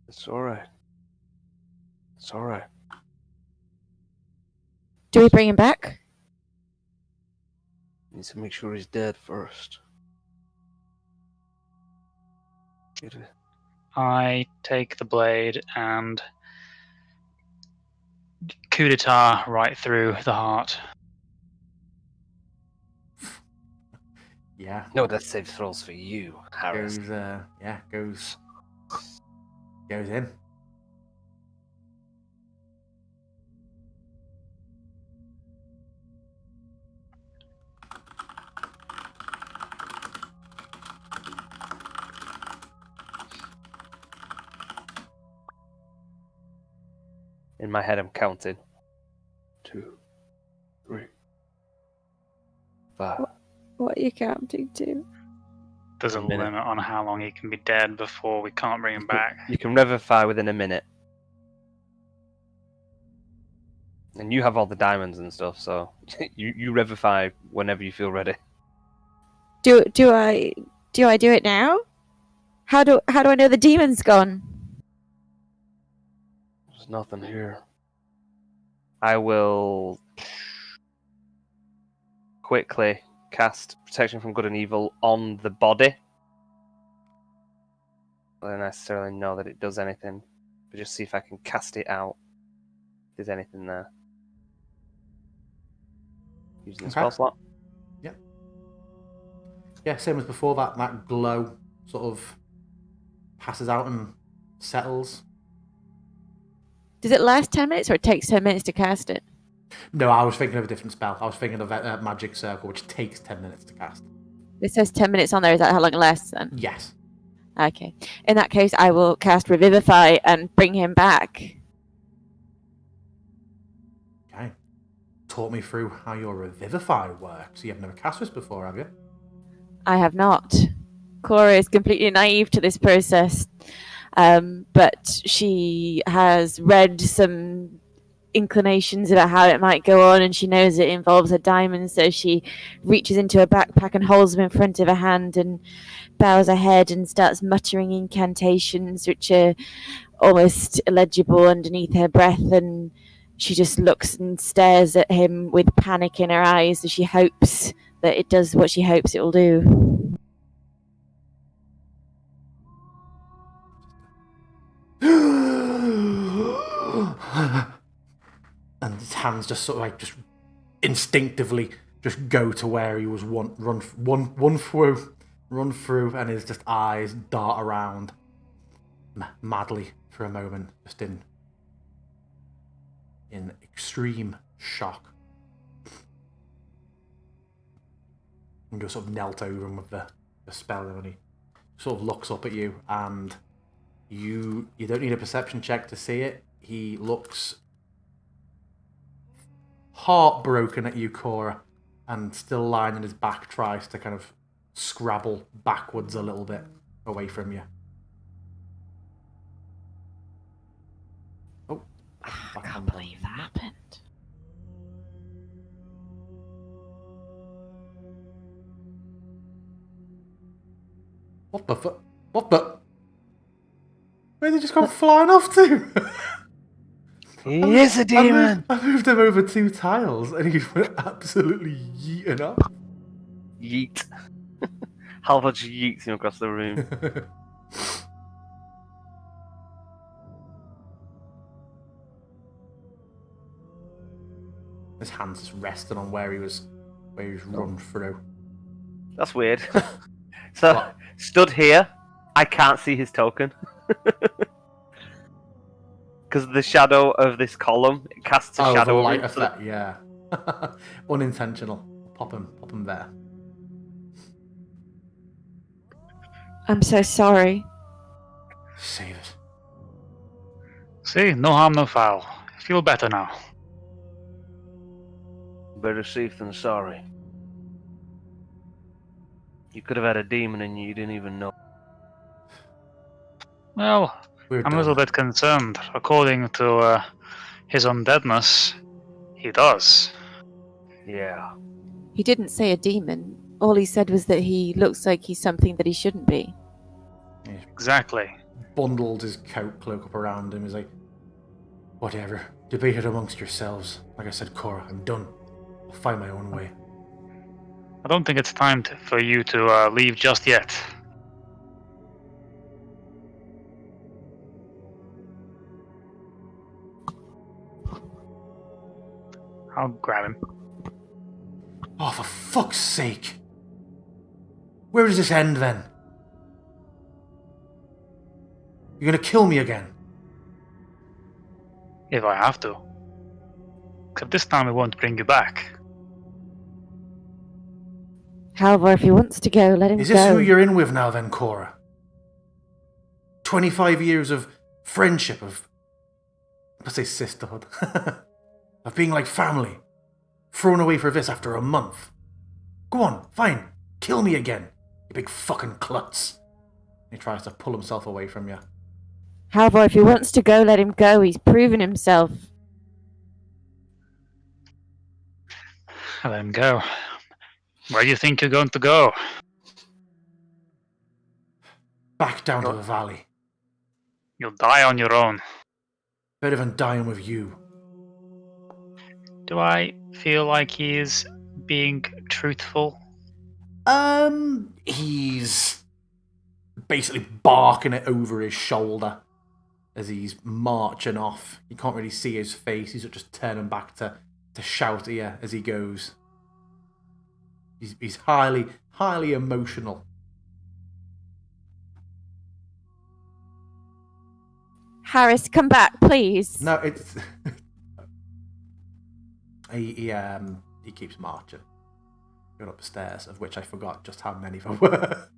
It's alright. It's alright. Do we bring him back? Need to make sure he's dead first. I take the blade and coup d'etat right through the heart. Yeah. No death save throws for you, Harris. Goes in. In my head, I'm counting. 2, 3, 5. What are you counting to? There's a minute. limit on how long he can be dead before we can't bring him back. You can revivify within a minute. And you have all the diamonds and stuff, so you revivify whenever you feel ready. Do I do it now? How do I know the demon's gone? There's nothing here. I will quickly cast Protection from Good and Evil on the body. I don't necessarily know that it does anything, but just see if I can cast it out. If there's anything there. Using the spell slot. Yep. Yeah, same as before. That glow sort of passes out and settles. Does it last 10 minutes or it takes 10 minutes to cast it? No, I was thinking of a different spell. I was thinking of a magic circle, which takes 10 minutes to cast. It says 10 minutes on there. Is that how long it lasts then? Yes. Okay. In that case, I will cast Revivify and bring him back. Okay. Talk me through how your Revivify works. You have never cast this before, have you? I have not. Cora is completely naive to this process, but she has read some inclinations about how it might go on, and she knows it involves a diamond, so she reaches into her backpack and holds them in front of her hand and bows her head and starts muttering incantations which are almost illegible underneath her breath, and she just looks and stares at him with panic in her eyes as she hopes that it does what she hopes it will do. And his hands just sort of like just instinctively just go to where he was run through, and his just eyes dart around madly for a moment, just in extreme shock. And you sort of knelt over him with the spell, and he sort of looks up at you, and you don't need a perception check to see it. He looks heartbroken at you, Cora, and still lying on his back tries to kind of scrabble backwards a little bit away from you. Oh, I can't believe that happened. What the fuck? What the? Where did he just come flying off to? He is a demon! I moved him over 2 tiles and he went absolutely yeeting up. Yeet. Halvard yeets him across the room. His hands just resting on where he was run through. That's weird. So, What? stood here, I can't see his token. Because the shadow of this column, it casts a shadow the over light him, so effect, yeah. Unintentional. Pop him there. I'm so sorry. Save it. See, no harm, no foul. Feel better now. Better safe than sorry. You could have had a demon in you didn't even know. Well, I'm a little bit concerned. According to his undeadness, he does. Yeah. He didn't say a demon. All he said was that he looks like he's something that he shouldn't be. Exactly. Bundled his cloak up around him. He's like, whatever. Debate it amongst yourselves. Like I said, Cora, I'm done. I'll find my own way. I don't think it's time for you to leave just yet. I'll grab him. Oh, for fuck's sake. Where does this end then? You're gonna kill me again? If I have to. Except this time I won't bring you back. However, if he wants to go, let him go. Is this who you're in with now then, Cora? 25 years of friendship, let's say sisterhood, of being like family, thrown away for this after a month. Go on, fine, kill me again, you big fucking klutz. He tries to pull himself away from you. However, if he wants to go, let him go. He's proven himself. I'll let him go. Where do you think you're going to go? Back down to the valley. You'll die on your own. Better than dying with you. Do I feel like he is being truthful? He's basically barking it over his shoulder as he's marching off. You can't really see his face. He's just turning back to shout at you as he goes. He's highly, highly emotional. Harris, come back, please. No, it's he keeps marching. Going up the stairs, of which I forgot just how many there were.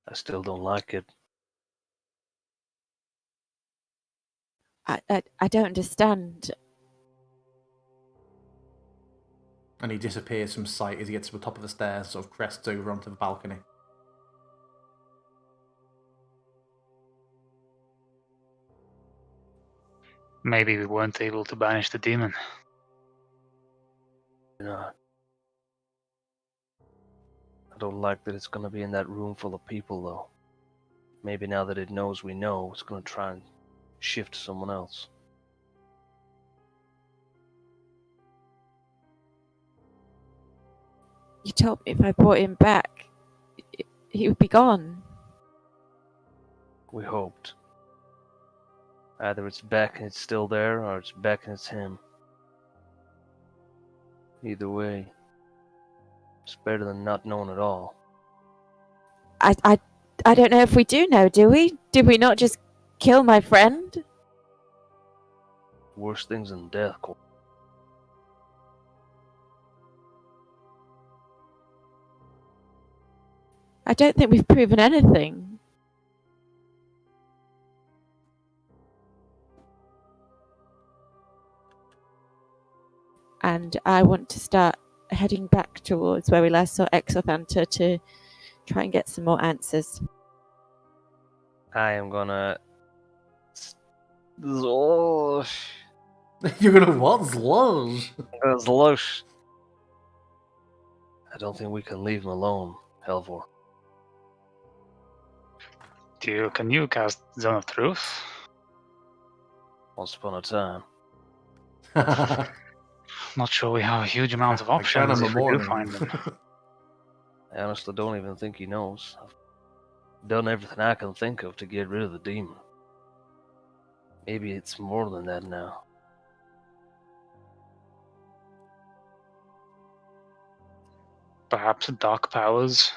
I still don't like it. I don't understand. And he disappears from sight as he gets to the top of the stairs, sort of crests over onto the balcony. Maybe we weren't able to banish the demon. You know, I don't like that it's gonna be in that room full of people, though. Maybe now that it knows we know, it's gonna try and shift to someone else. You told me if I brought him back, he would be gone. We hoped. Either it's Beck and it's still there, or it's Beck and it's him. Either way, it's better than not knowing at all. I don't know if we do know, do we? Did we not just kill my friend? Worse things than death. I don't think we've proven anything. And I want to start heading back towards where we last saw Exothanta to try and get some more answers. I am gonna... Zlosh. You're gonna what? Zlosh? Zlosh. I don't think we can leave him alone, Helvor. Can you cast Zone of Truth? Once upon a time. Not sure we have a huge amount of I can options in the if we do morning. find them. I honestly don't even think he knows. I've done everything I can think of to get rid of the demon. Maybe it's more than that now. Perhaps dark powers.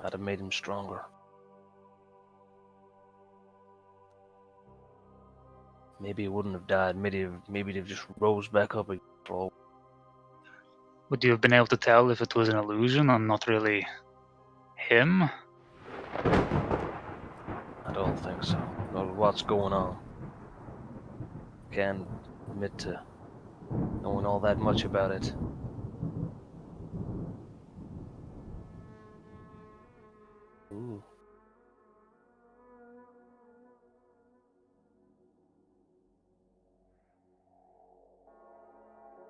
I'd have made him stronger. Maybe he wouldn't have died. Maybe he'd have just rose back up again. Would you have been able to tell if it was an illusion and not really him? I don't think so. Not with what's going on. Can't admit to knowing all that much about it. Ooh.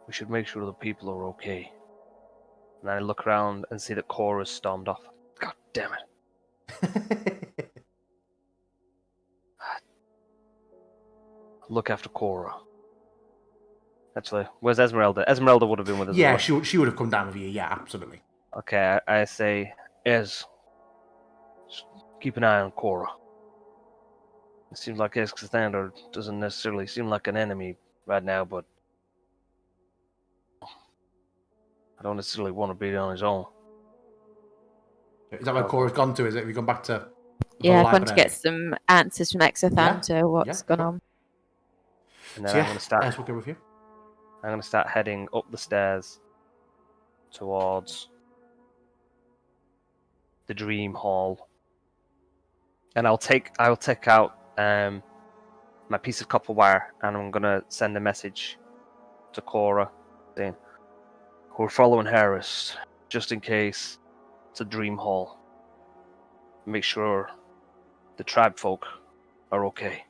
We should make sure the people are okay. And I look around and see that Cora's stormed off. God damn it. Look after Cora. Actually, where's Esmeralda? Esmeralda would have been with us. Yeah, as well. she would have come down with you. Yeah, absolutely. Okay, I say, Ez, just keep an eye on Cora. It seems like Escathander doesn't necessarily seem like an enemy right now, but I don't necessarily want to be on his own. Is that where Cora's gone to? Is it? Have you gone back to the Yeah, I've gone to library? get some answers from Exothanta. What's gone on? And then So I'm going to start. Ez will go with you. I'm going to start heading up the stairs towards the Dream Hall, and I'll take out my piece of copper wire, and I'm going to send a message to Cora saying, "We're following Harris, just in case it's a Dream Hall. Make sure the tribe folk are okay."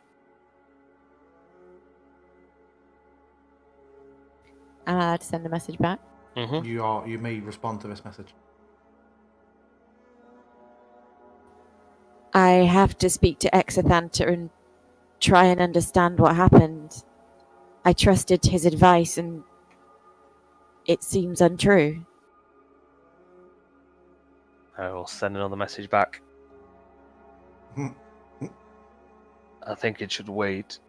And I had to send a message back. Mm-hmm. You may respond to this message. I have to speak to Exothanta and try and understand what happened. I trusted his advice and it seems untrue. I will send another message back. I think it should wait.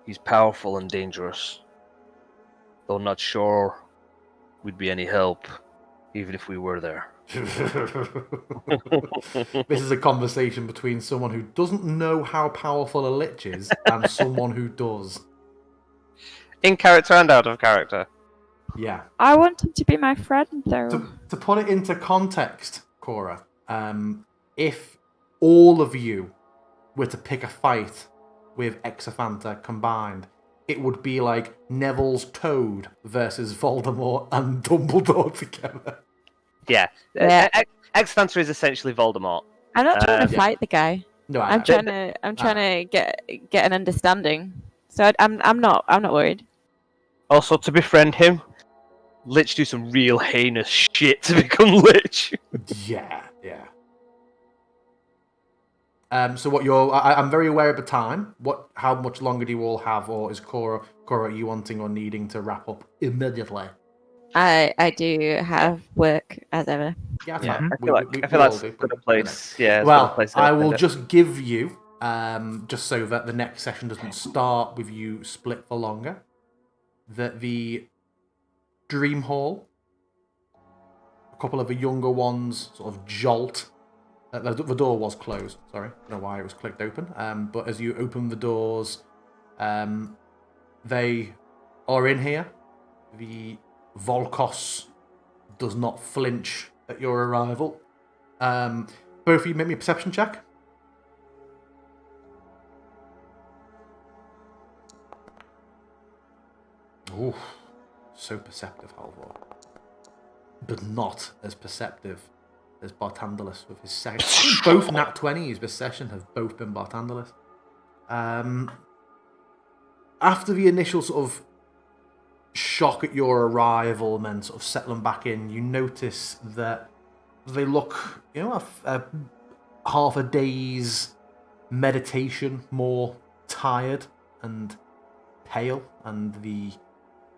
He's powerful and dangerous. Though not sure we'd be any help even if we were there. This is a conversation between someone who doesn't know how powerful a lich is and someone who does. In character and out of character. Yeah. I want him to be my friend, though. To put it into context, Cora, if all of you were to pick a fight with Exophanta combined, it would be like Neville's Toad versus Voldemort and Dumbledore together. Yeah. Yeah. Exophanta is essentially Voldemort. I'm not trying to fight the guy. No, I'm trying to get an understanding. So I'm not worried. Also, to befriend him, Lich do some real heinous shit to become Lich. Yeah. So what I'm very aware of the time. How much longer do you all have, or is Cora, are you wanting or needing to wrap up immediately? I do have work as ever. Yeah, Yeah. fine. I feel that's a good place. Yeah. Well, I will just give you, just so that the next session doesn't start with you split for longer, that the Dream Hall, a couple of the younger ones sort of jolt. The door was closed, sorry. I don't know why it was clicked open. But as you open the doors, they are in here. The Volkos does not flinch at your arrival. Both of you make me a perception check. Ooh, so perceptive, Halvor. But not as perceptive as Bartandalus with his second. Both nat 20s this session have both been Bartandalus. After the initial sort of shock at your arrival and then sort of settling back in, you notice that they look, half a day's meditation, more tired and pale, and the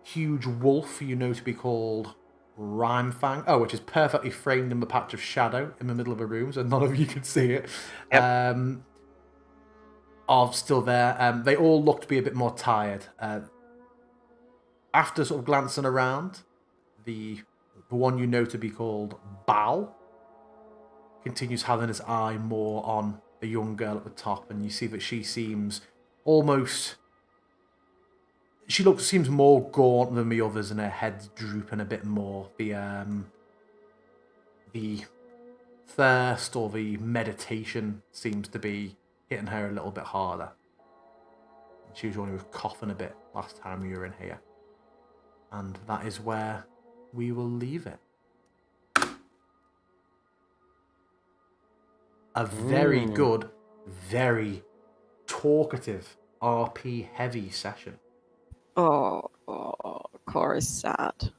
huge wolf you know to be called Rhymefang, which is perfectly framed in the patch of shadow in the middle of a room, so none of you can see it. Yep. Are still there. They all look to be a bit more tired. After sort of glancing around, the one you know to be called Bal continues having his eye more on the young girl at the top, and you see that she seems almost... seems more gaunt than the others, and her head's drooping a bit more. The thirst or the meditation seems to be hitting her a little bit harder. She was the one who was coughing a bit last time you were in here. And that is where we will leave it. A very good, very talkative, RP heavy session. Oh, Cora's sad.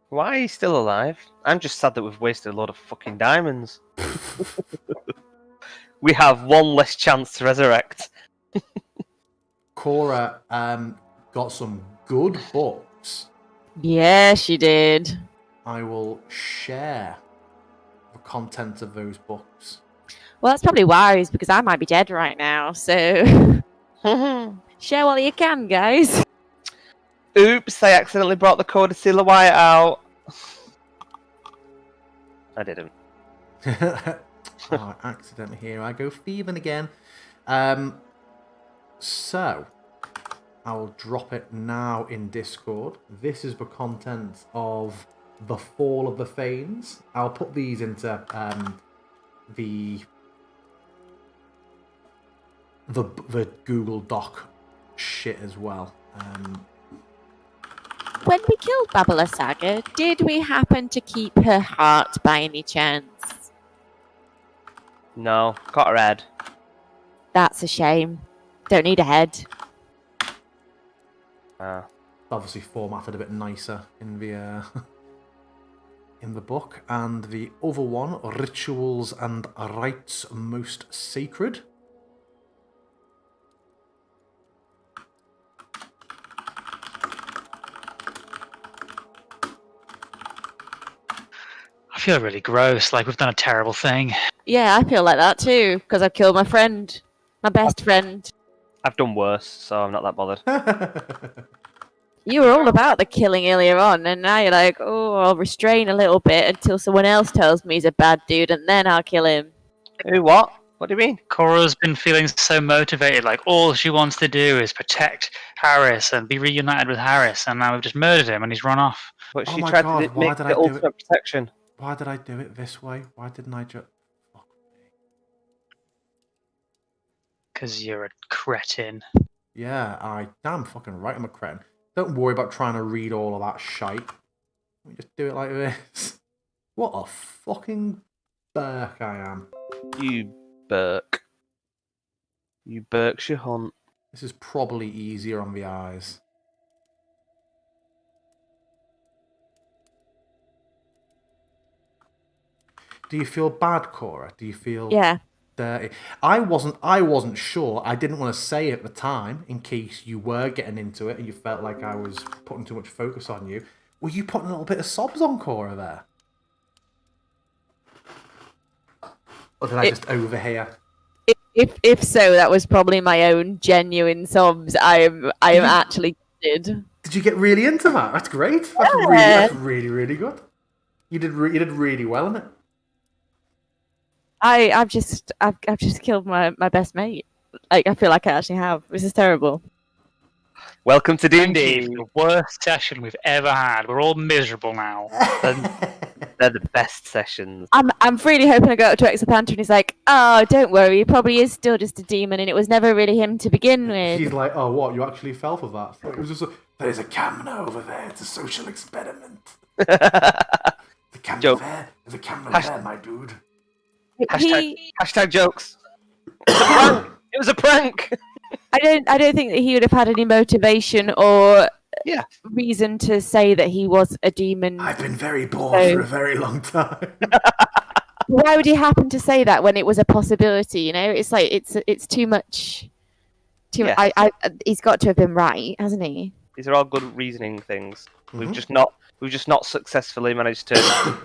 Why are you still alive? I'm just sad that we've wasted a lot of fucking diamonds. We have one less chance to resurrect. Cora got some good books. Yeah, she did. I will share the content of those books. Well, that's probably wise, because I might be dead right now, so... Share while you can, guys. Oops, I accidentally brought the Codicil Wire out. I didn't. Accidentally here I go thieving again. So, I'll drop it now in Discord. This is the content of The Fall of the Thanes. I'll put these into the Google Doc shit as well. When we killed Babala Saga, did we happen to keep her heart by any chance? No, got her head. That's a shame. Don't need a head. Obviously formatted a bit nicer in the in the book. And the other one, Rituals and Rites Most Sacred. I feel really gross, like we've done a terrible thing. Yeah, I feel like that too, because I killed my friend. My best friend. I've done worse, so I'm not that bothered. You were all about the killing earlier on, and now you're like, oh, I'll restrain a little bit until someone else tells me he's a bad dude, and then I'll kill him. Who? What? What do you mean? Cora's been feeling so motivated, like all she wants to do is protect Harris and be reunited with Harris, and now we've just murdered him and he's run off. But Oh she my tried God, to why make did the I do it? ultimate protection. Why did I do it this way? Why didn't I just... Because you're a cretin. Yeah, I damn fucking right I'm a cretin. Don't worry about trying to read all of that shite. Let me just do it like this. What a fucking Burke I am. You Burke. You Berkshire Hunt. This is probably easier on the eyes. Do you feel bad, Cora? Do you feel Yeah. dirty? I wasn't sure. I didn't want to say it at the time in case you were getting into it and you felt like I was putting too much focus on you. Were you putting a little bit of sobs on Cora there? Or did I just overhear? If so, that was probably my own genuine sobs. I am actually did. Did you get really into that? That's great. That's really good. You did really well in it. I've just killed my best mate. Like, I feel like I actually have. This is terrible. Welcome to Thank D&D. you. The worst session we've ever had. We're all miserable now. They're the best sessions. I'm really hoping I go up to Exopanther and he's like, oh, don't worry, he probably is still just a demon and it was never really him to begin with. He's like, oh, what? You actually fell for that? It was just a... There's a camera over there. It's a social experiment. The camera Joke. there. There's a camera there, my dude. Hashtag jokes. It was a prank. I don't think that he would have had any motivation or Yeah. reason to say that he was a demon. I've been very bored So- for a very long time. Why would he happen to say that when it was a possibility? You know, it's like it's too much. Yeah. He's got to have been right, hasn't he? These are all good reasoning things. We've Mhm. just not successfully managed to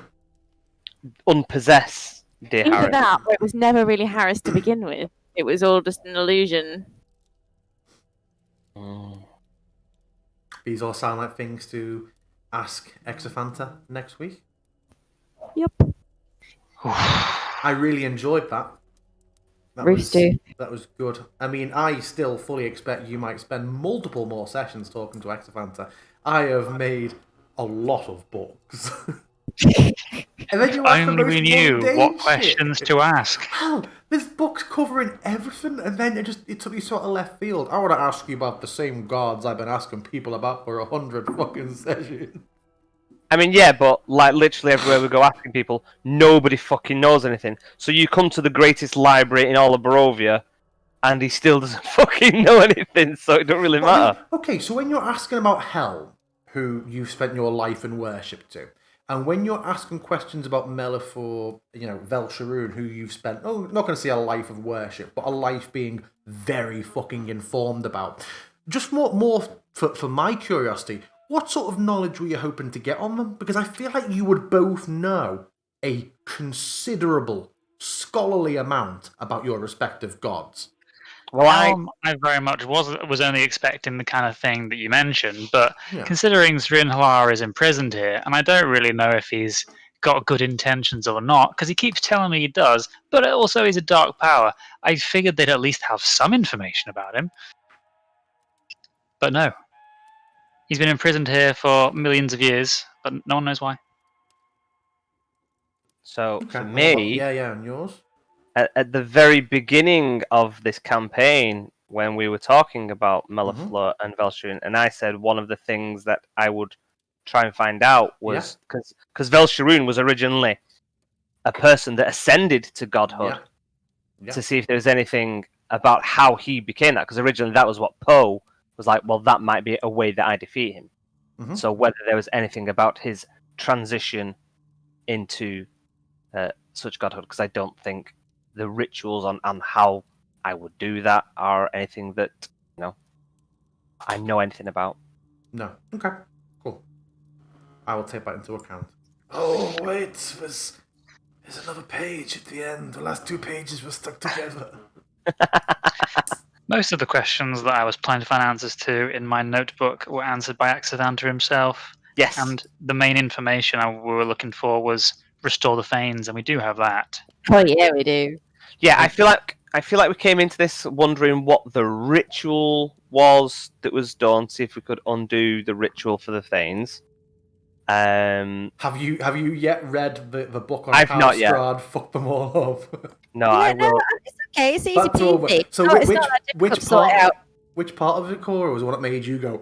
unpossess dear Even Harry. that, where it was never really Harris to begin with. It was all just an illusion. These all sound like things to ask Exophanta next week. Yep. I really enjoyed that. Roosty. That was good. I mean, I still fully expect you might spend multiple more sessions talking to Exophanta. I have made a lot of books. And then you ask the Only most we knew mundane what shit. questions to ask. Hell, there's books covering everything, and then it took me sort of left field. I want to ask you about the same gods I've been asking people about for 100 fucking sessions. I mean, yeah, but like literally everywhere we go asking people, nobody fucking knows anything. So you come to the greatest library in all of Barovia, and he still doesn't fucking know anything, so it don't really matter. Okay, so when you're asking about Hel, who you've spent your life in worship to, and when you're asking questions about Melith or, Velsharoon, who you've spent, not going to say a life of worship, but a life being very fucking informed about. Just more for my curiosity, what sort of knowledge were you hoping to get on them? Because I feel like you would both know a considerable scholarly amount about your respective gods. Well, I very much was only expecting the kind of thing that you mentioned, but Yeah. considering Zrinhalar is imprisoned here, and I don't really know if he's got good intentions or not, because he keeps telling me he does, but also he's a dark power. I figured they'd at least have some information about him. But no. He's been imprisoned here for millions of years, but no one knows why. So for Okay. me, Yeah, and yours? at the very beginning of this campaign, when we were talking about Melifleur and Velsharoon, and I said one of the things that I would try and find out was because Velsharoon was originally a person that ascended to godhood to see if there was anything about how he became that. Because originally that was what Poe was like. Well, that might be a way that I defeat him. Mhm. So whether there was anything about his transition into such godhood, because I don't think the rituals on how I would do that are anything that I know anything about. No. Okay. Cool. I will take that into account. Oh, wait. There's another page at the end. The last two pages were stuck together. Most of the questions that I was planning to find answers to in my notebook were answered by Accidanta himself. Yes. And the main information we were looking for was restore the Fanes, and we do have that. Oh yeah, we do. Yeah, I feel like we came into this wondering what the ritual was that was done. See if we could undo the ritual for the Thanes. Have you yet read the book on I've how not yet. Strahd fucked them all up? No, Yeah, I no, will. it's okay. It's easy That's all. peasy. So No, it's which not that difficult which to sort part out. which part of it, Cora, was the one that made you go?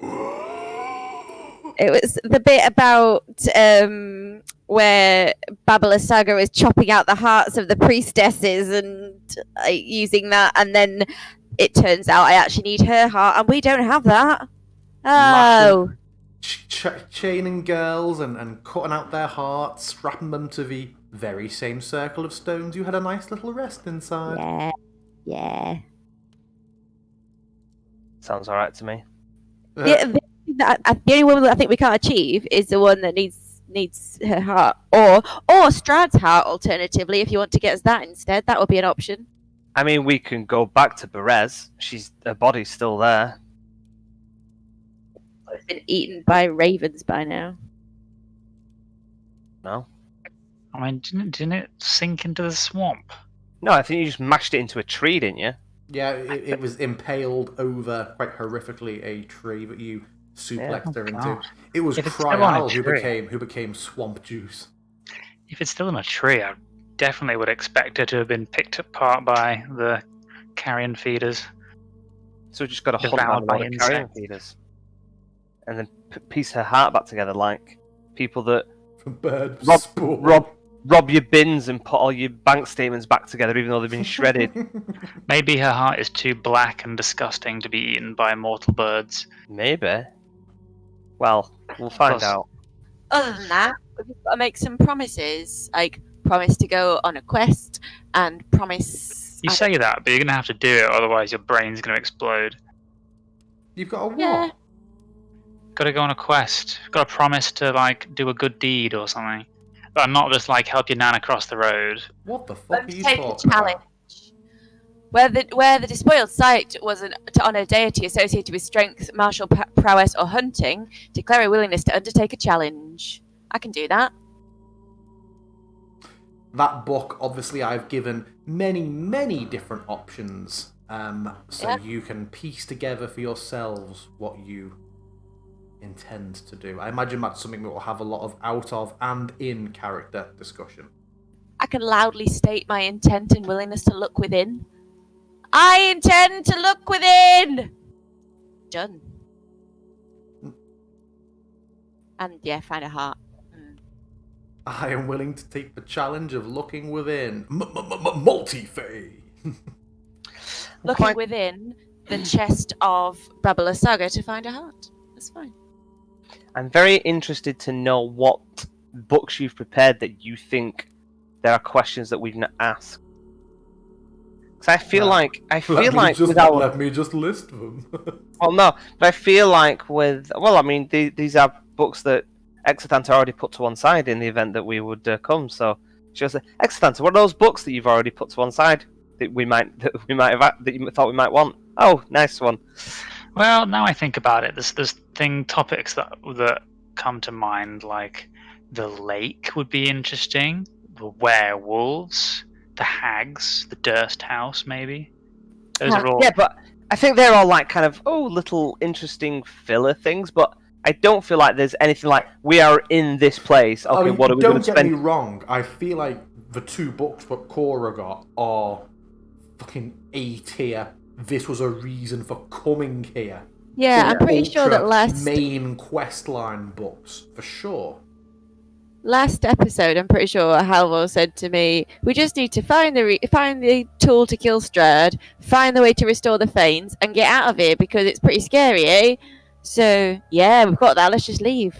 It was the bit about where Babala Saga is chopping out the hearts of the priestesses and using that, and then it turns out I actually need her heart, and we don't have that. Oh, Chaining girls and cutting out their hearts, strapping them to the very same circle of stones you had a nice little rest inside. yeah, yeah. Sounds alright to me. The only one that I think we can't achieve is the one that needs her heart, or Strahd's heart. Alternatively, if you want to get us that instead, that would be an option. I mean, we can go back to Berez. Her body's still there. It's been eaten by ravens by now. No? I mean, didn't it sink into the swamp? No, I think you just mashed it into a tree, didn't you? Yeah, it was impaled over quite horrifically a tree that you suplexed her into. God. It was If it's still on a Cryal tree. who became swamp juice. If it's still in a tree, I definitely would expect her to have been picked apart by the carrion feeders. So we just got to hunt Devoured down by all the carrion insects. feeders. And then piece her heart back together like people that Bird rob, spawn. rob your bins and put all your bank statements back together even though they've been shredded. Maybe her heart is too black and disgusting to be eaten by mortal birds. Maybe. Well, we'll find Plus- out. Other than that, we've got to make some promises, like promise to go on a quest and promise. You say that, but you're going to have to do it, otherwise your brain's going to explode. You've got a what? Yeah. Got to go on a quest. Got to promise to, like, do a good deed or something. But not just, like, help your nan across the road. What the fuck are you Take a talking challenge. about? Where the despoiled site was to honour a deity associated with strength, martial prowess, or hunting, declare a willingness to undertake a challenge. I can do that. That book, obviously, I've given many different options, so Yeah. you can piece together for yourselves what you intend to do. I imagine that's something that will have a lot of out of and in character discussion. I can loudly state my intent and willingness to look within. I intend to look within! Done. And yeah, find a heart. I am willing to take the challenge of looking within. Multi-fey! Looking within the chest of Babala Saga to find a heart. That's fine. I'm very interested to know what books you've prepared that you think there are questions that we've not asked. Because I feel like Let me just list them. Well, no, but I feel like these are books that Exitanta already put to one side in the event that we would come. So she'll say, Exitanta, what are those books that you've already put to one side that you thought we might want? Oh, nice one. Well, now I think about it, there's topics that come to mind, like the lake would be interesting, the werewolves, the hags, the Durst house, maybe. Those are all. Yeah, but I think they're all like kind of little interesting filler things, but I don't feel like there's anything like we are in this place. Okay, what are we going to spend? Don't get me wrong. I feel like the two books that Cora got are fucking A tier. This was a reason for coming here. Yeah, I'm pretty sure that main questline books for sure. Last episode, I'm pretty sure Halvor said to me, "We just need to find the tool to kill Strahd, find the way to restore the Fanes, and get out of here because it's pretty scary, eh?" So yeah, we've got that. Let's just leave.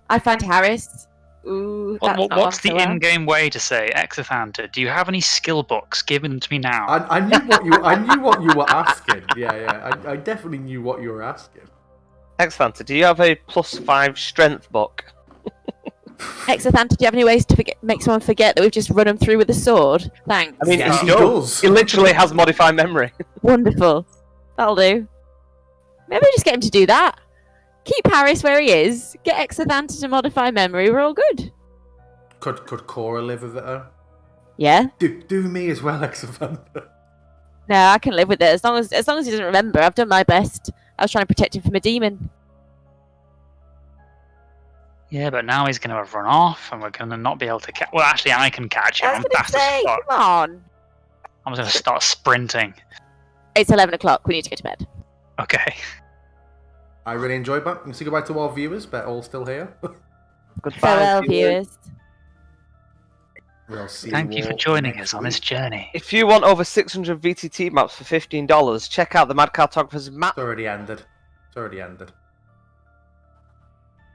I find Harris. Ooh, that's not What's gone the so well. in-game way to say, Exithanta, do you have any skill books? Give them to me now. I knew what you were asking. Yeah. I definitely knew what you were asking. Exitanta, do you have a +5 strength book? Exothan, do you have any ways to make someone forget that we've just run them through with a sword? Thanks. I mean, Yes, he he does. does. He literally has modified memory. Wonderful. That'll do. Maybe just get him to do that. Keep Harris where he is. Get Exothan to modify memory. We're all good. Could Cora live with it? Yeah. Do me as well, Exavander. No, I can live with it as long as he doesn't remember. I've done my best. I was trying to protect him from a demon. Yeah, but now he's going to have run off, and we're going to not be able to catch. Well, actually, I can catch him. I I'm was going fast to as say, fuck. come on. I'm just going to start sprinting. It's 11 o'clock. We need to go to bed. Okay. I really enjoyed that. You can say goodbye to our viewers. They're all still here. Goodbye, Farewell, viewers. We'll see Thank you for all joining next us on this week. journey. If you want over 600 VTT maps for $15, check out the Mad Cartographer's map. It's already ended.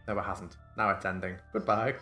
No, it hasn't. Now it's ending. Goodbye.